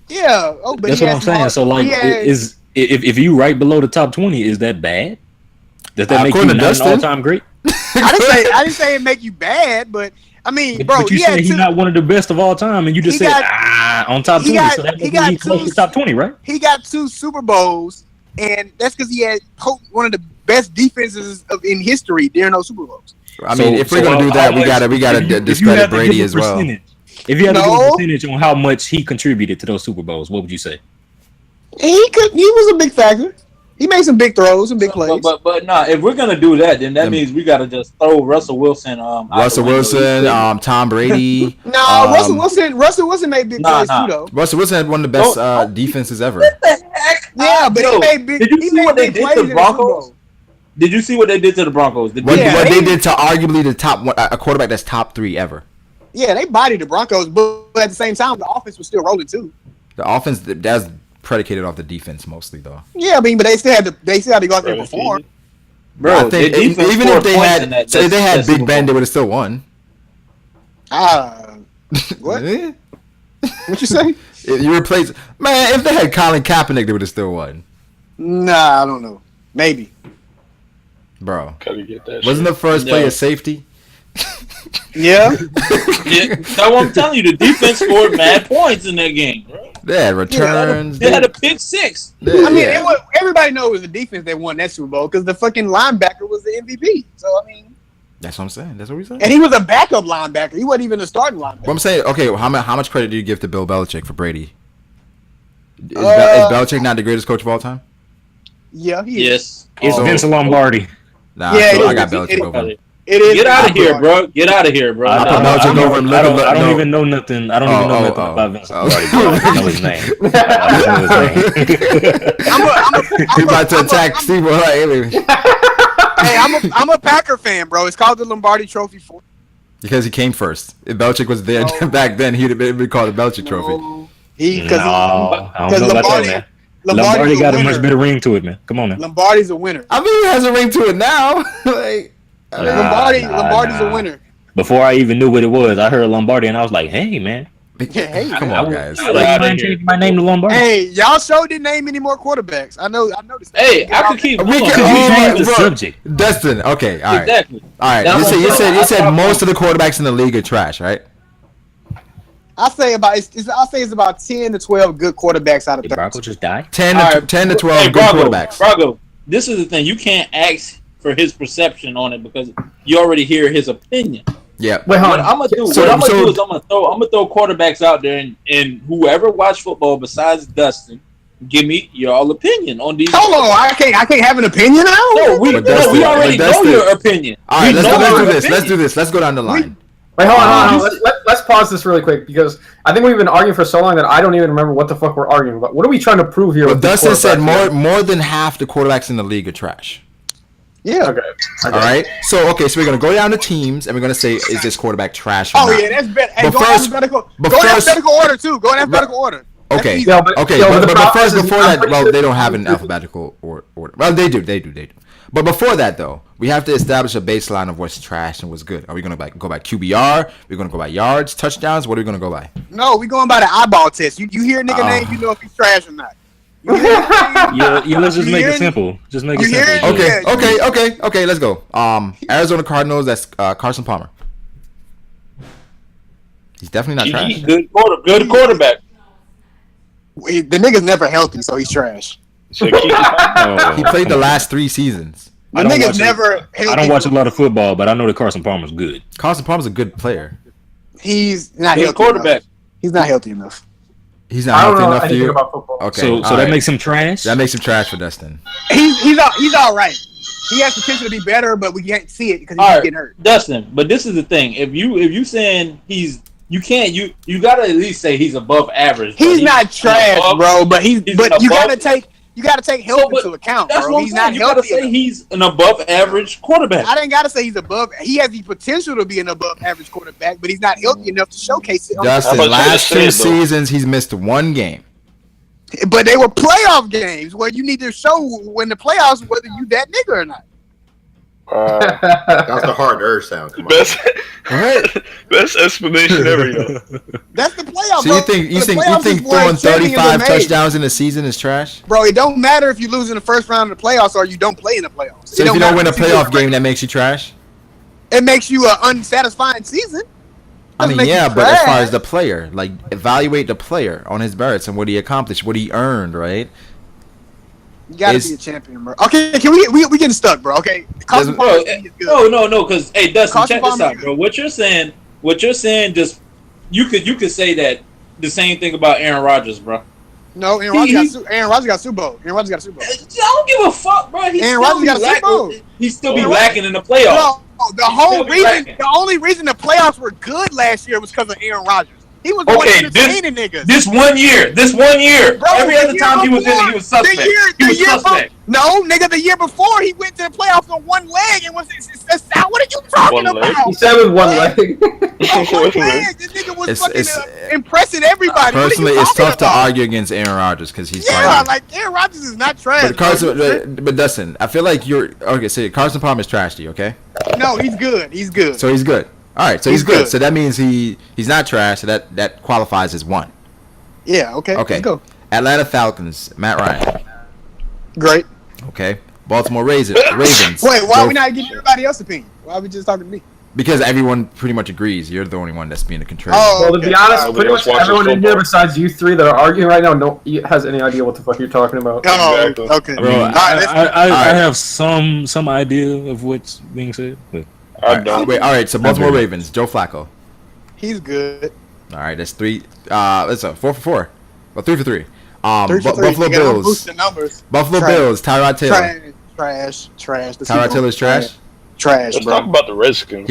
Yeah. Oh, but That's he what has I'm saying. more- So like, he has- is if you right below the top 20, is that bad? Does that make you according to not an Dustin. all-time great? I didn't say it make you bad, but I mean, bro, but you he said had he's two, not one of the best of all time, and you just He said got- on top he 20. got- So that he makes got him close two- to top 20, right? he got 2 Super Bowls, and that's because he had one of the best defenses in history during those Super Bowls. I mean, if we're gonna do that, we gotta if you discredit had to Brady give a as well. percentage- If you had to give No. a percentage on how much he contributed to those Super Bowls, what would you say? He was a big factor. He made some big throws and big plays. But nah, if we're gonna do that, then that means we gotta just throw Russell Wilson. Out Russell the window. Wilson, Tom Brady. No, Russell Wilson made big plays too, though. Russell Wilson had one of the best defenses ever. Yeah, but he made big. Did you he see made what they big did plays to in the the Super Broncos? Bowl. Did you see what they did to the Broncos? What they did to arguably the top one, a quarterback that's top 3 ever. Yeah, they bodied the Broncos, but at the same time, the offense was still rolling too. The offense that's predicated off the defense mostly, though. Yeah, I mean, but they still had to go out there and perform. Bro, I think their defense even scored if they points had, in that- say they had that Big Super Ben, Bowl. they would have still won. What? Eh? What you say? If you replace if they had Colin Kaepernick, they would have still won. Nah, I don't know. Maybe. Bro, Gotta get that. wasn't the first play No. a safety? Yeah. Yeah, that's what I'm telling you. The defense scored mad points in that game, bro. They had returns. They had a pick 6. I mean, everybody knows it was the defense that won that Super Bowl because the fucking linebacker was the MVP. So I mean, that's what I'm saying. That's what we said. and he was a backup linebacker. He wasn't even a starting linebacker. What I'm saying, okay, how much credit do you give to Bill Belichick for Brady? Is Belichick not the greatest coach of all time? Yeah, he is. Yes. It's Vince Lombardi. Nah, Yeah, I it got is. Belichick over him. It is. Get out of here, bro. Get out of here, bro. I put Belichick over him. I don't even know nothing. I don't even know nothing about Vince Lombardi. Bro. I know his name. I know his name. He's about to attack Steve. Hey, I'm a Packer fan, bro. It's called the Lombardi Trophy for Because he came first. If Belichick was there back then, he'd have been called the Belichick Trophy. No, I don't know about that, man. Lombardi got a much better ring to it, man. Come on, man. Lombardi's a winner. I mean, he has a ring to it now. Like, Lombardi's a winner. Before I even knew what it was, I heard Lombardi and I was like, "Hey, man, Hey, come on, guys. I like change my name to Lombardi." Hey, y'all sure didn't name any more quarterbacks. I noticed. That. Hey, I could keep. We going. can- You Oh, changed the bro. subject. Dustin, okay, all right, Exactly. all right. That's You what I'm said saying. most of the quarterbacks in the league are trash, right? I say it's about 10 to 12 good quarterbacks out of Did 30. Brago just die? 10 All to right. 10 to 12 Hey, good Brago, quarterbacks. Brago, this is the thing. You can't ask for his perception on it because you already hear his opinion. Yeah. Wait, hold What on. I'm gonna do? So- what I'm gonna so- do is I'm gonna throw quarterbacks out there, and whoever watch football besides Dustin, give me your all opinion on these. Hold on, I can't have an opinion now. No, we But Dustin- we already but know Dustin- your opinion. All right, We let's know do your this. Let's opinion. do this. Let's go down the line. Wait, hold on. Let's pause this really quick because I think we've been arguing for so long that I don't even remember what the fuck we're arguing about. What are we trying to prove here? Well, with these Dustin said quarterbacks? more than half the quarterbacks in the league are trash. Yeah. Okay. All right. So we're gonna go down to teams and we're gonna say, is this quarterback trash? Or Oh not? yeah, that's better. Hey, But go first- in alphabetical. but Go in first- alphabetical order too. Go in alphabetical order. That's Okay. easy. Yeah, but- Okay. yeah, But, the but problem first, is before I'm that, pretty well, sure they don't have an this- alphabetical order. Well, they do. But before that, though, we have to establish a baseline of what's trash and what's good. Are we gonna go by QBR? We're gonna go by yards, touchdowns. What are we gonna go by? No, we going by the eyeball test. You hear a nigga name, you know if he's trash or not. You hear a nigga name, Yeah, let's just You make hear it it? simple. Just make it You hear simple. it? Okay. Okay. Let's go. Arizona Cardinals. That's Carson Palmer. He's definitely not trash. Good quarterback. Wait, the nigga's never healthy, so he's trash. So keep Oh, He played the last 3 seasons. The I don't nigga's watch it. never healthy. I don't watch a lot of football, but I know that Carson Palmer's good. Carson Palmer's a good player. He's not Good healthy quarterback. enough. He's not healthy enough. He's I not don't healthy know enough for anything you. about football. Okay. So all that right. makes him trash. That makes him trash for Dustin. He's all right. He has potential to be better, but we can't see it because he's All right, getting hurt. Dustin. But this is the thing. If you saying he's You can't. You gotta at least say he's above average. He's not trash, bro. But you gotta take health into account, that's bro. What He's I'm not saying. You gotta healthy say enough. he's an above average quarterback. I didn't gotta say he's above. He has the potential to be an above average quarterback, but he's not healthy enough to showcase it. Dustin, last 2 seasons he's missed 1 game. But they were playoff games where you need to show when the playoffs whether you that nigga or not. That's the hard earth sound. Come on. Best explanation ever, yo. That's the playoffs. So you think throwing 35 touchdowns in a season is trash? Bro, it don't matter if you lose in the first round of the playoffs or you don't play in the playoffs. So if you don't win a playoff game, that makes you trash? It makes you an unsatisfying season. I mean, yeah, but as far as the player, like, evaluate the player on his merits and what he accomplished, what he earned, right? You gotta be a champion, bro. Okay, can we getting stuck, bro? Okay, No, because hey, Dustin, check this out, bro. What you're saying, just you could say that the same thing about Aaron Rodgers, bro. No, Aaron Rodgers got Super Bowl. Aaron Rodgers got Super Bowl. I don't give a fuck, bro. Aaron Rodgers got Super Bowl. He still be lacking in the playoffs. Bro, the only reason the playoffs were good last year was because of Aaron Rodgers. He was entertaining niggas. This one year. Bro, every other time he was in it, he was suspect. No, nigga, the year before he went to the playoffs on one leg and was. What are you talking about? He said with one leg. This nigga was fucking impressing everybody. Personally, it's tough to argue against Aaron Rodgers because he's like Aaron Rodgers is not trash. But Dustin, I feel like you're okay. So Carson Palmer is trash to you, okay? No, he's good. He's good. So he's good. All right, so he's good. So that means he's not trash. So that qualifies as 1. Yeah. Okay. Let's go. Atlanta Falcons, Matt Ryan. Great. Okay. Baltimore Ravens. Wait, why are we not getting everybody else's opinion? Why are we just talking to me? Because everyone pretty much agrees. You're the only one that's being a contrarian. Well, to be honest, pretty much everyone in here besides you 3 that are arguing right now has any idea what the fuck you're talking about. Oh, okay. Bro, I have some idea of what's being said. But. All right. So Baltimore Ravens, Joe Flacco. He's good. All right, that's 3. That's a 4 for 4. Well, 3 for 3. 3 for 3. Buffalo Bills. Buffalo Bills. Tyrod Taylor. Trash. Tyrod Taylor's trash. Trash. Let's talk about the Redskins.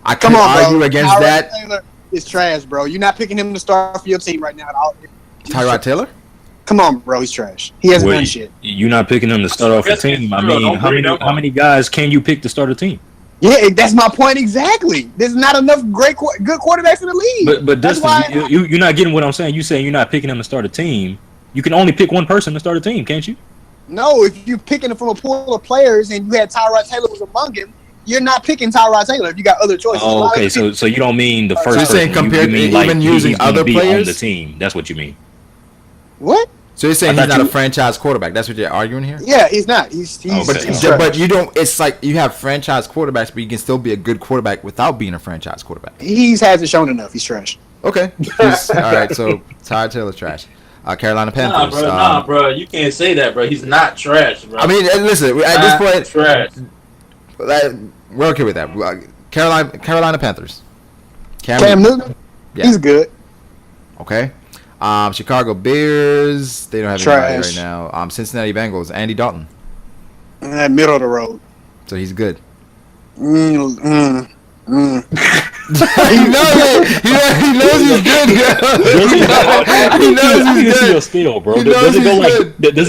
I can't argue against Tyrod that. Taylor is trash, bro. You're not picking him to start for your team right now at all. Tyrod Taylor? Come on, bro. He's trash. He hasn't done shit. You're not picking him to start off a team. I mean, how many guys can you pick to start a team? Yeah, that's my point exactly. There's not enough good quarterbacks in the league. But Dustin, you're not getting what I'm saying. You saying you're not picking him to start a team. You can only pick one person to start a team, can't you? No, if you're picking from a pool of players and you had Tyrod Taylor was among them, you're not picking Tyrod Taylor if you got other choices. Oh, okay. So you don't mean the first person. Saying compared you mean even like using other players on the team. That's what you mean. What? So you're saying he's not a franchise quarterback? That's what you're arguing here? Yeah, he's not. He's but you don't. It's like you have franchise quarterbacks, but you can still be a good quarterback without being a franchise quarterback. He hasn't shown enough. He's trash. Okay. All right. So Tyrod Taylor's trash. Carolina Panthers. Nah, bro. You can't say that, bro. He's not trash, bro. I mean, listen. At this point, trash. We're okay with that. Carolina Panthers. Cam Newton. Yeah. He's good. Okay. Chicago Bears. They don't have anybody right now. Cincinnati Bengals. Andy Dalton. Middle of the road. So he's good. He knows it. He knows he's good. He knows he's good. Still, bro. Does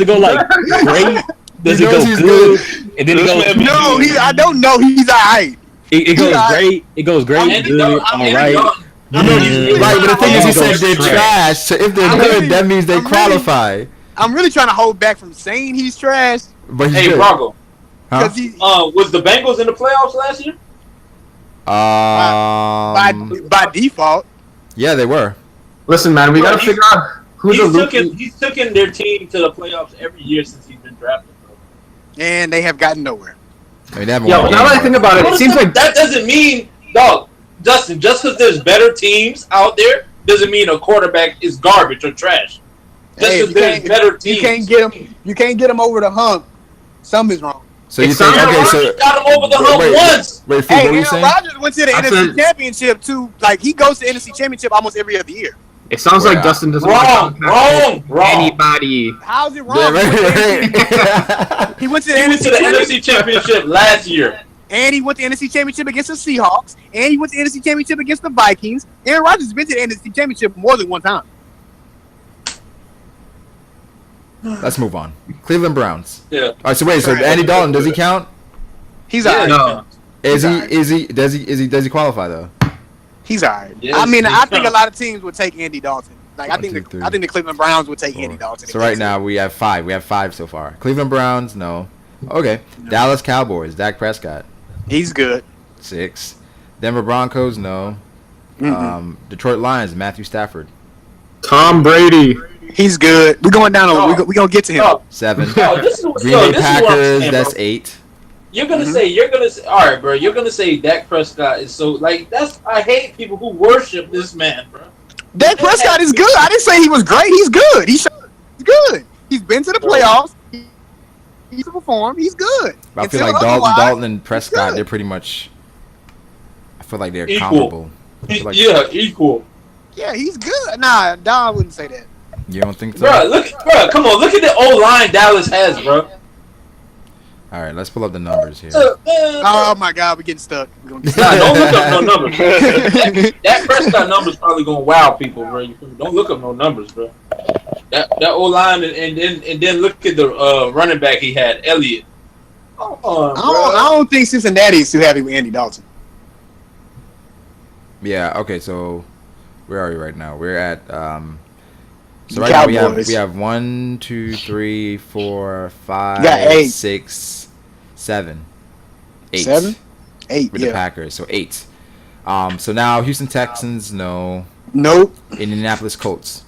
it go like great? Does it go good? And then it goes. No, I don't know. He's alright. It goes great. It goes great. Good. All right. Right, but the thing is, he said they're trash. So if they're good, that means they qualify. I'm really trying to hold back from saying he's trash. But hey, Brago. Was the Bengals in the playoffs last year? By default. Yeah, they were. Listen, man, we gotta figure out who's he's taken their team to the playoffs every year since he's been drafted, bro. And they have gotten nowhere. I mean, but now that I think about it, it seems like that doesn't mean, dog. Justin, just because there's better teams out there doesn't mean a quarterback is garbage or trash. Just because there's better teams, you can't get him over the hump. Something's wrong. So you think so got him over the hump once. Hey, Aaron Rodgers went to the NFC Championship too. Like he goes to the NFC Championship almost every other year. It sounds like Dustin doesn't wrong. Anybody. How's it wrong? Yeah, he went to the NFC Championship last year. And he went to the NFC Championship against the Seahawks. And he went to the NFC Championship against the Vikings. Aaron Rodgers has been to the NFC Championship more than one time. Let's move on. Cleveland Browns. Yeah. All right. So wait. So Andy Dalton, does he count? He's Yeah, all right. No. Does he qualify though? He's all right. Yes, I mean, he's I think a fine. lot of teams would take Andy Dalton. Like I One, think two, three, the Cleveland Browns would take 4. Andy Dalton. So right now we have 5. We have 5 so far. Cleveland Browns, no. Okay. Dallas Cowboys, Dak Prescott, He's good. 6. Denver Broncos, no. Detroit Lions, Matthew Stafford, Tom Brady. He's good. We're going down. No. We're gonna get to him. No, 7. no, this is, Green yo, Bay this is what I'm Packers, saying, that's bro. 8. You're gonna say, all right, bro. You're gonna say Dak Prescott is so like that's. I hate people who worship this man, bro. Dak Prescott is good. I didn't say he was great. He's good. He's good. He's been to the playoffs. He's performed. He's good. I feel Until like otherwise, Dalton and Prescott, good. they're pretty much. I feel like they're Equal. comparable. I feel like- Yeah, equal, Yeah, he's good. Nah, I wouldn't say that. You don't think so? bro. Come on, look at the O line Dallas has, bro. All right, let's pull up the numbers here. Oh my God, we're getting stuck. Nah, don't look up no numbers. That Prescott numbers probably gonna wow people, bro. You feel me? Don't look up no numbers, bro. That O line and then look at the running back he had, Elliott. Come on, bro. I don't think Cincinnati is too happy with Andy Dalton. Yeah. Okay. So where are we right now? We're at So right now we have 1, 2, 3, 4, You got 5, 8. 6, 7, 8. 7? 8. With Yeah. the Packers, so 8. So now Houston Texans, no. Nope. Indianapolis Colts.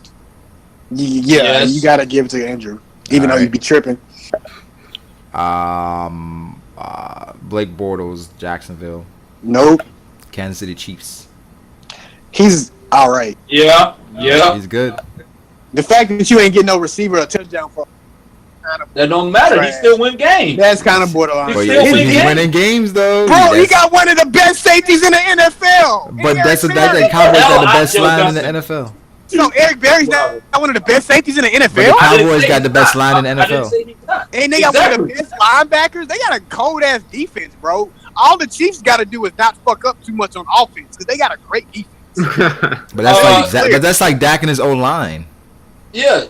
Yeah, Yes. you gotta give it to Andrew, even though Alright. you'd be tripping. Blake Bortles, Jacksonville. Nope. Kansas City Chiefs. He's all right. Yeah. He's good. The fact that you ain't getting no receiver or touchdown for kind of That don't matter. He trash. still win games. That's kind of borderline. But But still yeah, win he's games. winning games though. Bro, he That's- got one of the best safeties in the NFL. But Eric that's Berry. that Cowboys got the best Joe line in the Dustin. NFL. So Eric Berry's not one of the best safeties in the But the NFL. I didn't Cowboys say got the he's best not. line in the I didn't NFL. say he's not. And they got one of the best linebackers. They got a cold ass defense, bro. All the Chiefs got to do is not fuck up too much on offense because they got a great defense. But that's like Dak and his old line. Yeah,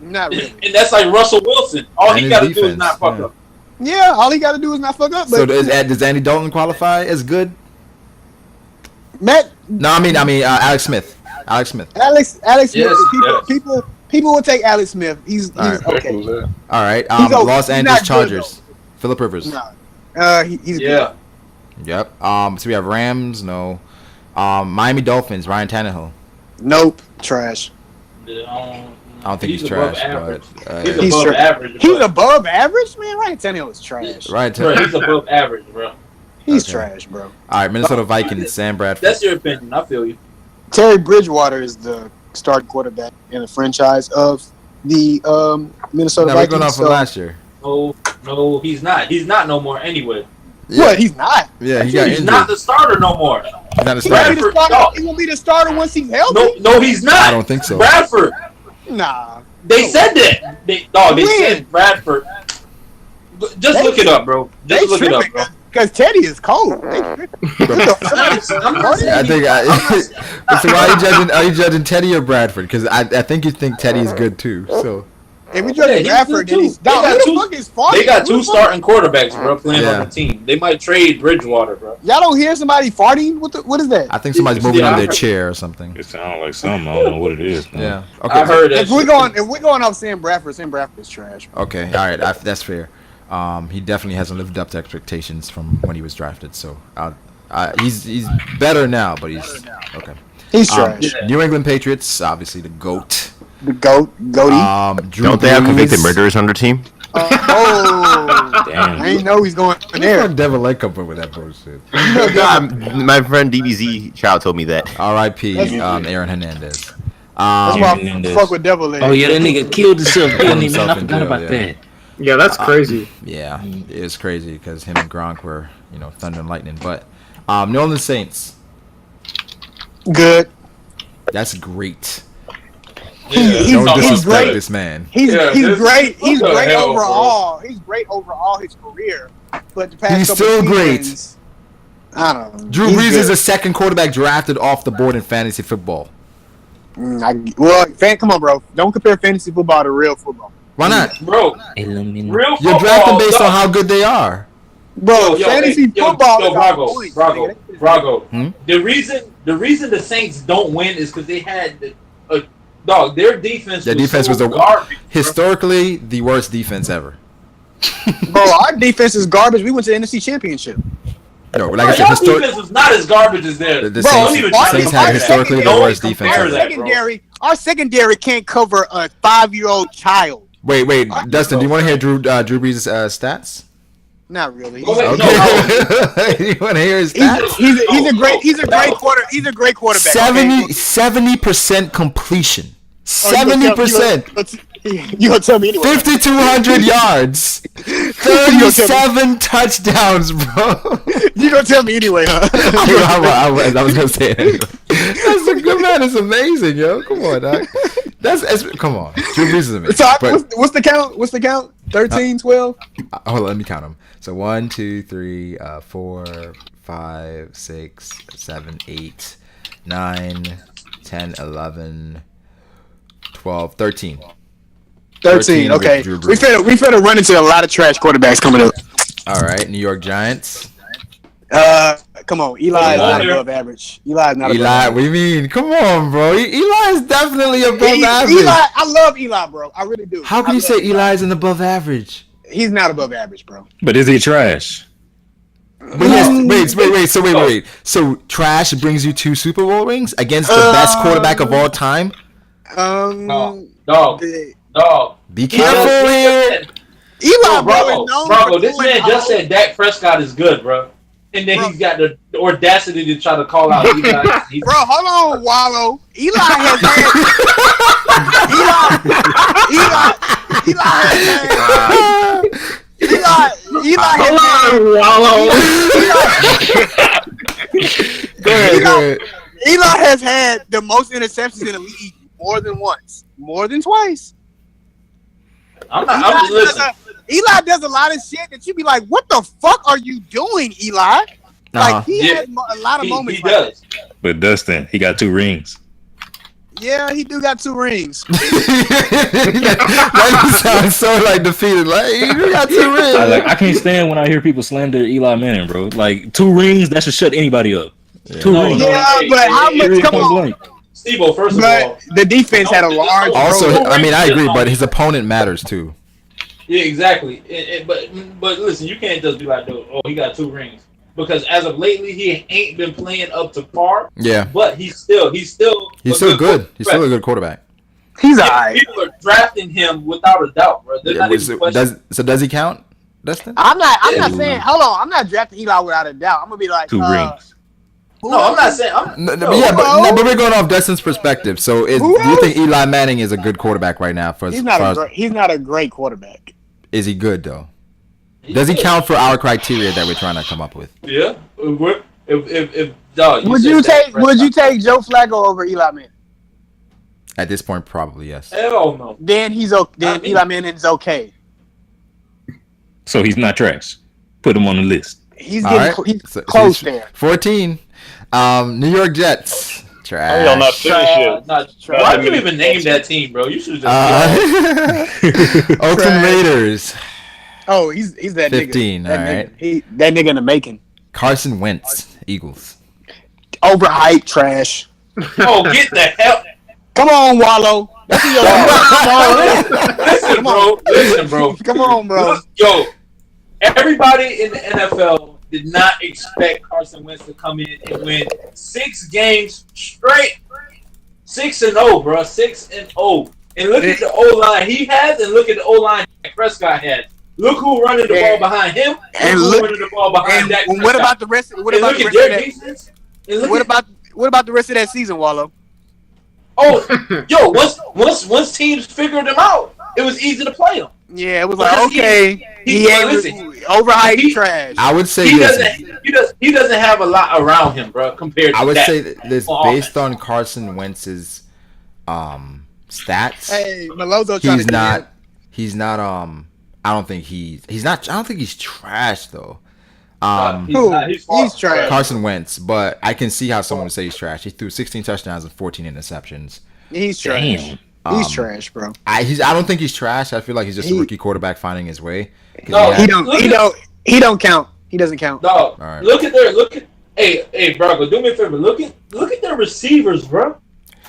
Not really. and that's like Russell Wilson. All And he his got to do is defense, not fuck yeah. up. Yeah, all he got to do is not fuck up. So But does Andy Dalton qualify as good? Matt, No, I mean Alex Smith. Alex Smith. Alex Smith. Yes, People will take Alex Smith. He's All right. okay. All right. He's okay. Los He's Angeles not good, Chargers. Phillip Rivers. Nah, he's Yeah, Yep. So we have Rams. No. Miami Dolphins. Ryan Tannehill. good. Nope, trash. I don't think he's above trash, average. but He's He's above tra- average. He's bro. above average, man. Ryan Tannehill is trash. Ryan Bro, Tannehill. he's above average, bro. He's Okay. trash, bro. All right. Minnesota Vikings. Sam Bradford. That's your opinion. I feel you. Terry Bridgewater is the starting quarterback in the franchise of the Minnesota Now we're Vikings. going off of so- last year. No, he's not. He's not no more anyway. What? He's not. Yeah, he got He's injured. not the starter no more. He's not a He won't be starter. the starter. He won't be the starter once he's healthy. No, he's not. I don't think so. Bradford. Nah. They said that. They When? said Bradford. Just look it up, bro. Just look it up, bro. Because Teddy is cold. They tripping. What the I'm not Yeah, I saying think. So why are you judging? Are you judging Teddy or Bradford? Because I think you think Teddy is good too. So If we judge Yeah, he's Bradford, good then he's too. They dog. got Who the two- fuck is Farley? they got Who two the fuck- starting quarterbacks, bro, playing Yeah. on the team. They might trade Bridgewater, bro. Y'all don't hear somebody farting? What is that? I think somebody's moving Yeah, on I their heard- chair or something. It sounds like something. I don't know what it is. man. Yeah. Okay. I heard that. If we're going off Sam Bradford is trash. Okay. All right. That's fair. He definitely hasn't lived up to expectations from when he was drafted. So he's better now, but he's okay. He's trash. New England Patriots, obviously the GOAT. The goatee. Drew Don't they have Brees. convicted murderers on their team? Oh, Damn. I ain't know he's going in Where there. did Devin Lake come up with that bullshit? My friend DBZ Child told me that. R.I.P. Aaron Hernandez. That's why I fuck with Devil Leg. Oh yeah, that nigga killed himself. Didn't he, man? I Himself in forgot jail, about yeah. that. Yeah, that's crazy. Yeah, it's crazy because him and Gronk were, thunder and lightning. But New Orleans Saints, Good. that's great. He's Don't great. disrespect this man. He's Yeah, great. this- He's what the great hell, overall. He's great overall his career. but the past He's couple still great. seasons, I don't know. Drew He's Brees good. is the second quarterback drafted off the board in fantasy football. Come on, bro. Don't compare fantasy football to real football. Why not? Bro, Illumina. real You're football, drafting based dog. on how good they are. Bro, fantasy football is on Brago, point, Brago, nigga. Brago. Hmm? The reason the Saints don't win is because they had their defense. Their defense was garbage. historically the worst defense ever. Bro, our defense is garbage. We went to the NFC Championship. No, like Bro, I said, your defense was not as garbage as theirs. the Bro, Saints had historically the worst defense ever. Our secondary can't cover a 5-year-old child. Wait, Dustin, do you want to hear Drew Brees' stats? Not really. Go ahead. Okay. You want to hear his stats? He's a great quarterback. 70% completion. 70%. You gonna tell me anyway? 5,200 yards. 37 touchdowns, bro. You gonna tell me anyway, huh? I was gonna say it anyway. That's a good man. It's amazing, yo. Come on, dog. Come on. Drew Brees is amazing. So what's the count? What's the count? 13, 12? Hold on, let me count them. So 1, 2, 3, 4, 5, 6, 7, 8, 9, 10, 11, 12, 13. 13, okay. We finna run into a lot of trash quarterbacks coming up. All right, New York Giants. Come on, Eli is not above average. Eli is not above average. What do you mean? Come on, bro. Eli is definitely above average. Eli, I love Eli, bro. I really do. How can you say Eli is an above average? He's not above average, bro. But is he trash? But yes, wait. So trash brings you 2 Super Bowl rings against the best quarterback of all time? Dog. Be careful here. Eli, bro, this man just said Dak Prescott is good, bro. And then he's got the audacity to try to call out Eli. Bro, hold on, Wallow. Eli has Eli has had the most interceptions in the league more than once, more than twice. Eli does a lot of shit that you be like, "What the fuck are you doing, Eli?" Like he has a lot of moments. He does. But Dustin, he got 2 rings. Yeah, he do got 2 rings. That sounds so like defeated. Like you got 2 rings. I can't stand when I hear people slander Eli Manning, bro. Like 2 rings, that should shut anybody up. Yeah. 2 rings. Yeah, but how much? Come on. Steve-O, first of all, the defense had a large. Also, I mean, I agree, but his opponent matters too. Yeah, exactly. But listen, you can't just be like, "Oh, he got 2 rings," because as of lately, he ain't been playing up to par. Yeah, but he's still good. He's still a good quarterback. He's alright. People are drafting him without a doubt, bro. Does he count, Dustin? I'm not saying. Hold on, I'm not drafting Eli without a doubt. I'm gonna be like 2 rings. No, I'm not saying. But we're going off Dustin's perspective. So, do you think Eli Manning is a good quarterback right now? He's not a great quarterback. Is he good though? Does he count for our criteria that we're trying to come up with? Yeah. If dog, would you take Joe Flacco over Eli Manning? At this point, probably yes. Hell no. Then Eli Manning's okay. So he's not trash. Put him on the list. He's close there. 14. New York Jets. Trash. Y'all not finished yet. Why did you even name that team, bro? You should have just. Oakland Raiders. Oh, he's that 15, nigga. 15. All right. That nigga in the making. Carson Wentz. Eagles. Overhyped trash. Oh, get the hell. Come on, Wallow. Listen, bro. Come on, bro. Yo, everybody in the NFL did not expect Carson Wentz to come in and win 6 games straight. 6-0, bro. 6-0. And look at the O-line he has, and look at the O-line Prescott had. Look who running the ball behind him, and look who running the ball behind Dak Prescott. What about the rest? What about the rest of that season, Wallow? Oh, yo, once teams figured him out, it was easy to play him. Yeah, it was like, okay, he ain't overhyped trash. I would say he doesn't have a lot around him, bro. Compared to I would that. say this based on Carson Wentz's stats. Hey, Malozzo he's not I don't think he's not. I don't think he's trash though. He's trash. Carson Wentz, but I can see how someone would say he's trash. He threw 16 touchdowns and 14 interceptions. He's trash. Damn. He's trash, bro. I don't think he's trash. I feel like he's just a rookie quarterback finding his way. No, He don't count. He doesn't count. No, All right. look at hey, Brago, do me a favor. Look at their receivers, bro.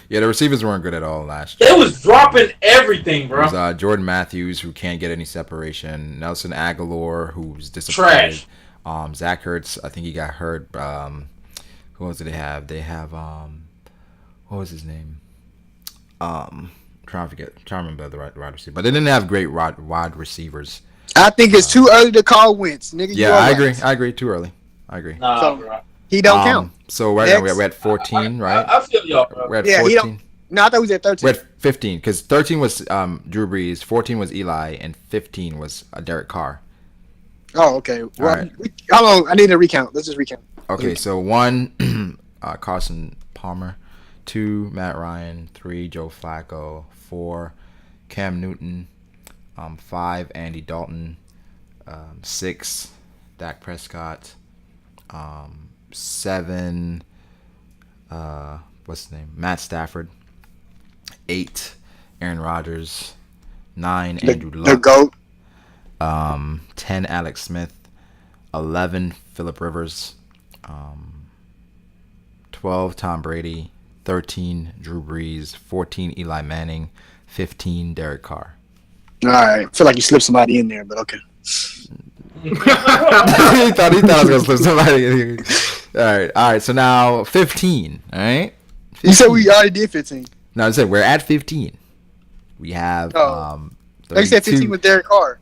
Yeah, the receivers weren't good at all last year. They was dropping everything, bro. It was Jordan Matthews, who can't get any separation. Nelson Aguilar, who's disappointed. Trash. Zach Ertz, I think he got hurt. Who else do they have? They have what was his name? Trying to remember the right receiver. But they didn't have great wide receivers. I think it's too early to call Wentz, nigga. Yeah, I agree. I agree. Too early. I agree. Nah, So, bro. He don't count. So right now we're at 14, right? I feel y'all, bro. We're at Yeah, 14. he don't. No, I thought he was at 13. We're at 15 because 13 was Drew Brees, 14 was Eli, and 15 was Derek Carr. Oh, okay. Well, All right. Hold on. I need to recount. Let's just recount. Okay, so 1, Carson Palmer. 2, Matt Ryan. 3, Joe Flacco. 4, Cam Newton. 5, Andy Dalton. 6, Dak Prescott. 7, what's his name? Matt Stafford. 8, Aaron Rodgers. 9, Andrew Luck. The GOAT. 10, Alex Smith. 11, Phillip Rivers. 12, Tom Brady. 13, Drew Brees. 14, Eli Manning. 15, Derek Carr. All right. I feel like you slipped somebody in there, but okay. he thought I was gonna slip somebody in here. All right. So now 15. All right. 15. You said we already did 15. No, I said we're at 15. We have Like you said 15 with Derek Carr.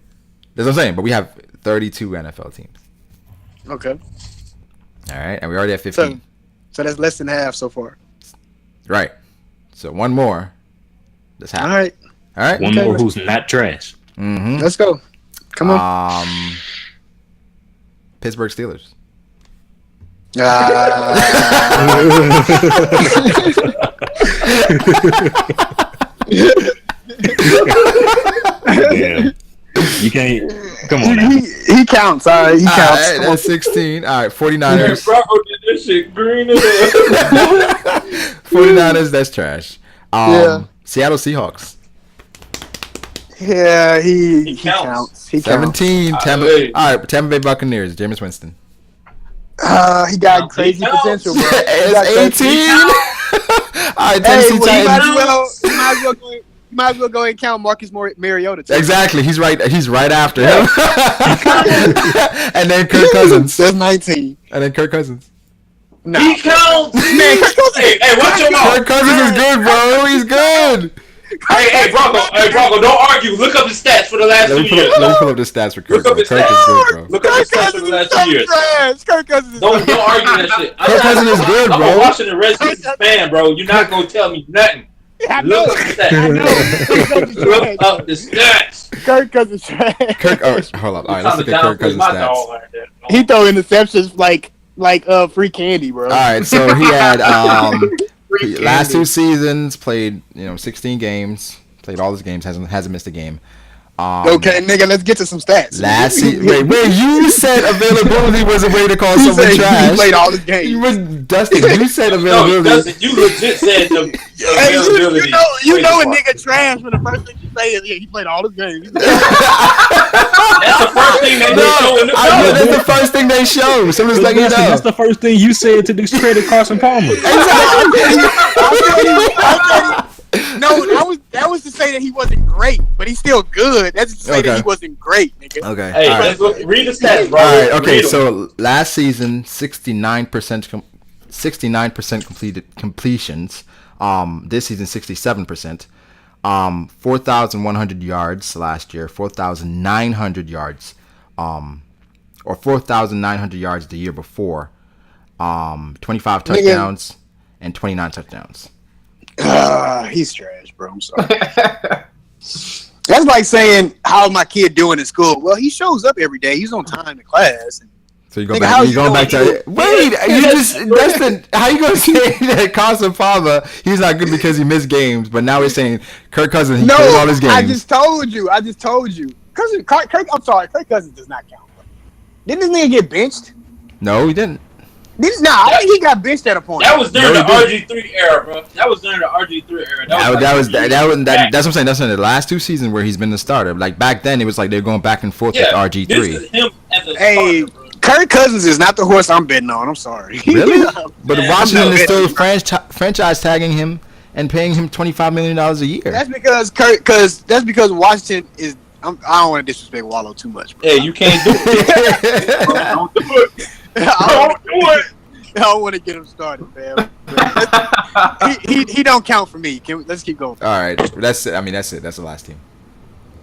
That's what I'm saying. But we have 32 NFL teams. Okay. All right, and we already have 15. So that's less than half so far. Right. So one more. That's half. All right. All right. One more who's not trash. Mm-hmm. Let's go. Come on. Pittsburgh Steelers. Damn. You can't. Come on now. He counts. All right. He counts. All right, that's 16. All right, 49ers. Brago did this shit green as hell. 49ers, that's trash. Seattle Seahawks. Yeah, he counts. He counts. 17. All right, Tampa Bay Buccaneers. Jameis Winston. He got crazy potential, bro. It's 18. All right, Tennessee Titans. You might as well go ahead and count Marcus Mariota. Too. Exactly. He's right after him. And then Kirk Cousins. That's 19. And then Kirk Cousins. No. He counts. Man, Kirk Cousins. Hey, watch your mouth. Kirk Cousins is good, bro. He's good. Hey, Brago, don't argue. Look up the stats for the last 2 years. Let me pull up the stats for Kirk. Look up his Kirk is stats. good, bro. Look up the stats for the last 2 years. Kirk Cousins is Don't argue that shit. Kirk Cousins is good, I'm bro. a Washington Redskins fan, bro. You're not gonna tell me nothing. I know. Look up the stats. Look up the stats. Kirk Cousins trash. Hold up. All right, let's look at Kirk Cousins' stats. He throw interceptions like free candy, bro. All right, so he had last 2 seasons played 16 games, played all his games, hasn't missed a game. Okay, nigga, let's get to some stats. Last season, wait, you said availability was a way to call someone trash. He played all his games. Dustin, you said availability. No, Dustin, you legit said the availability. You know a nigga trash when the first thing you say is he played all his games. That's the first thing they show in the That's the first thing they show. So it's like, That's the first thing you said to discredit Carson Palmer. No, that was to say that he wasn't great, but he's still good. That's to say that he wasn't great, nigga. Okay. Hey, right. read the stats, bro. All right. Okay. So last season, 69% completed completions. This season, 67%. 4,100 yards last year. 4,900 yards. Or 4,900 yards the year before. 25 touchdowns and 29 touchdowns. He's trash, bro. I'm sorry. That's like saying, "How's my kid doing in school?" Well, he shows up every day. He's on time in class. So you go back. You going back to wait? How you gonna say that Carson Palmer he's not good because he missed games, but now we're saying Kirk Cousins he played all his games. I just told you. Kirk, I'm sorry, Kirk Cousins does not count. Bro. Didn't this nigga get benched? No, he didn't. I think he got benched at a point. That was during the RG3 era, bro. That was during the RG3 era. That's what I'm saying. That's in the last 2 seasons where he's been the starter. Like back then, it was like they're going back and forth with RG3. This is him as a Hey, starter, bro. Kirk Cousins is not the horse I'm betting on. I'm sorry. Really? But Washington is still franchise tagging him and paying him $25 million a year. That's because Washington is. I don't want to disrespect Wallow too much. Bro. Hey, you can't do it. Don't do it. I don't want to get him started, man. he don't count for me. Let's keep going. All right, that's it. I mean, that's it. That's the last team.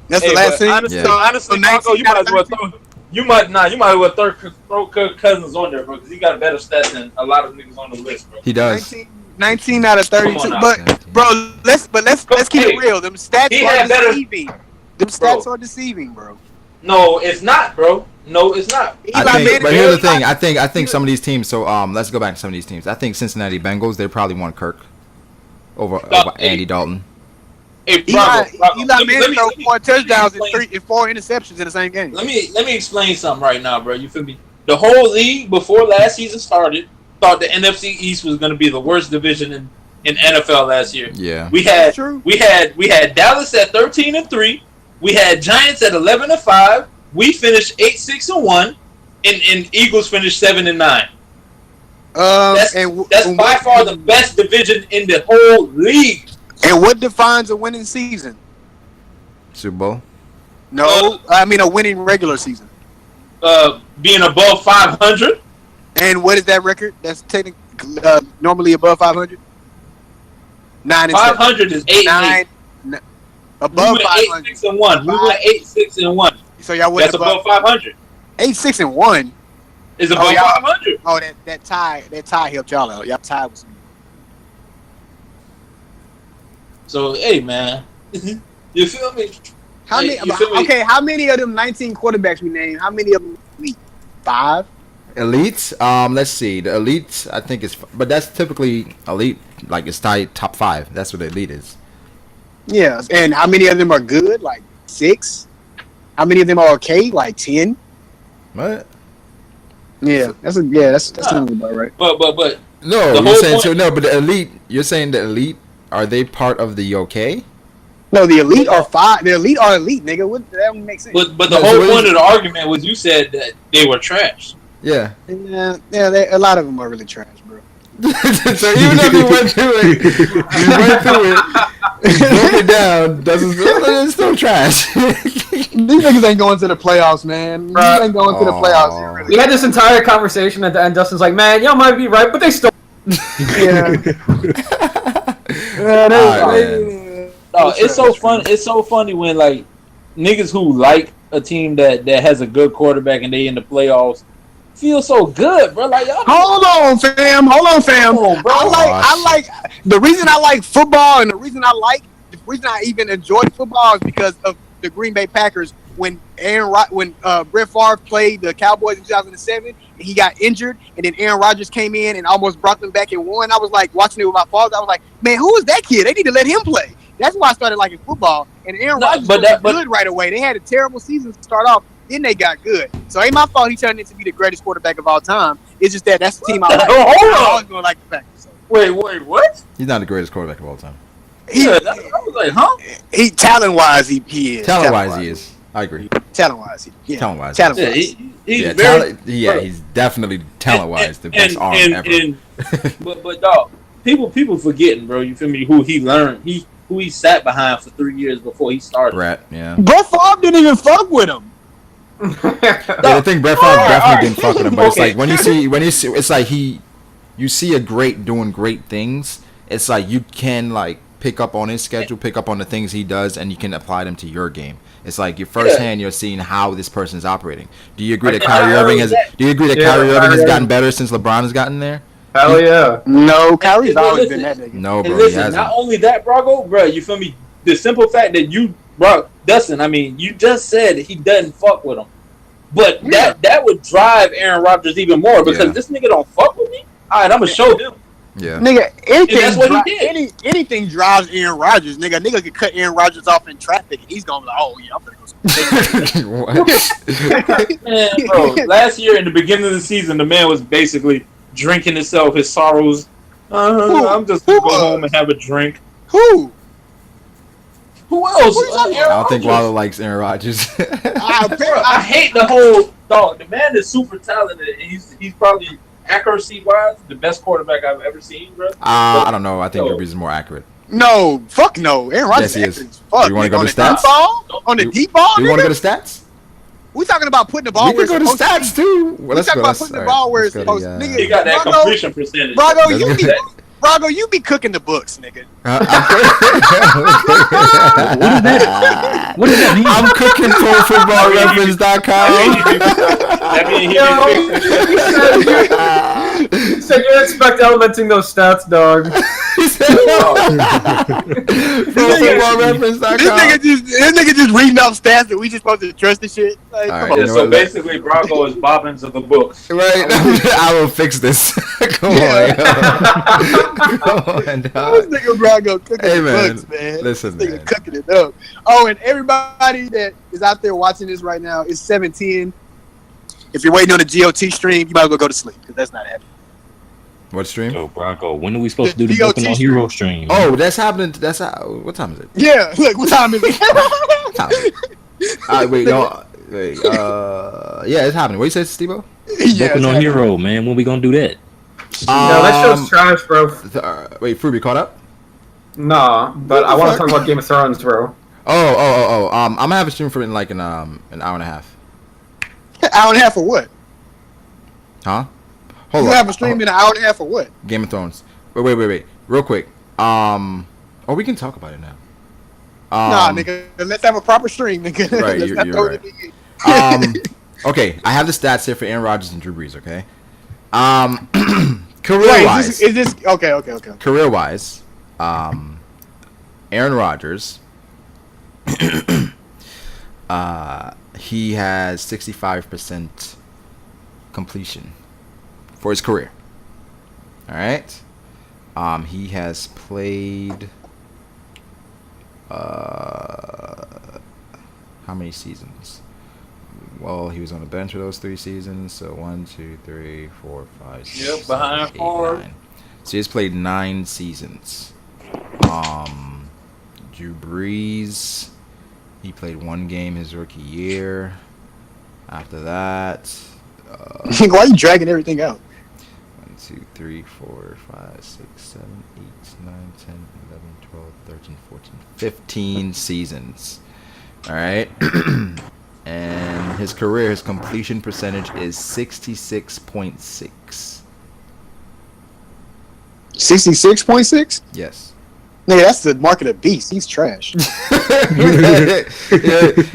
That's the last team. Honestly, Marco, you might as well throw Kirk Cousins on there, bro, because he got better stats than a lot of niggas on the list, bro. He does. 19 out of 32. But bro, let's keep it real. Them stats are deceiving. Them stats are deceiving, bro. No, it's not, bro. No, it's not. But here's the thing. I think some of these teams. So let's go back to some of these teams. I think Cincinnati Bengals. They probably want Kirk over Andy Dalton. Hey, Eli Manning threw 4 touchdowns and 4 interceptions in the same game. Let me explain something right now, bro. You feel me? The whole league before last season started thought the NFC East was going to be the worst division in NFL last year. Yeah, we had Dallas at 13-3. We had Giants at 11-5. We finished 8-6-1, and Eagles finished 7-9. That's by far the best division in the whole league. And what defines a winning season? Super Bowl? No, I mean a winning regular season. Being above 500. And what is that record? That's technically normally above 500. 500 is 8-9. Above 500. 8-6-1. We went 8-6-1. So y'all went above 500. 8-6-1 is above 500. Oh, that tie helped y'all out. Y'all tied with some. So hey, man, you feel me? How many of them 19 quarterbacks we named? How many of them elite? 5. Elites? Let's see. The elites, I think is, but that's typically elite. Like it's tied top 5. That's what the elite is. Yeah, and how many of them are good? Like 6. How many of them are okay? Like 10. What? Yeah, that's about right. But no, you're saying so. No, but the elite. You're saying the elite. Are they part of the OK? No, the elite are 5. The elite are elite, nigga. What, that don't make sense. But the whole point of the argument was you said that they were trash. Yeah. Yeah. A lot of them are really trash, bro. So even if you went through it, broke it down, it's still trash. These niggas ain't going to the playoffs, man. These ain't going to the playoffs here, really. We had this entire conversation at the end. Dustin's like, man, y'all might be right, but they still. Yeah. It's so fun. It's so funny when like niggas who like a team that has a good quarterback and they in the playoffs feel so good, bro. Like, hold on, fam. On, bro. I like the reason I like football and the reason I even enjoy football is because of the Green Bay Packers. When Brett Favre played the Cowboys in 2007 and he got injured, and then Aaron Rodgers came in and almost brought them back and won. I was like watching it with my father. I was like, man, who is that kid? They need to let him play. That's why I started liking football. And Aaron Rodgers was good right away. They had a terrible season to start off. Then they got good. So it ain't my fault he turned into be the greatest quarterback of all time. It's just that's the team I like. I'm always gonna like the Packers. So. Wait, what? He's not the greatest quarterback of all time. I was like, huh? He talent wise, he is. Talent wise, he is. I agree. Talent wise, yeah. Talent wise, he's he's definitely talent wise the best arm ever. But dog, people forgetting, bro. You feel me? Who he learned, who he sat behind for 3 years before he started. Brett Favre didn't even fuck with him. I think Brett Favre definitely didn't fuck with him. But it's like when you see, it's like you see a great doing great things. It's like you can like pick up on his schedule, pick up on the things he does, and you can apply them to your game. It's like your firsthand, you're seeing how this person is operating. Do you agree that Kyrie Irving has gotten better since LeBron has gotten there? Hell yeah. No, Kyrie's always been that nigga. No, bro, he hasn't. Not only that, Brago, bro, you feel me? The simple fact that Dustin, I mean, you just said he doesn't fuck with him. But that would drive Aaron Rodgers even more because this nigga don't fuck with me. All right, I'm going to show him. Yeah. Nigga, anything, that's what he did. anything drives Aaron Rodgers. Nigga could cut Aaron Rodgers off in traffic, and he's gonna be like, oh yeah, I'm gonna go. What? Man, bro, last year in the beginning of the season, the man was basically drinking himself, his sorrows. I'm just gonna go home and have a drink. Who? Who else? I don't think Waller likes Aaron Rodgers. I hate the whole dog. The man is super talented, and he's probably accuracy wise the best quarterback I've ever seen, bro. I don't know. I think Drew Brees is more accurate. No, fuck no. Aaron Rodgers Yes, he is. is fuck. You want to go on to the stats? deep ball? On the deep ball? Do you want to go to stats? We talking about putting the ball We where can it's go to supposed stats too. Well, We let's talking go. about putting the ball where it's supposed to. He got that Brago, completion percentage. Brago, you be cooking the books, nigga. What does that mean? I'm cooking ProFootballReference.com. I mean, He said you expect elementing those stats, dog. ProFootballReference.com. This nigga just reading off stats that we just supposed to trust the shit. Like, All right, come on. you know so what? basically, Brago is Bobbins of the books. Right, I will fix this. Come on, come on, This dog. nigga Brago cooking Hey, the man. books, man. Listen, This nigga man. cooking it up. Oh, and everybody that is out there watching this right now, it's 7:10. If you're waiting on the GOT stream, you might as well go to sleep because that's not happening. What stream? Yo, Braco, when are we supposed to do the DOT Boku no stream. Hero stream? Oh, that's happening. That's what time is it? Yeah, look, what time is it? What time is it? Wait, no. Wait, yeah, it's happening. What you said, Steve-O? Yeah, Boku no Hero, man. When we gonna do that? No, that show's trash, bro. Wait, Fruby caught up? Nah, but I want to talk about Game of Thrones, bro. Oh. I'm gonna have a stream for it in like an hour and a half. Hour and a half for what? Huh? Hold You on. have a stream in an hour and a half for what? Game of Thrones. Wait. Real quick. Oh, we can talk about it now. Nah, nigga, let's have a proper stream, nigga. Right, Let's not you're throw right. it in. Okay, I have the stats here for Aaron Rodgers and Drew Brees. Okay. Wait, Career-wise, is this okay? career-wise, Aaron Rodgers, he has 65% completion for his career. All right. He has played how many seasons? Well, he was on the bench for those 3 seasons. So 1, 2, 3, 4, 5, 6, Yep, 7, behind 8, 4. 9. So he's played 9 seasons. Drew Brees, he played 1 game his rookie year. After that, Why are you dragging everything out? 1, 2, 3, 4, 5, 6, 7, 8, 9, 10, 11, 12, 13, 14, 15 seasons. All right. And his career, his completion percentage is 66.6. 66.6? Yes. Nigga, that's the mark of the beast. He's trash. Yeah.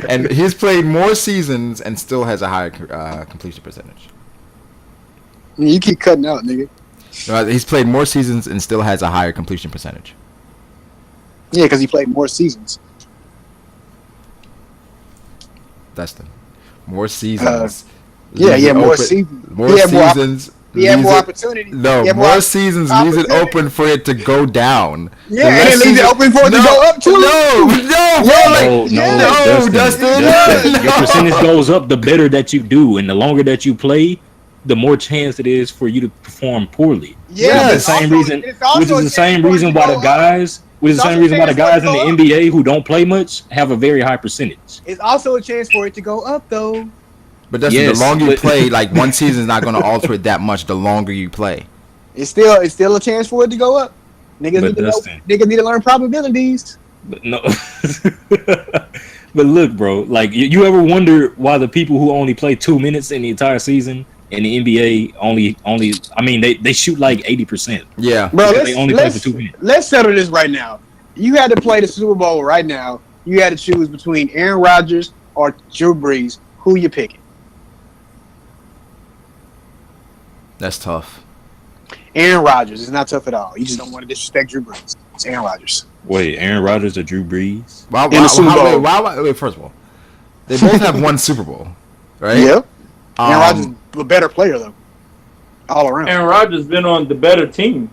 And he's played more seasons and still has a higher completion percentage. You keep cutting out, nigga. He's played more seasons and still has a higher completion percentage. Yeah, because he played more seasons. Destin. More seasons. Yeah, more open- seasons. More He had more seasons. He had more leaves it- opportunity. No, He had more seasons leaves it opportunity. open for it to go down. Yeah, and it leaves it open for it to go up too. No, bro. No, Dustin. Your No. percentage goes up the better that you do, and the longer that you play, the more chance it is for you to perform poorly. Yeah, Which is the same reason. it's also Which is a the chance same for it reason to why go the up. guys. Which is It's the same also a reason why the chance for it guys to in the go up. NBA who don't play much have a very high percentage. It's also a chance for it to go up, though. But Dustin, Yes, the longer you but- play, like one season's not going to alter it that much. The longer you play. It's still a chance for it to go up. Niggas But need to learn probabilities. But no. But look, bro. Like you ever wonder why the people who only play 2 minutes in the entire season in the NBA only I mean they shoot like 80%. Yeah, Bro, They only play for 2 minutes. Let's settle this right now. You had to play the Super Bowl right now. You had to choose between Aaron Rodgers or Drew Brees. Who you picking? That's tough. Aaron Rodgers. It's not tough at all. You just don't want to disrespect Drew Brees. It's Aaron Rodgers. Wait, Aaron Rodgers or Drew Brees? In the Super Bowl. Wait, first of all, they both have one Super Bowl, right? Yep. Aaron Rodgers is a better player though. All around. Aaron Rodgers been on the better team.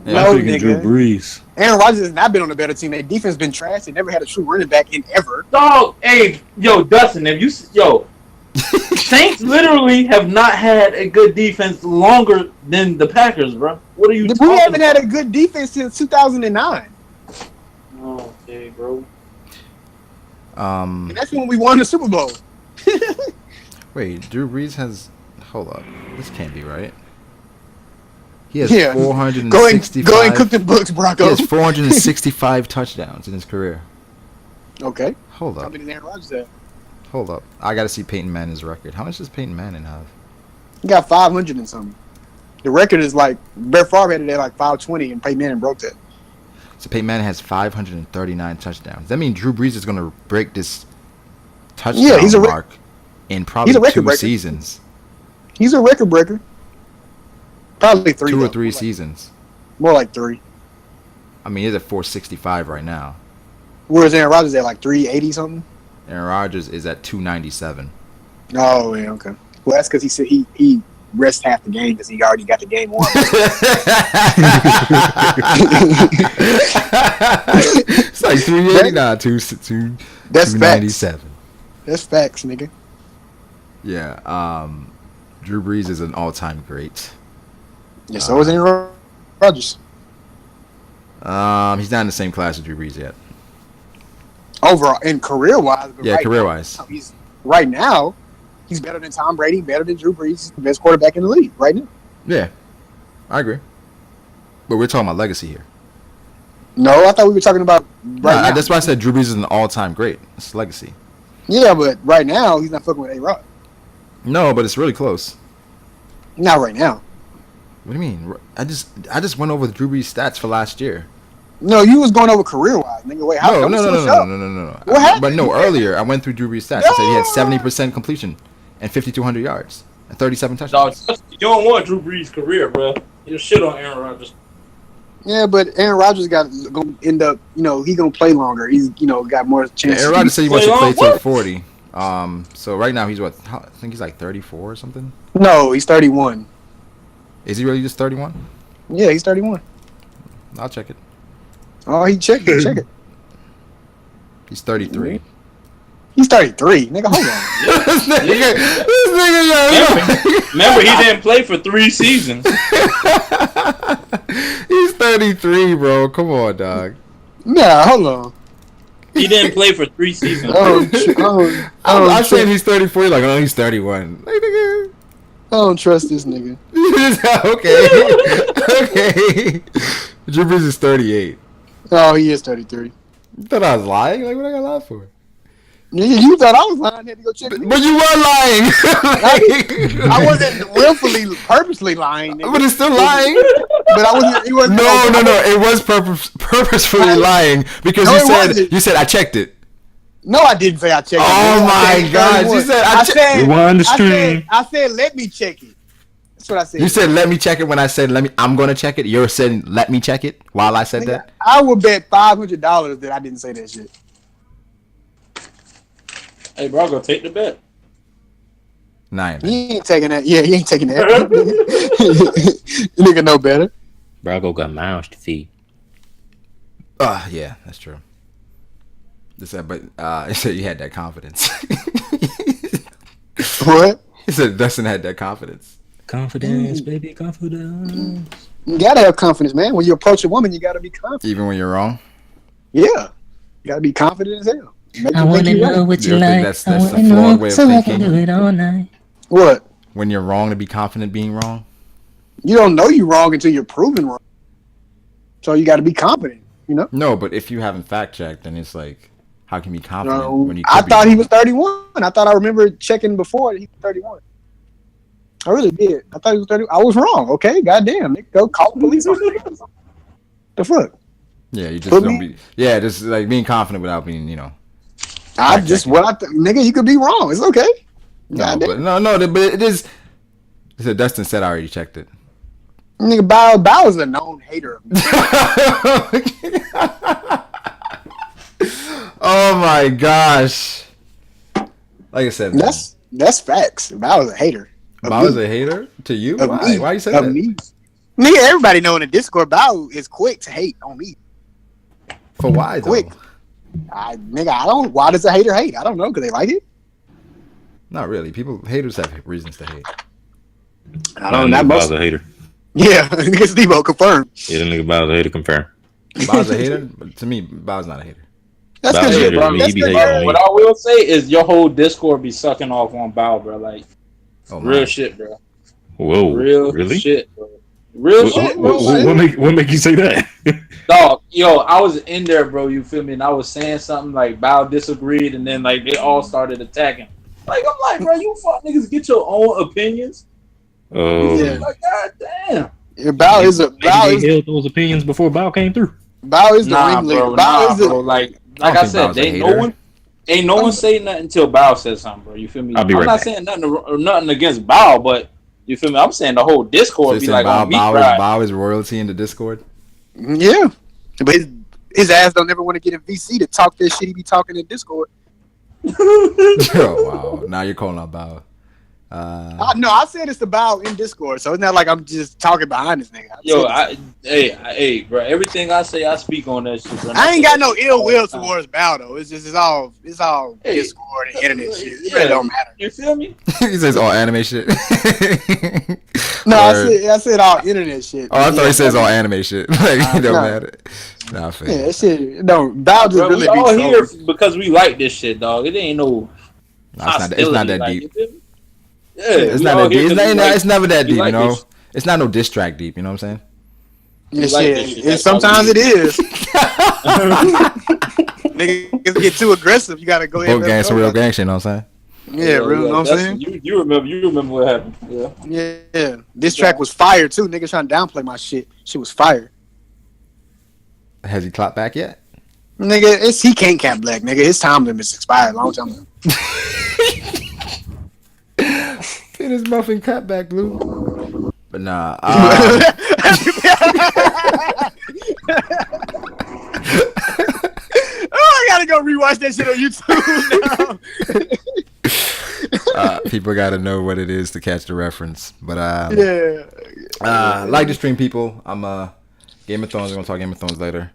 No, I'm picking Drew nigga. Brees. Aaron Rodgers has not been on a better team. Their defense been trash. They never had a true running back in ever. Dog, hey, yo, Dustin, Saints literally have not had a good defense longer than the Packers, bro. What are you talking We haven't about? had a good defense since 2009. Okay, bro. And that's when we won the Super Bowl. Wait, Drew Brees has. Hold up, this can't be right. He has Yeah. 465. Go and cook the books, He Brago. has 465 touchdowns in his career. Okay. Hold How up, many did Aaron Rodgers have? hold up. I gotta see Peyton Manning's record. How much does Peyton Manning have? He got 500 and something. The record is like Brett Favre had it at like 520, and Peyton Manning broke that. So Peyton Manning has 539 touchdowns. That means Drew Brees is gonna break this touchdown mark in probably he's a record 2 breaker. seasons. He's a record breaker. Probably 3. 2 or though. 3 seasons. More like 3. I mean, he's at 465 right now. Whereas Aaron Rodgers at like 380 something. Aaron Rodgers is at 297. Oh yeah, okay. Well, that's because he said he rests half the game because he already got the game won. It's like 380 now, That's 297. facts. That's facts, nigga. Yeah, Drew Brees is an all-time great. Yeah, so is Aaron Rodgers. He's not in the same class as Drew Brees yet. Overall, and career-wise. Yeah, right career-wise. Right now, he's better than Tom Brady, better than Drew Brees. He's the best quarterback in the league right now. Yeah, I agree. But we're talking about legacy here. No, I thought we were talking about now. That's why I said Drew Brees is an all-time great. It's legacy. Yeah, but right now, he's not fucking with A-Rod. No, but it's really close. Not right now. What do you mean? I just went over the Drew Brees stats for last year. No, you was going over career-wise. Nigga, wait, how come No. What happened? But no, earlier I went through Drew Brees stats. I said he had 70% completion and 5,200 yards and 37 touchdowns. Dog, you don't want Drew Brees' career, bro. You shit on Aaron Rodgers. Yeah, but Aaron Rodgers gonna end up. He gonna play longer. He's got more chances. Aaron Rodgers said he wants to play till 40. So right now he's what? I think he's like 34 or something. No, he's 31. Is he really just 31? Yeah, he's 31. I'll check it. Oh, he checked it. Check it. He's 33. He's 33. Nigga, hold on. Remember, he didn't play for 3 seasons. He's 33, bro. Come on, dog. Nah, hold on. He didn't play for 3 seasons. I'm saying he's 34. You're like, oh, he's 31. Like, nigga. I don't trust this nigga. Okay. Drew Brees is 38. Oh, he is 33. You thought I was lying? Like, what I got lie for? Nigga, you thought I was lying. Had to go check it. But you were lying. I wasn't willfully, purposely lying. Nigga. But it's still lying. But I wasn't. It wasn't. No. It was purposefully lying because you said I checked it. No, I didn't say I checked it. Oh my God! You said I checked. Rewind the stream. I said let me check it. That's what I said. You said let me check it when I said I'm gonna check it. You're saying let me check it while I said that. I would bet $500 that I didn't say that shit. Hey, Brago, take the bet. Nah, he ain't taking that. Yeah, he ain't taking that. Nigga know better. Brago got mouths to feed. Yeah, that's true. But he said you had that confidence. What? He said Dustin had that confidence. Confidence, baby, confidence. You gotta have confidence, man. When you approach a woman, you gotta be confident. Even when you're wrong? Yeah. You gotta be confident as hell. I wanna know what you like. That's the flawed way of so thinking. I can do it all night. What? When you're wrong, to be confident being wrong? You don't know you're wrong until you're proven wrong. So you gotta be confident, No, but if you haven't fact checked, then it's like, how can you be confident No, when you I could be thought he wrong? was 31. I thought I remember checking before that he was 31. I really did. I thought he was 30. I was wrong. Okay, goddamn. Nigga, go call the police on me. The fuck? Yeah, you just don't be. Yeah, just like being confident without being, I just nigga, you could be wrong. It's okay. No, but it is. So Dustin said I already checked it. Nigga, Bow is a known hater of me. Oh my gosh! Like I said, that's facts. Bow is a hater. Bow is a hater to you. Why? Why you say of that? me. Nigga, everybody know in the Discord, Bow is quick to hate on me. For why though? Quick. I don't. Why does a hater hate? I don't know. Cause they like it. Not really. Haters have reasons to hate. I don't know. Not most. Bow's a hater. Yeah, nigga Steve-O confirmed. Yeah, the nigga Bow's a hater. Confirm. Bow's a hater, but to me, Bow's not a hater. That's Bow's a hater. good. He be hating on me. What I will say is your whole Discord be sucking off on Bow, bro. Like real shit, bro. Whoa, real really? shit, bro. Real shit, bro. What make you say that? Dog, yo, I was in there, bro. You feel me? And I was saying something like Bow disagreed, and then like they all started attacking. Like I'm like, bro, you fuck niggas get your own opinions. Yeah. Like, god damn. Yeah, Bow is a Bow is held those opinions before Bow came through. Bow is the ringleader. Bro, Bow is the bro. Like I said, ain't no one say nothing until Bow says something, bro. You feel me? I'm not saying nothing against Bow, but you feel me? I'm saying the whole Discord be like on me. Bow is royalty in the Discord. Yeah, but his ass don't ever want to get in VC to talk that shit he be talking in Discord. Oh wow! Now you're calling out Bow. No, I said it's the Bow in Discord, so it's not like I'm just talking behind this nigga. Hey, bro. Everything I say, I speak on that shit. Bro. I ain't got no ill will towards Bow though. It's all Discord and internet shit. It really don't matter. You feel me? He says all anime shit. No, I said all internet shit. Oh, I thought he says all anime shit. Like it don't matter. Nah, fair. Yeah, that shit. No, Bow just Bro, really we all be here because we like this shit, dog. It ain't no. It's not that deep. Yeah, it's not that deep. It's never that deep, you know. It's not no diss track deep. You know what I'm saying? Yeah, shit. And sometimes it is. Niggas get too aggressive. You gotta go ahead. Real gangster, real gang shit. You know what I'm saying? Yeah, real. You know what I'm saying? You remember what happened? Yeah. This track was fire too. Niggas trying to downplay my shit. Shit was fire. Has he clapped back yet? Nigga, he can't cap black. Nigga, his time limit's expired a long time ago. Get his muffin clap back, Blue. But nah. Oh, I gotta go rewatch that shit on YouTube now. People gotta know what it is to catch the reference. But like the stream, people. I'm Game of Thrones. We're gonna talk Game of Thrones later.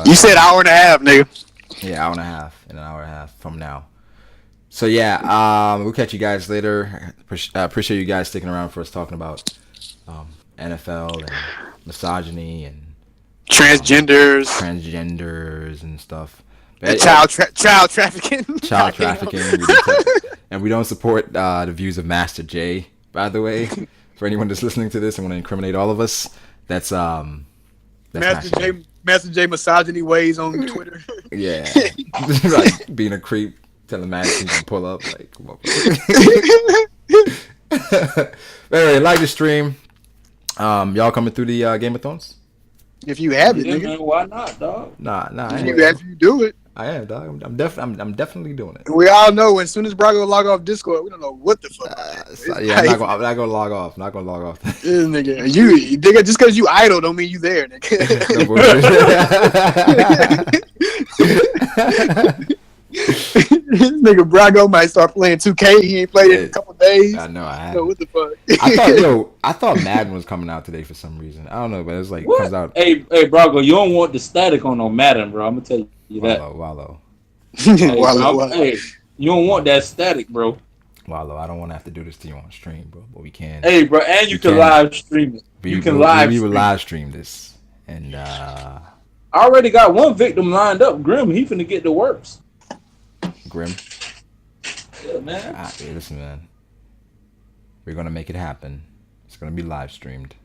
You said hour and a half, nigga. Yeah, hour and a half. In an hour and a half from now. So yeah, we'll catch you guys later. Appreciate you guys sticking around for us talking about NFL and misogyny and transgenders and stuff. And child trafficking. Child trafficking. And we don't support the views of Master J. By the way, for anyone that's listening to this and want to incriminate all of us, that's Master J misogyny ways on Twitter. Yeah, like being a creep. Telling Madison to pull up, like, come on. Anyway, like the stream. Y'all coming through the Game of Thrones? If you have it, nigga. Man, why not, dog? Nah. If you do it, I am, dog. I'm definitely doing it. We all know as soon as Brago log off Discord, we don't know what the fuck. I'm not gonna log off. This nigga, nigga, just because you idle don't mean you there, nigga. This nigga Brago might start playing 2K. He ain't played it in a couple days. I know. What the fuck? I thought Madden was coming out today for some reason. I don't know, but it's like what? Comes out. Hey, Brago, you don't want the static on no Madden, bro. I'm gonna tell you that. Wallow. Hey, you don't want that static, bro. Wallow, I don't want to have to do this to you on stream, bro. But we can. Hey, bro, and you can live stream it. We will live stream this, and I already got one victim lined up. Grim, he finna get the works. Grim. Yeah, man. Hey, listen, man. We're gonna make it happen. It's gonna be live streamed.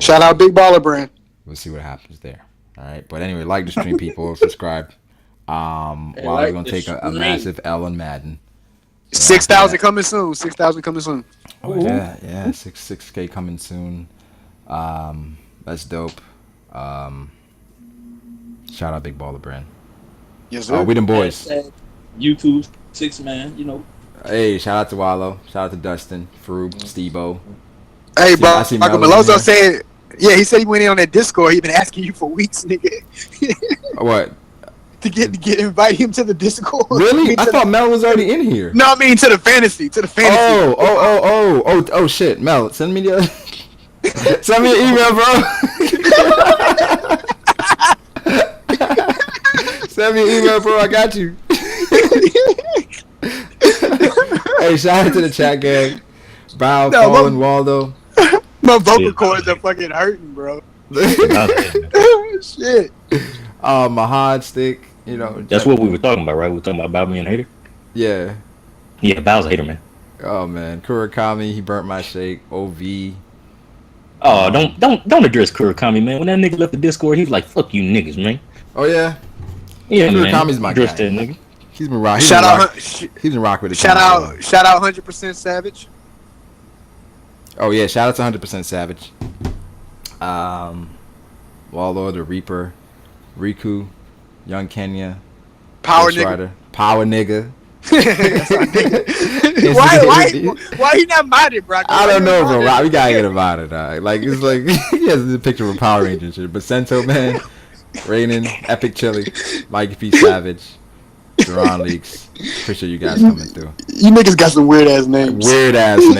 Shout out Big Baller Brand. We'll see what happens there. All right, but anyway, like the stream, people. Subscribe. While we're gonna take a massive L in Madden. 6,000 coming soon. 6,000 coming soon. Oh, yeah. 6K coming soon. That's dope. Shout out Big Baller Brand. Yes, sir. We them boys. YouTube 6-man, you know. Hey, shout out to Wallow. Shout out to Dustin, Froob, Steve-O. Hey, bro. Michael Melozo said, he said he went in on that Discord. He been asking you for weeks, nigga. What? To get invite him to the Discord. Really? I thought Mel was already in here. No, I mean to the fantasy. Oh, shit, Mel, send me the. Send me an email, bro. Send me an email, bro. I got you. Hey, shout out to the chat gang. Bow, No, Fallen, Waldo. My vocal cords are fucking hurting, bro. Shit. Mahad Stick. You know. That's what we were talking about, right? We were talking about Bow being a hater. Yeah. Yeah, Bow's a hater, man. Oh man, Kurakami, he burnt my shake. OV. Oh, don't address Kurakami, man. When that nigga left the Discord, he was like, "Fuck you, niggas, man." Oh yeah. Yeah, man. Kurakami's my Address guy. that nigga. He's been rock. Shout out, He's been rock with the. shout out, 100% Savage. Oh yeah, shout out to 100% Savage. Waldo the Reaper, Riku, Young Kenya, Power Ghost nigga. Rider, Power Nigga. Why he not modded, bro? I don't know, bro. We gotta get him out of that. Like it's like he has a picture of a Power Ranger and shit. But Sento Man, Rainin, Epic Chili, Mike P. Savage, Duran Leaks. Pretty sure you guys coming through. You niggas got some weird ass names. Weird ass names.